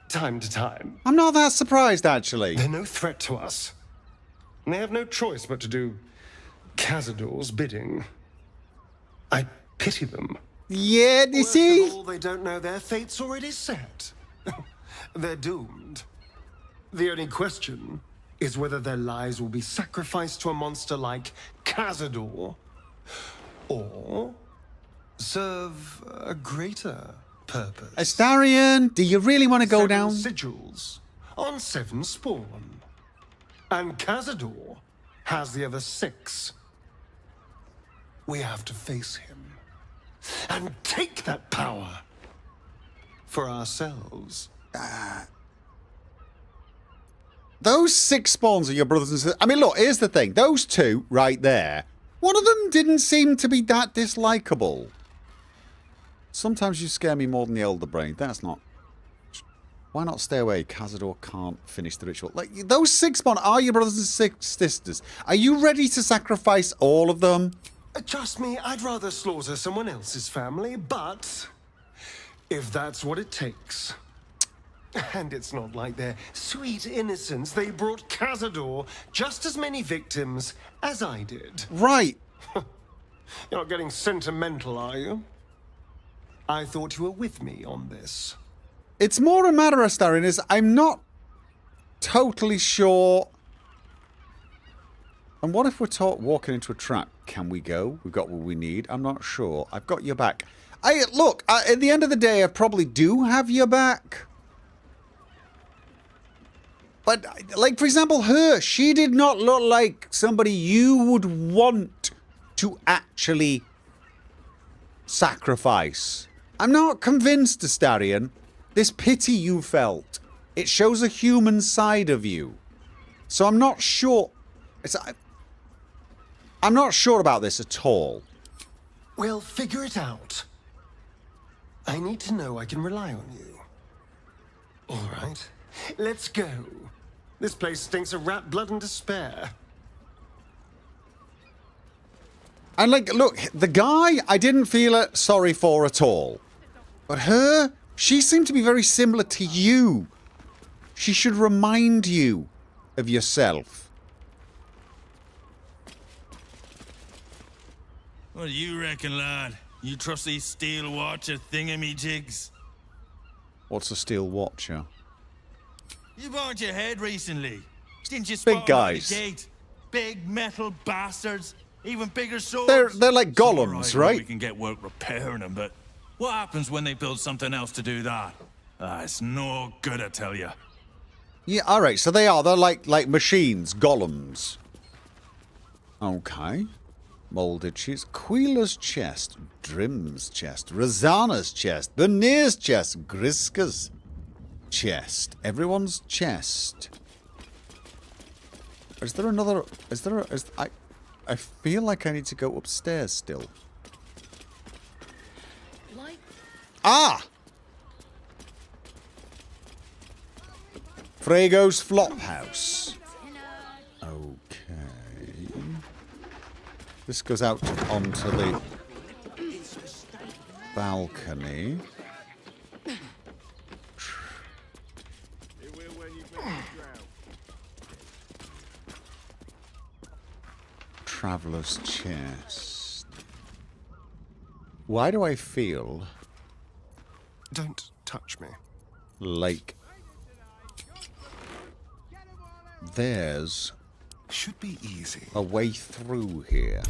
time to time. I'm not that surprised, actually. They're no threat to us. And they have no choice but to do Cazador's bidding. I pity them. Yeah, you see? Worst of all, they don't know their fate's already set. They're doomed. The only question is whether their lives will be sacrificed to a monster like Cazador, or serve a greater purpose. Astarion, do you really want to go down? Sigils on 7 spawn. And Cazador has the other 6. We have to face him and take that power for ourselves. Those 6 spawns are your brothers and sisters. I mean, look, here's the thing. Those 2 right there, one of them didn't seem to be that dislikable. Sometimes you scare me more than the Elder Brain. That's not... Why not stay away? Cazador can't finish the ritual. Like, those 6 spawn are your brothers and sisters. Are you ready to sacrifice all of them? Trust me, I'd rather slaughter someone else's family, but if that's what it takes, And it's not like their sweet innocence. They brought Cazador just as many victims as I did. Right. You're not getting sentimental, are you? I thought you were with me on this. It's more a matter of Starion is I'm not totally sure. And what if we're walking into a trap? Can we go? We've got what we need. I'm not sure. I've got your back. Look, at the end of the day, I probably do have your back. But, like, for example, her, she did not look like somebody you would want to actually sacrifice. I'm not convinced, Astarion. This pity you felt, it shows a human side of you. So I'm not sure. I'm not sure about this at all. Well, figure it out. I need to know I can rely on you. All right, let's go. This place stinks of rat blood and despair. And like, look, the guy I didn't feel sorry for at all. But her, she seemed to be very similar to you. She should remind you of yourself. What do you reckon, lad? You trust these steel watcher thingamajigs? What's a steel watcher? You banged your head recently. Didn't you Big spot guys. them at the gate? Big metal bastards. Even bigger swords. They're like golems, It's all right? We can get work repairing them, but what happens when they build something else to do that? It's no good, I tell you. Yeah, alright, so they're like machines, golems. Okay. Molded cheese. Queeler's chest. Drim's chest. Rosanna's chest. Benir's chest. Griska's chest. Everyone's chest. Is there another... I feel like I need to go upstairs still. Ah! Frego's Flophouse. Okay. This goes out onto the balcony. Traveler's chest. Why do I feel... Don't touch me. Like... there's... should be easy. A way through here.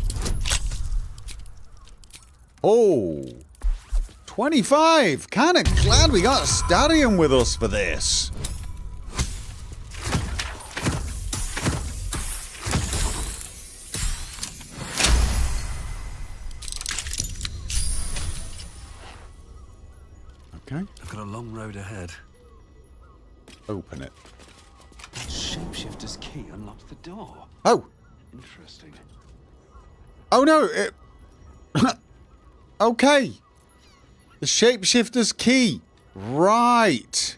Oh! 25! Kinda glad we got Astarion with us for this. Okay. I've got a long road ahead. Open it. That shapeshifter's key unlocks the door. Oh! Interesting. Oh no! Okay. The shapeshifter's key. Right.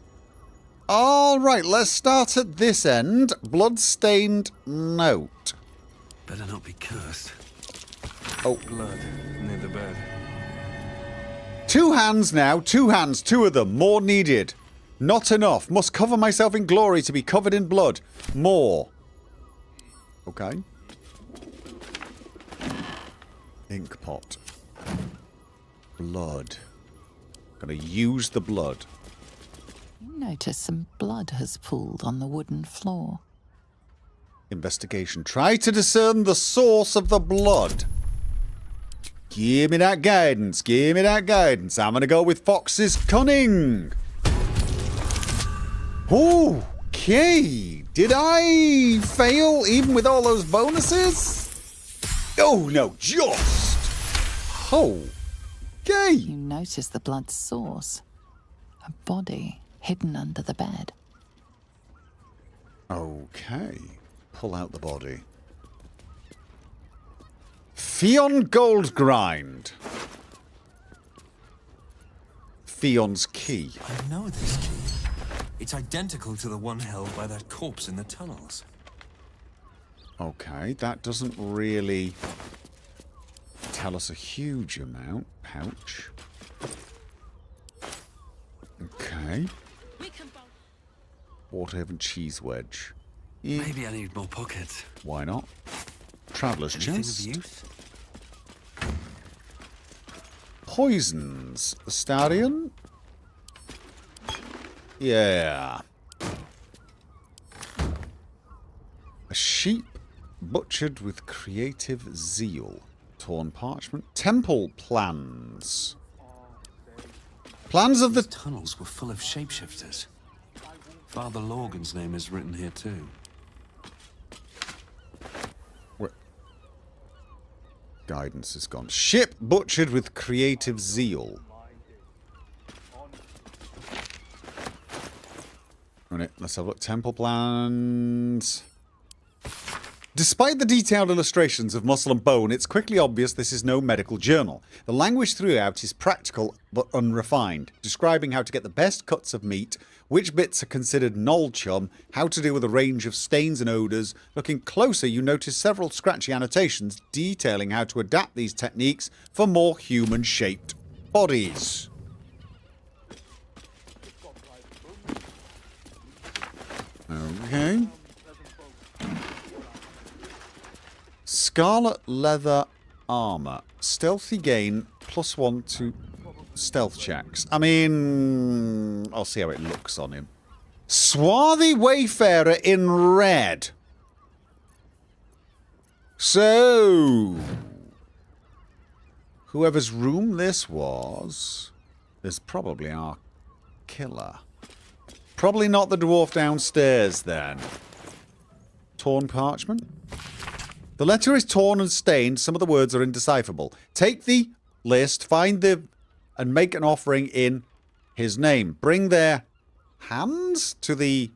Alright, let's start at this end. Bloodstained note. Better not be cursed. Oh. Blood near the bed. 2 hands now. 2 hands. 2 of them. More needed. Not enough. Must cover myself in glory to be covered in blood. More. Okay. Ink pot. Blood. Gotta use the blood. You notice some blood has pooled on the wooden floor. Investigation. Try to discern the source of the blood. Give me that guidance. Give me that guidance. I'm gonna go with Fox's cunning. Okay. Did I fail even with all those bonuses? Oh no, just. Okay. You notice the blood's source. A body hidden under the bed. Okay. Pull out the body. Fion Goldgrind. Fion's key. I know this key. It's identical to the one held by that corpse in the tunnels. Okay, that doesn't really tell us a huge amount. Pouch. Okay. Waterhaven cheese wedge. Maybe I need more pockets. Why not? Traveller's Anything chest. of use? Poisons. Astarion? Yeah. A sheep butchered with creative zeal. Torn parchment. Temple plans. Plans of the tunnels were full of shapeshifters. Father Lorgan's name is written here too. Where? Guidance is gone. Ship butchered with creative zeal. Right, let's have a look. Temple plans. Despite the detailed illustrations of muscle and bone, it's quickly obvious this is no medical journal. The language throughout is practical but unrefined, describing how to get the best cuts of meat, which bits are considered knoll chum, how to deal with a range of stains and odours. Looking closer, you notice several scratchy annotations detailing how to adapt these techniques for more human-shaped bodies. Okay. Scarlet leather armor. Stealthy gain +1 to stealth checks. I mean, I'll see how it looks on him. Swarthy wayfarer in red. So, whoever's room this was is probably our killer. Probably not the dwarf downstairs then. Torn parchment. The letter is torn and stained. Some of the words are indecipherable. Take the list, and make an offering in his name. Bring their hands to the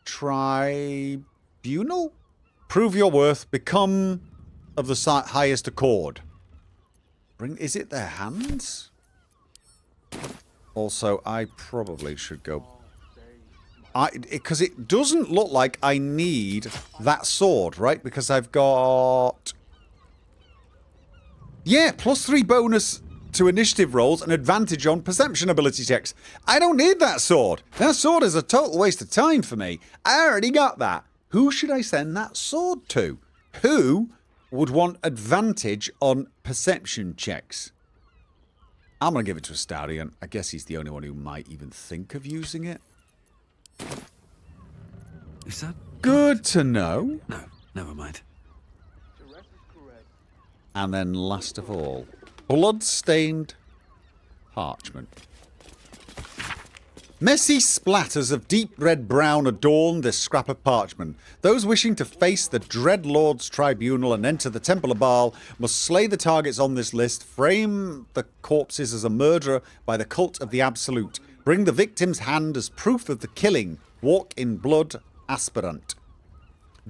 tribunal. Prove your worth. Become of the highest accord. Is it their hands? Also, I probably should go... Because it doesn't look like I need that sword, right? Because I've got... Yeah, +3 bonus to initiative rolls and advantage on perception ability checks. I don't need that sword. That sword is a total waste of time for me. I already got that. Who should I send that sword to? Who would want advantage on perception checks? I'm going to give it to Astarion. I guess he's the only one who might even think of using it. Is that good to know? No, never mind. And then last of all, blood-stained parchment. Messy splatters of deep red-brown adorn this scrap of parchment. Those wishing to face the Dread Lord's tribunal and enter the Temple of Baal must slay the targets on this list, frame the corpses as a murderer by the cult of the Absolute, bring the victim's hand as proof of the killing, walk in blood aspirant.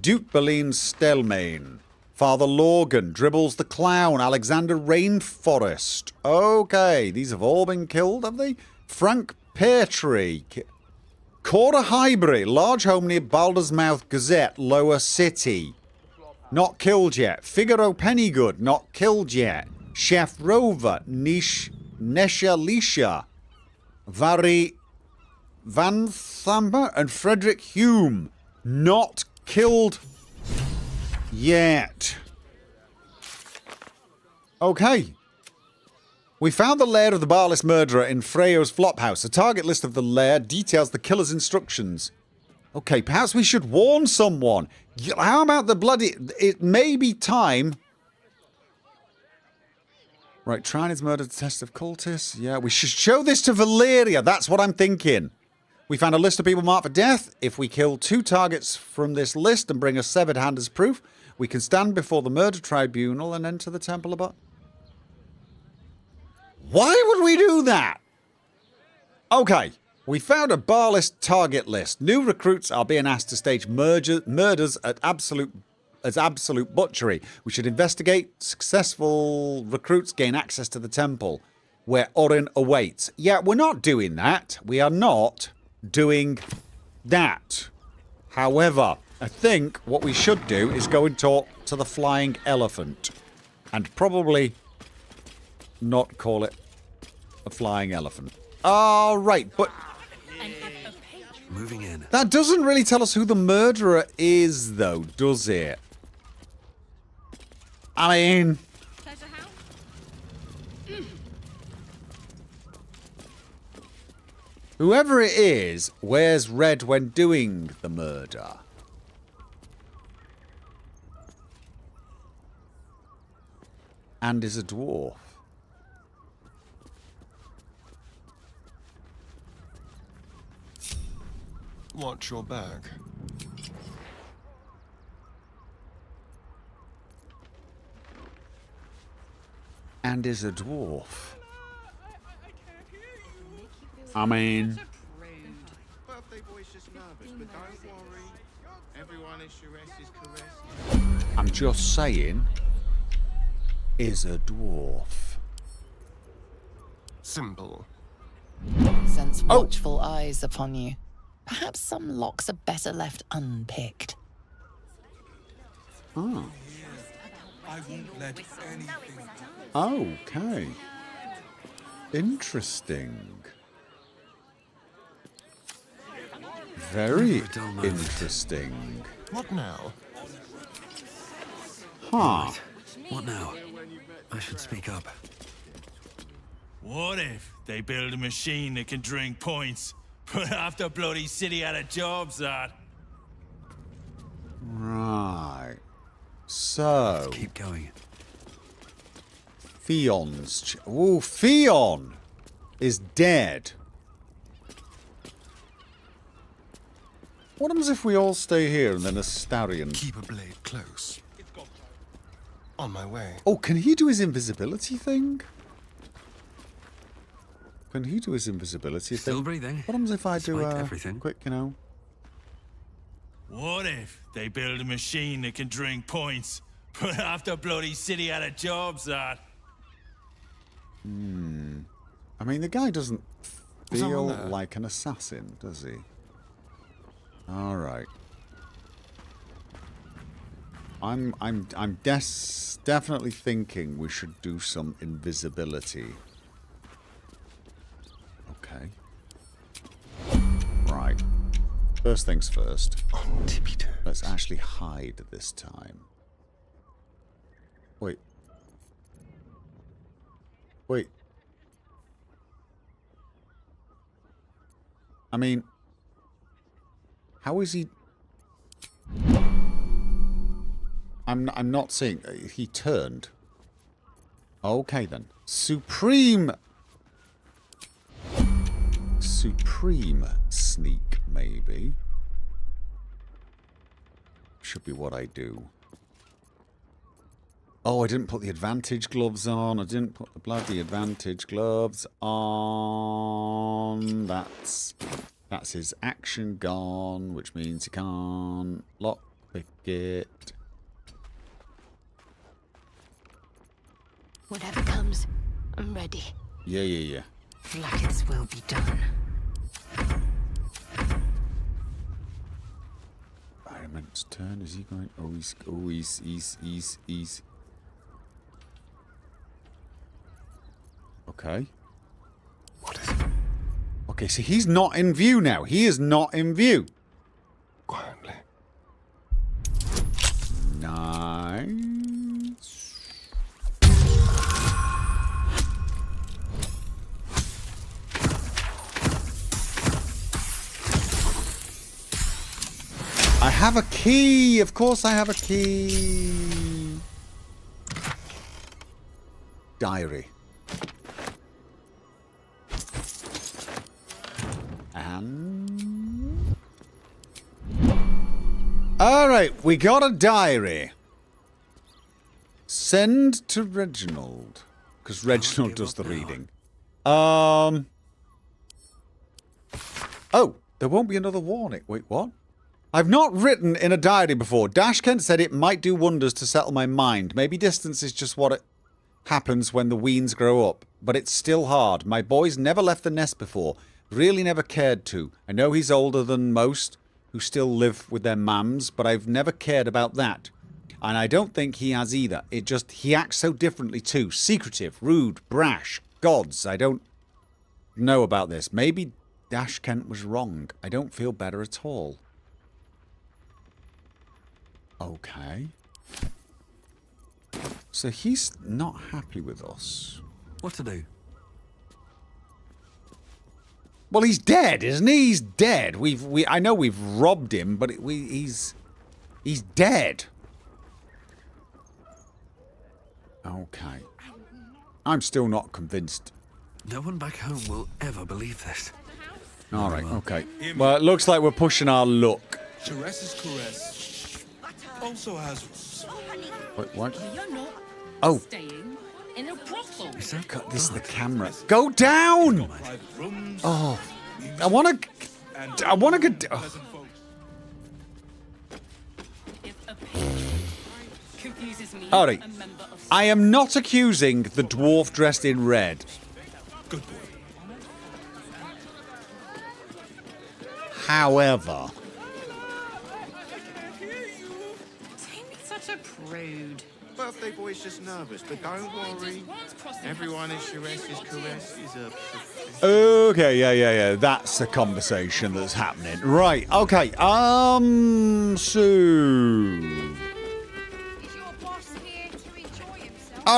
Duke Boleyn Stelmane. Father Lorgan, Dribbles the Clown, Alexander Rainforest. Okay, these have all been killed, have they? Frank Peartree. Cora Highbury, large home near Baldur's Mouth Gazette, Lower City. Not killed yet. Figaro Pennygood, not killed yet. Chef Rover, Nesha Lisha. Vari Van Thamber and Frederick Hume, not killed yet. Okay. We found the lair of the Barless murderer in Freyo's flophouse. A target list of the lair details the killer's instructions. Okay, perhaps we should warn someone. How about the bloody... It may be time... Right, trying his murder test of cultists. Yeah, we should show this to Valeria. That's what I'm thinking. We found a list of people marked for death. If we kill 2 targets from this list and bring a severed hand as proof, we can stand before the murder tribunal and enter the Temple of Baal. Why would we do that? Okay, we found a Barless target list. New recruits are being asked to stage murders at absolute butchery. We should investigate. Successful recruits gain access to the temple, where Orin awaits. Yeah, we're not doing that. We are not doing that. However, I think what we should do is go and talk to the flying elephant. And probably not call it a flying elephant. All right, but... Moving in. That doesn't really tell us who the murderer is, though, does it? I mean... Whoever it is wears red when doing the murder. And is a dwarf. Watch your back. And is a dwarf. I mean... Birthday boy's just nervous, but don't worry. Everyone is caressed. I'm just saying... Is a dwarf. Simple. Sense watchful eyes upon you. Perhaps some locks are better left unpicked. Oh. I won't let anything. Okay. Interesting. Very interesting. What now? Huh. What now? I should speak up. What if they build a machine that can drink points, but half the bloody city out of jobs, that? Right. So... Let's keep going. Fion's... Oh, Fion is dead. What happens if we all stay here and then Astarion... Keep a blade close. On my way. Oh, can he do his invisibility thing? Can he do his invisibility Still thing? breathing. What happens if I do everything. quick, you know? What if they build a machine that can drink points, but half the bloody city out of jobs, that? I mean, the guy doesn't feel like an assassin, does he? All right. I'm definitely thinking we should do some invisibility. Okay. Right. First things first. On tippy toes. Let's actually hide this time. Wait. Wait. I mean, how is he? I'm not seeing. He turned. Okay then. Supreme sneak, maybe. Should be what I do. Oh, I didn't put the advantage gloves on. I didn't put the bloody advantage gloves on. That's his action gone, which means he can't lockpick it. Whatever comes, I'm ready. Yeah. Blackett's will be done. Environment's turn. Is he going? Oh, he's. Okay. What is it? Okay, so he's not in view now. He is not in view. Quietly. Nice. I have a key. Of course I have a key. Diary. And... Alright, we got a diary. Send to Reginald. Because Reginald does the reading. Oh, there won't be another warning. Wait, what? I've not written in a diary before. Dashkent said it might do wonders to settle my mind. Maybe distance is just what it happens when the weens grow up. But it's still hard. My boy's never left the nest before. Really never cared to. I know he's older than most who still live with their mums, but I've never cared about that. And I don't think he has either. He acts so differently too. Secretive, rude, brash. Gods, I don't know about this. Maybe Dash Kent was wrong. I don't feel better at all. Okay. So he's not happy with us. What to do? Well, he's dead, isn't he? He's dead. I know we've robbed him, but he's dead. Okay. I'm still not convinced. No one back home will ever believe this. All right, okay. Well, it looks like we're pushing our luck. Teresa's caress also has. Wait, what? You're not Oh. staying in a brothel. God, this is the camera. Go down! Oh. I want to get... Oh. Confuses me. All right. I am not accusing the dwarf dressed in red. Good boy. However... Don't be such a prude. Birthday boy's just nervous, but don't worry. Everyone is Teresa's caress is a... Okay, yeah. That's the conversation that's happening. Right, okay. All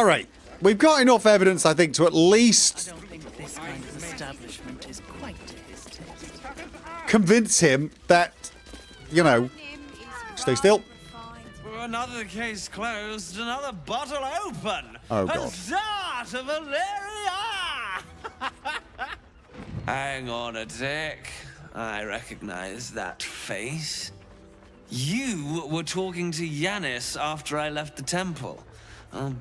right. We've got enough evidence, I think, to at least... I don't think this kind of establishment is quite to his taste. convince him that, you know, stay still. Another case closed, another bottle open. Oh, God. Huzzah to Valeria! Hang on a tick. I recognize that face. You were talking to Yanis after I left the temple. I'll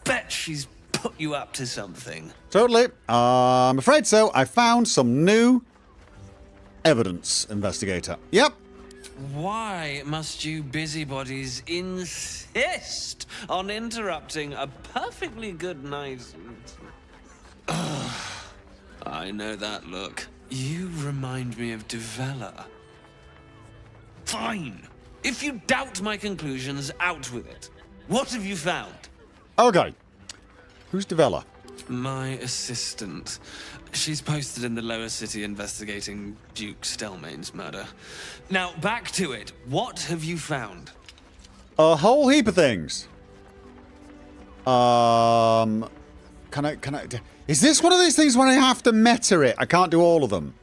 bet she's put you up to something. Totally. I'm afraid so. I found some new evidence, investigator. Yep. Why must you busybodies insist on interrupting a perfectly good night? I know that look. You remind me of Devella. Fine. If you doubt my conclusions, out with it. What have you found? Okay. Who's Devella? My assistant. She's posted in the lower city investigating Duke Stelmane's murder. Now, back to it. What have you found? A whole heap of things. Can I... Is this one of these things when I have to meta it? I can't do all of them.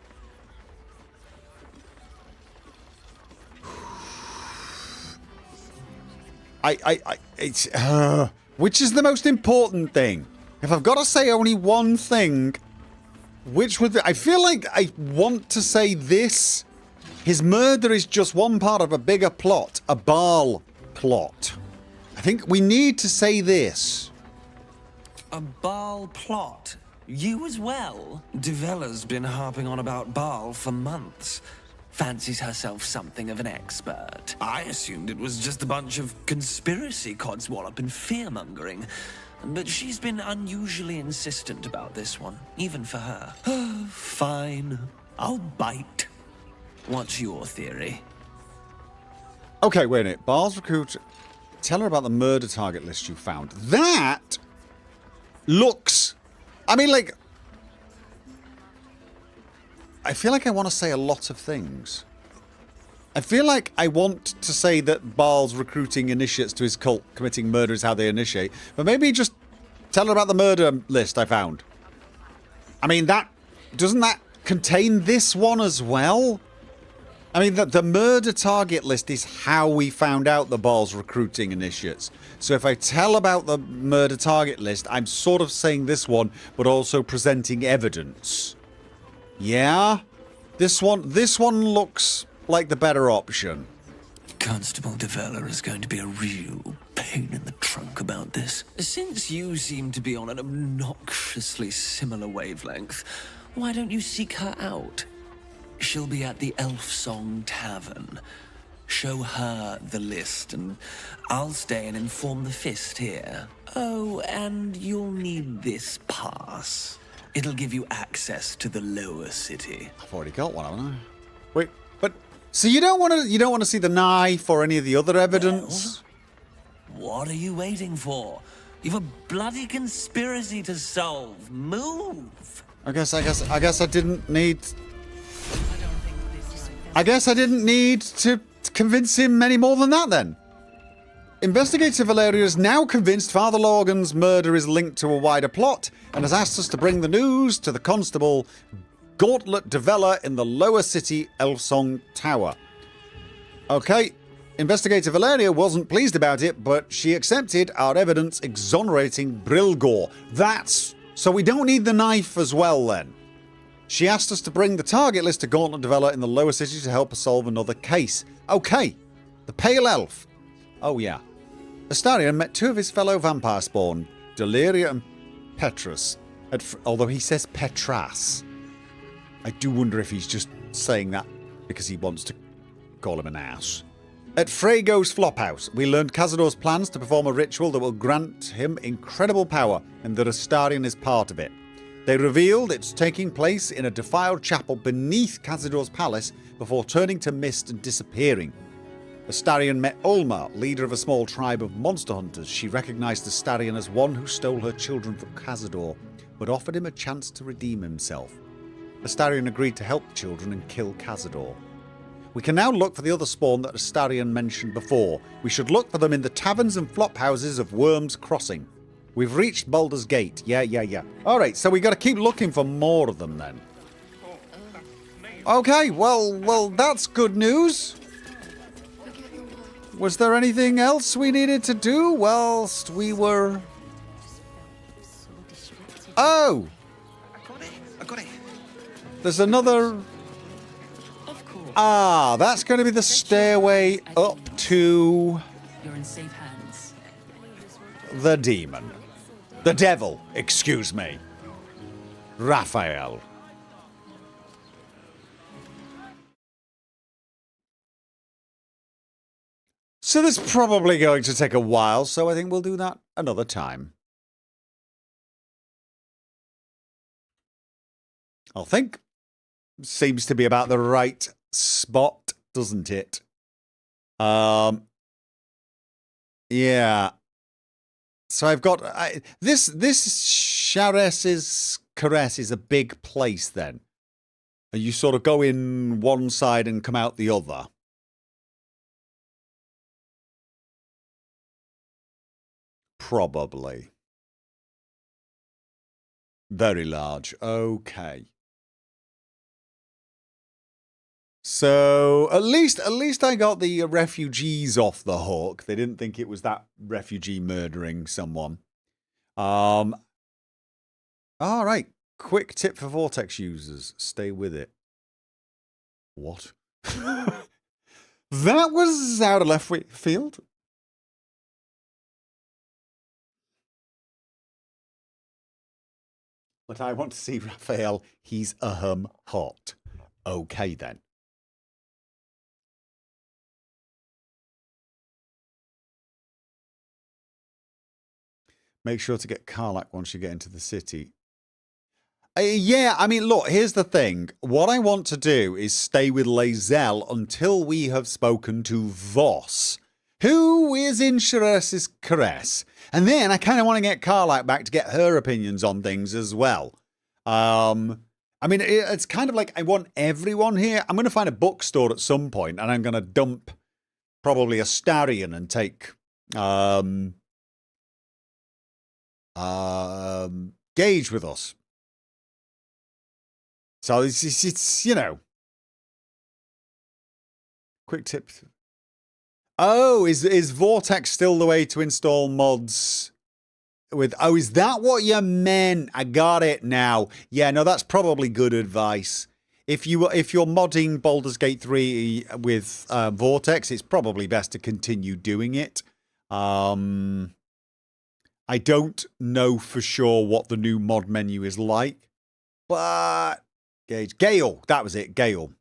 It's... which is the most important thing? If I've got to say only one thing, which would... I feel like I want to say this. His murder is just one part of a bigger plot. A Baal plot. I think we need to say this. A Baal plot? You as well? Devella's been harping on about Baal for months. Fancies herself something of an expert. I assumed it was just a bunch of conspiracy codswallop and fear-mongering. But she's been unusually insistent about this one, even for her. Fine. I'll bite. What's your theory? Okay, wait a minute. Baal's recruit... Tell her about the murder target list you found. That looks... I mean, like... I feel like I want to say a lot of things. I feel like I want to say that Baal's recruiting initiates to his cult, committing murder is how they initiate. But maybe just tell her about the murder list I found. I mean, that... Doesn't that contain this one as well? I mean, the murder target list is how we found out the Baal's recruiting initiates. So if I tell about the murder target list, I'm sort of saying this one, but also presenting evidence. Yeah? This one looks like the better option. Constable Devella is going to be a real pain in the trunk about this. Since you seem to be on an obnoxiously similar wavelength, why don't you seek her out? She'll be at the Elf Song Tavern. Show her the list, and I'll stay and inform the Fist here. Oh, and you'll need this pass. It'll give you access to the lower city. I've already got one, haven't I? Wait, but so you don't want to see the knife or any of the other evidence? Well, what are you waiting for? You've a bloody conspiracy to solve. Move. I guess I didn't need I guess I didn't need to convince him any more than that then. Investigator Valeria is now convinced Father Logan's murder is linked to a wider plot and has asked us to bring the news to the Constable Gauntlet Develler in the Lower City Elfsong Tower. Okay, Investigator Valeria wasn't pleased about it, but she accepted our evidence exonerating Brilgor. So we don't need the knife as well then. She asked us to bring the target list to Gauntlet Develler in the Lower City to help us solve another case. Okay, the Pale Elf. Oh yeah. Astarion met two of his fellow vampire spawn, Deliria and Petrus. Although he says Petras. I do wonder if he's just saying that because he wants to call him an ass. At Frego's Flophouse, we learned Cazador's plans to perform a ritual that will grant him incredible power, and that Astarion is part of it. They revealed it's taking place in a defiled chapel beneath Cazador's palace before turning to mist and disappearing. Astarion met Ulma, leader of a small tribe of monster hunters. She recognized Astarion as one who stole her children from Cazador, but offered him a chance to redeem himself. Astarion agreed to help the children and kill Cazador. We can now look for the other spawn that Astarion mentioned before. We should look for them in the taverns and flop houses of Worm's Crossing. We've reached Baldur's Gate. Yeah. Alright, so we got to keep looking for more of them then. Okay, well, that's good news. Was there anything else we needed to do whilst we were... Oh! I got it. There's another... Ah, that's going to be the stairway up to... You're in safe hands. The demon. The devil, excuse me. Raphael. So this is probably going to take a while, so I think we'll do that another time. I think. Seems to be about the right spot, doesn't it? Yeah. So I've got... This Chares's Caress is a big place then. And you sort of go in one side and come out the other. Probably. Very large. Okay. So at least I got the refugees off the hook. They didn't think it was that refugee murdering someone. All right. Quick tip for Vortex users. Stay with it. What? That was out of left field. But I want to see Raphael. He's hot. Okay then. Make sure to get Karlak once you get into the city. Yeah, I mean, look, here's the thing. What I want to do is stay with Lae'zel until we have spoken to Voss, who is in Chares's Caress. And then I kind of want to get Karlak back to get her opinions on things as well. I mean, it's kind of like I want everyone here. I'm going to find a bookstore at some point, and I'm going to dump probably Astarion and take... Gage with us. So it's you know. Quick tip. Oh, is Vortex still the way to install mods with... Oh, is that what you meant? I got it now. Yeah, no, that's probably good advice. If you're modding Baldur's Gate 3 with Vortex, it's probably best to continue doing it. I don't know for sure what the new mod menu is like, but Gale, that was it, Gale.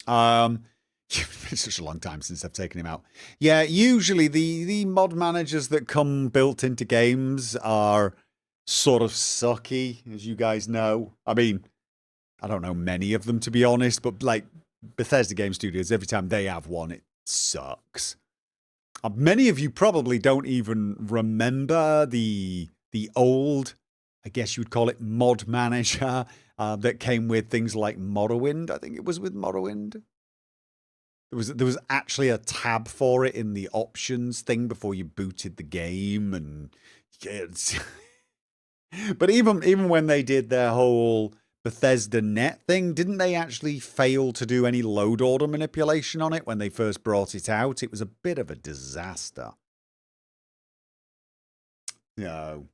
It's such a long time since I've taken him out. Yeah, usually the mod managers that come built into games are sort of sucky, as you guys know. I mean, I don't know many of them, to be honest, but like Bethesda Game Studios, every time they have one, it sucks. Many of you probably don't even remember the old, I guess you would call it, mod manager that came with things like Morrowind. I think it was with Morrowind. There was actually a tab for it in the options thing before you booted the game, and it's but even when they did their whole Bethesda net thing, didn't they actually fail to do any load order manipulation on it when they first brought it out? It was a bit of a disaster. No.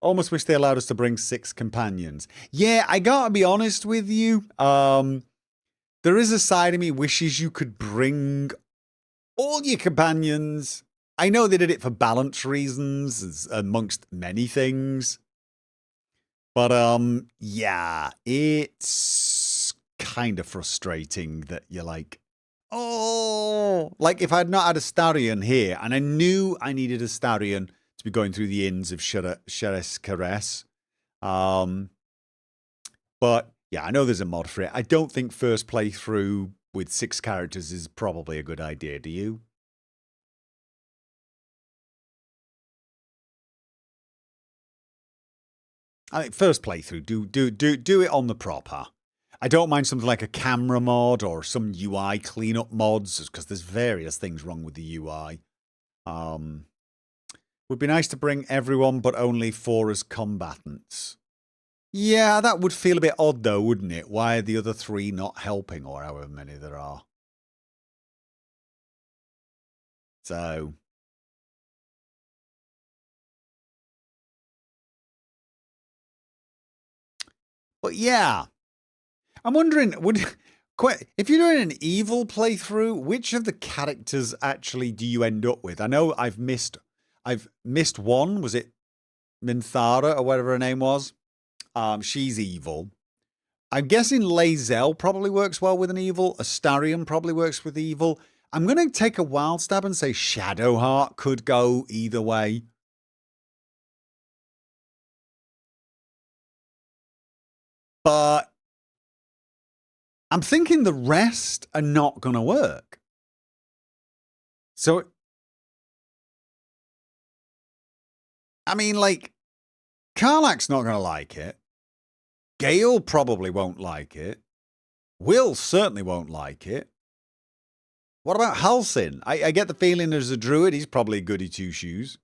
Almost wish they allowed us to bring 6 companions. Yeah, I gotta be honest with you. There is a side of me wishes you could bring all your companions. I know they did it for balance reasons, amongst many things. But, yeah, it's kind of frustrating that you're like, oh, like if I'd not had Astarion here, and I knew I needed Astarion to be going through the inns of Sheres Caress. But yeah, I know there's a mod for it. I don't think first playthrough with 6 characters is probably a good idea, do you? I think first playthrough, do it on the proper. I don't mind something like a camera mod or some UI cleanup mods, because there's various things wrong with the UI. Would be nice to bring everyone, but only 4 as combatants. Yeah, that would feel a bit odd though, wouldn't it? Why are the other 3 not helping, or however many there are? So... But yeah, I'm wondering, if you're doing an evil playthrough, which of the characters actually do you end up with? I know I've missed one. Was it Minthara or whatever her name was? She's evil. I'm guessing Lae'zel probably works well with an evil. Astarion probably works with evil. I'm going to take a wild stab and say Shadowheart could go either way. But I'm thinking the rest are not going to work. So, I mean, like, Karlach's not going to like it. Gale probably won't like it. Will certainly won't like it. What about Halsin? I get the feeling there's a druid. He's probably goody two-shoes.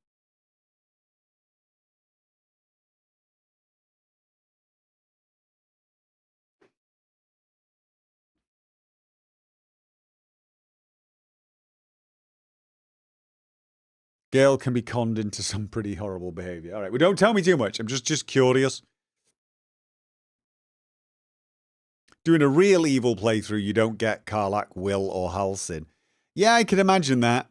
Gale can be conned into some pretty horrible behavior. All right, well, don't tell me too much. I'm just curious. Doing a real evil playthrough, you don't get Karlach, Will, or Halsin. Yeah, I can imagine that.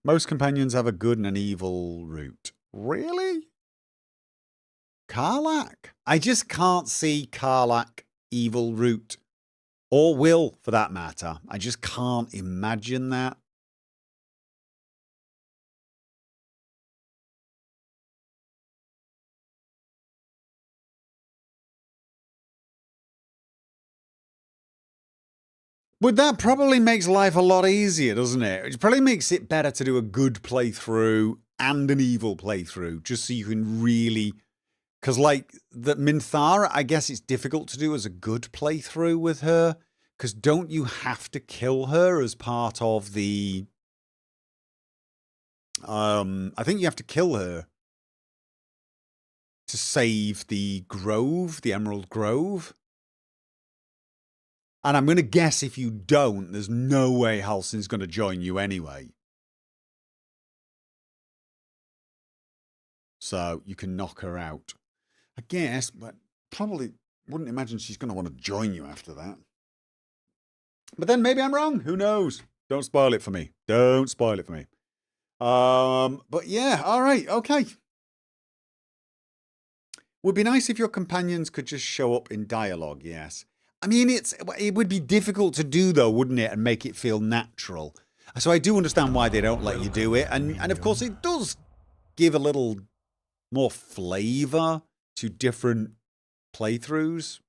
Most companions have a good and an evil route. Really? Karlach? I just can't see Karlach evil route. Or Will, for that matter. I just can't imagine that. But that probably makes life a lot easier, doesn't it? It probably makes it better to do a good playthrough and an evil playthrough, just so you can really... Because, like, the Minthara, I guess it's difficult to do as a good playthrough with her. Because don't you have to kill her as part of the... I think you have to kill her to save the Grove, the Emerald Grove. And I'm going to guess if you don't, there's no way Halsin's going to join you anyway. So you can knock her out. I guess, but probably wouldn't imagine she's going to want to join you after that. But then maybe I'm wrong. Who knows? Don't spoil it for me. Don't spoil it for me. But yeah, all right, okay. Would be nice if your companions could just show up in dialogue, yes. I mean, it would be difficult to do, though, wouldn't it? And make it feel natural. So I do understand why they don't let you do it. And of course, it does give a little more flavour to different playthroughs.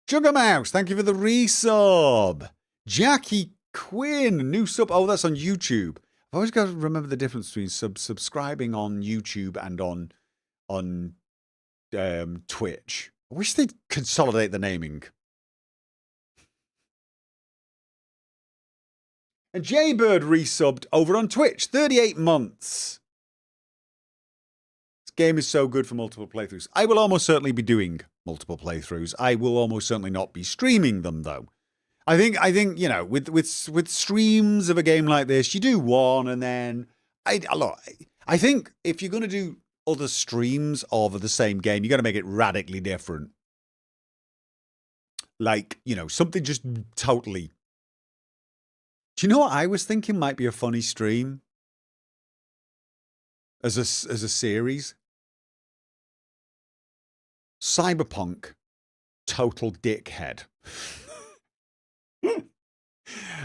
Juggermouse, thank you for the resub. Jackie Quinn, new sub. Oh, that's on YouTube. I've always got to remember the difference between subscribing on YouTube and on Twitch. I wish they'd consolidate the naming. And Jaybird resubbed over on Twitch, 38 months. This game is so good for multiple playthroughs. I will almost certainly be doing multiple playthroughs. I will almost certainly not be streaming them though. I think you know, with streams of a game like this, you do one and then I think if you're going to do other streams of the same game, you got to make it radically different. Like, you know, something just totally. Do you know what I was thinking might be a funny stream as a series? Cyberpunk total dickhead.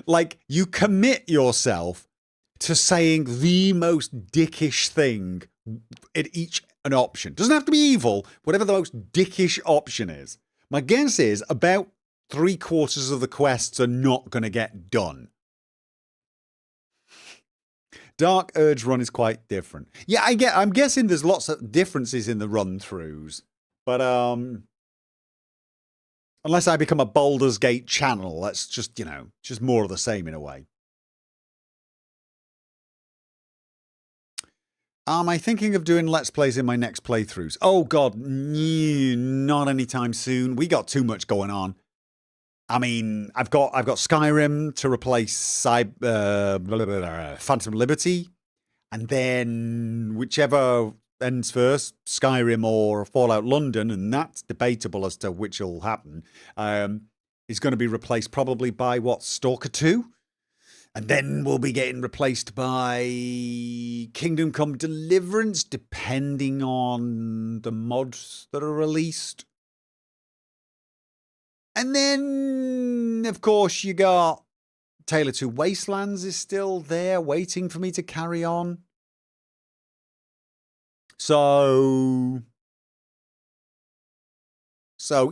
Like, you commit yourself to saying the most dickish thing at each an option. Doesn't have to be evil, whatever the most dickish option is. My guess is about 3/4 of the quests are not going to get done. Dark Urge run is quite different. Yeah, I'm guessing there's lots of differences in the run-throughs. But unless I become a Baldur's Gate channel, that's just, you know, just more of the same in a way. Am I thinking of doing Let's Plays in my next playthroughs? Oh God, not anytime soon. We got too much going on. I mean, I've got Skyrim to replace Phantom Liberty, and then whichever ends first, Skyrim or Fallout London, and that's debatable as to which will happen, is going to be replaced probably by what, Stalker 2? And then we'll be getting replaced by Kingdom Come Deliverance, depending on the mods that are released. And then, of course, you got Tale of Two Wastelands is still there, waiting for me to carry on. So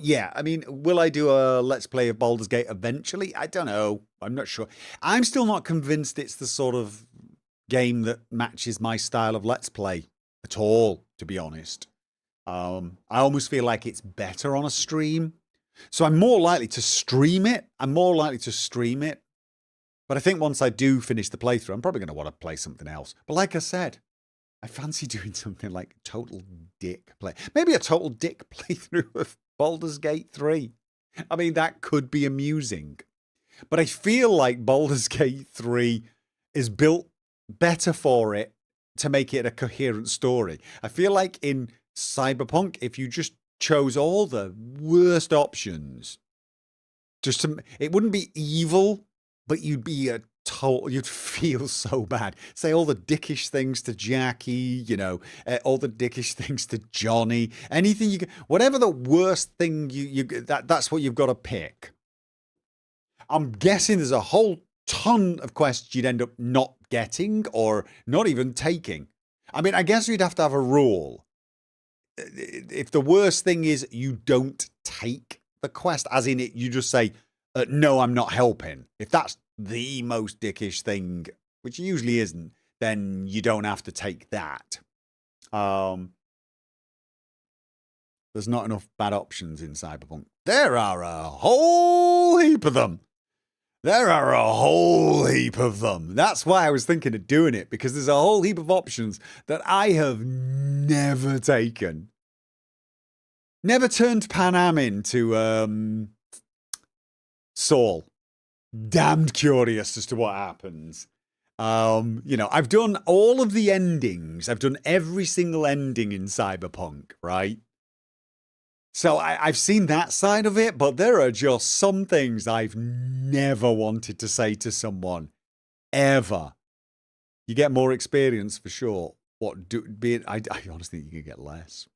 yeah, I mean, will I do a Let's Play of Baldur's Gate eventually? I don't know. I'm not sure. I'm still not convinced it's the sort of game that matches my style of Let's Play at all, to be honest. I almost feel like it's better on a stream. So I'm more likely to stream it. But I think once I do finish the playthrough, I'm probably going to want to play something else. But like I said, I fancy doing something like total dick play. Maybe a total dick playthrough of Baldur's Gate 3. I mean, that could be amusing. But I feel like Baldur's Gate 3 is built better for it to make it a coherent story. I feel like in Cyberpunk, if you just chose all the worst options, it wouldn't be evil, but you'd feel so bad. Say all the dickish things to Jackie, you know, all the dickish things to Johnny, anything you can, whatever the worst thing that's what you've got to pick. I'm guessing there's a whole ton of quests you'd end up not getting or not even taking. I mean, I guess you'd have to have a rule. If the worst thing is you don't take the quest, as in it, you just say, no, I'm not helping. If that's the most dickish thing, which usually isn't, then you don't have to take that. There's not enough bad options in Cyberpunk. There are a whole heap of them. That's why I was thinking of doing it, because there's a whole heap of options that I have never taken. Never turned Pan Am into Saul. Damned curious as to what happens. You know, I've done all of the endings. I've done every single ending in Cyberpunk, right? So I've seen that side of it, but there are just some things I've never wanted to say to someone, ever. You get more experience for sure. I honestly think you could get less.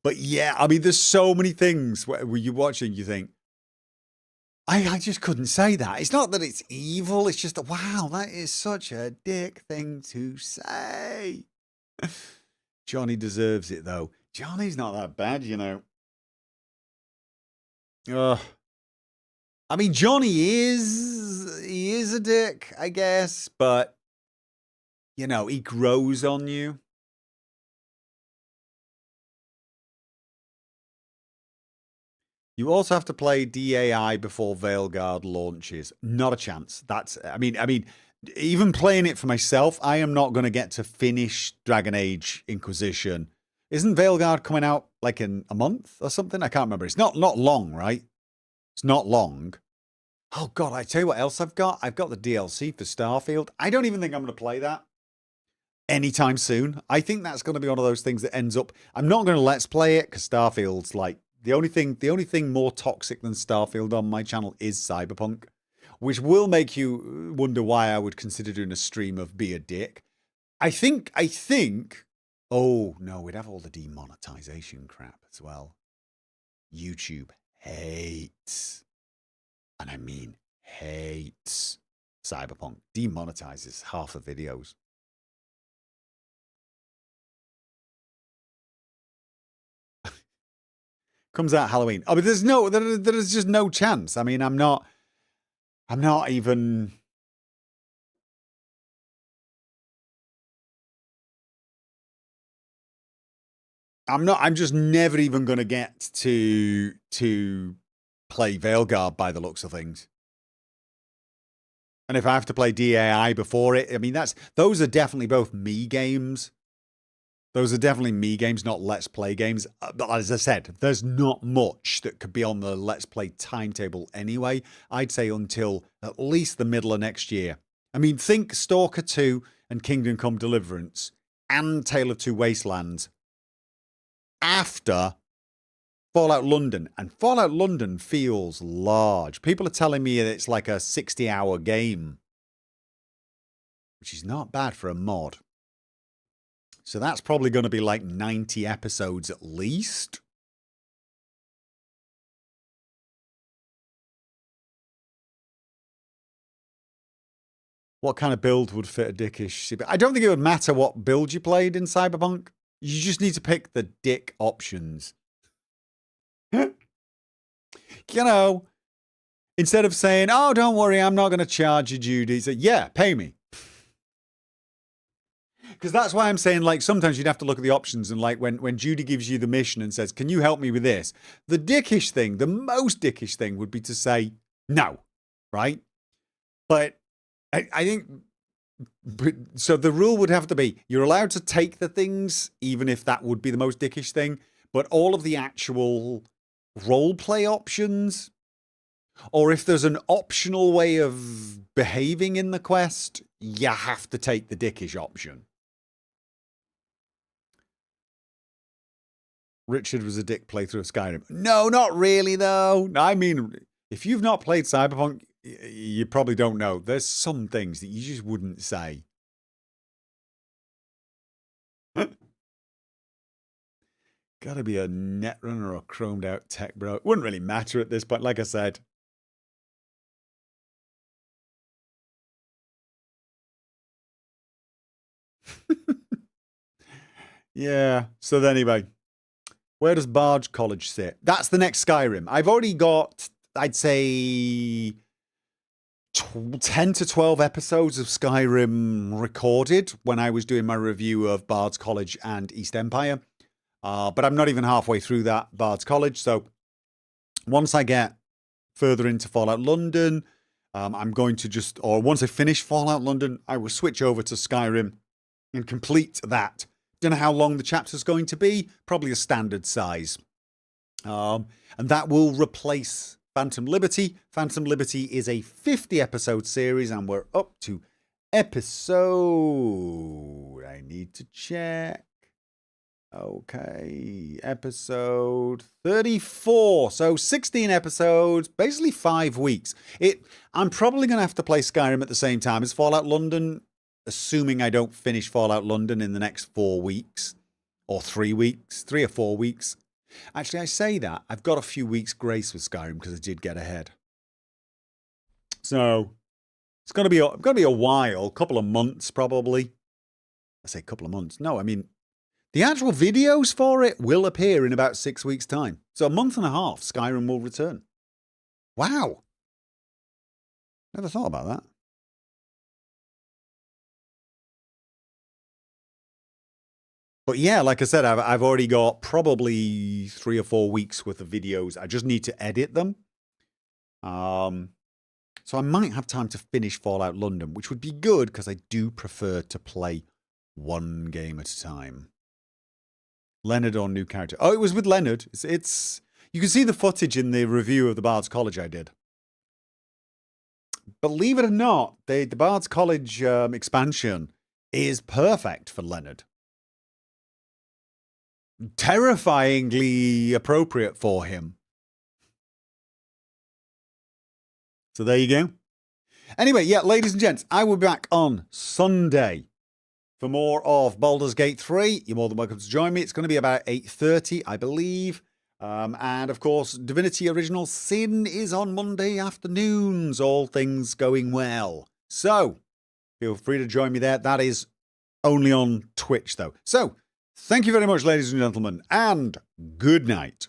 But yeah, I mean, there's so many things where you're watching, you think, I just couldn't say that. It's not that it's evil. It's just that, wow, that is such a dick thing to say. Johnny deserves it, though. Johnny's not that bad, you know. Ugh. I mean, Johnny is a dick, I guess, but you know, he grows on you. You also have to play DAI before Veilguard launches. Not a chance. I mean, even playing it for myself, I am not going to get to finish Dragon Age Inquisition. Isn't Veilguard coming out like in a month or something? I can't remember. It's not long, right? It's not long. Oh God, I tell you what else I've got. I've got the DLC for Starfield. I don't even think I'm going to play that anytime soon. I think that's going to be one of those things that ends up. I'm not going to let's play it because Starfield's like the only thing more toxic than Starfield on my channel is Cyberpunk, which will make you wonder why I would consider doing a stream of Be a Dick. I think. Oh no, we'd have all the demonetization crap as well. YouTube hates, and I mean hates, Cyberpunk. Demonetizes half the videos. Comes out Halloween. Oh, but there's just no chance. I mean, I'm not even. I'm just never even going to get to play Veilguard by the looks of things. And if I have to play DAI before it, I mean, those are definitely both me games. Those are definitely me games, not Let's Play games. But as I said, there's not much that could be on the Let's Play timetable anyway. I'd say until at least the middle of next year. I mean, think Stalker 2 and Kingdom Come Deliverance and Tale of Two Wastelands after Fallout London. And Fallout London feels large. People are telling me that it's like a 60-hour game, which is not bad for a mod. So that's probably going to be like 90 episodes at least. What kind of build would fit a dickish? I don't think it would matter what build you played in Cyberpunk. You just need to pick the dick options. You know, instead of saying, oh, don't worry, I'm not going to charge you, Judy. Say, yeah, pay me. Because that's why I'm saying, like, sometimes you'd have to look at the options. And, like, when Judy gives you the mission and says, can you help me with this? The dickish thing, the most dickish thing would be to say no, right? But I think, so the rule would have to be, you're allowed to take the things, even if that would be the most dickish thing. But all of the actual role play options, or if there's an optional way of behaving in the quest, you have to take the dickish option. Richard was a dick playthrough of Skyrim. No, not really, though. I mean, if you've not played Cyberpunk, you probably don't know. There's some things that you just wouldn't say. Gotta be a Netrunner or chromed out tech bro. It wouldn't really matter at this point, like I said. Yeah, so anyway. Where does Bard's College sit? That's the next Skyrim. I've already got, I'd say, 10 to 12 episodes of Skyrim recorded when I was doing my review of Bard's College and East Empire. But I'm not even halfway through that Bard's College. So once I get further into Fallout London, I'm going to just, or once I finish Fallout London, I will switch over to Skyrim and complete that. Don't know how long the chapter's going to be. Probably a standard size. And that will replace Phantom Liberty. Phantom Liberty is a 50-episode series, and we're up to episode... I need to check. Okay, episode 34. So 16 episodes, basically 5 weeks. I'm probably going to have to play Skyrim at the same time as Fallout London, assuming I don't finish Fallout London in the next 4 weeks or 3 weeks, 3 or 4 weeks. Actually, I say that. I've got a few weeks grace with Skyrim because I did get ahead. So it's going to be a while, a couple of months probably. I say couple of months. No, I mean, the actual videos for it will appear in about 6 weeks' time. So a month and a half, Skyrim will return. Wow. Never thought about that. But yeah, like I said, I've already got probably 3 or 4 weeks worth of videos. I just need to edit them. So I might have time to finish Fallout London, which would be good because I do prefer to play one game at a time. Leonard or new character? Oh, it was with Leonard. It's you can see the footage in the review of the Bard's College I did. Believe it or not, the Bard's College expansion is perfect for Leonard. Terrifyingly appropriate for him. So there you go. Anyway, yeah, ladies and gents, I will be back on Sunday for more of Baldur's Gate 3. You're more than welcome to join me. It's going to be about 8:30, I believe. And of course, Divinity Original Sin is on Monday afternoons, all things going well. So feel free to join me there. That is only on Twitch, though. So thank you very much, ladies and gentlemen, and good night.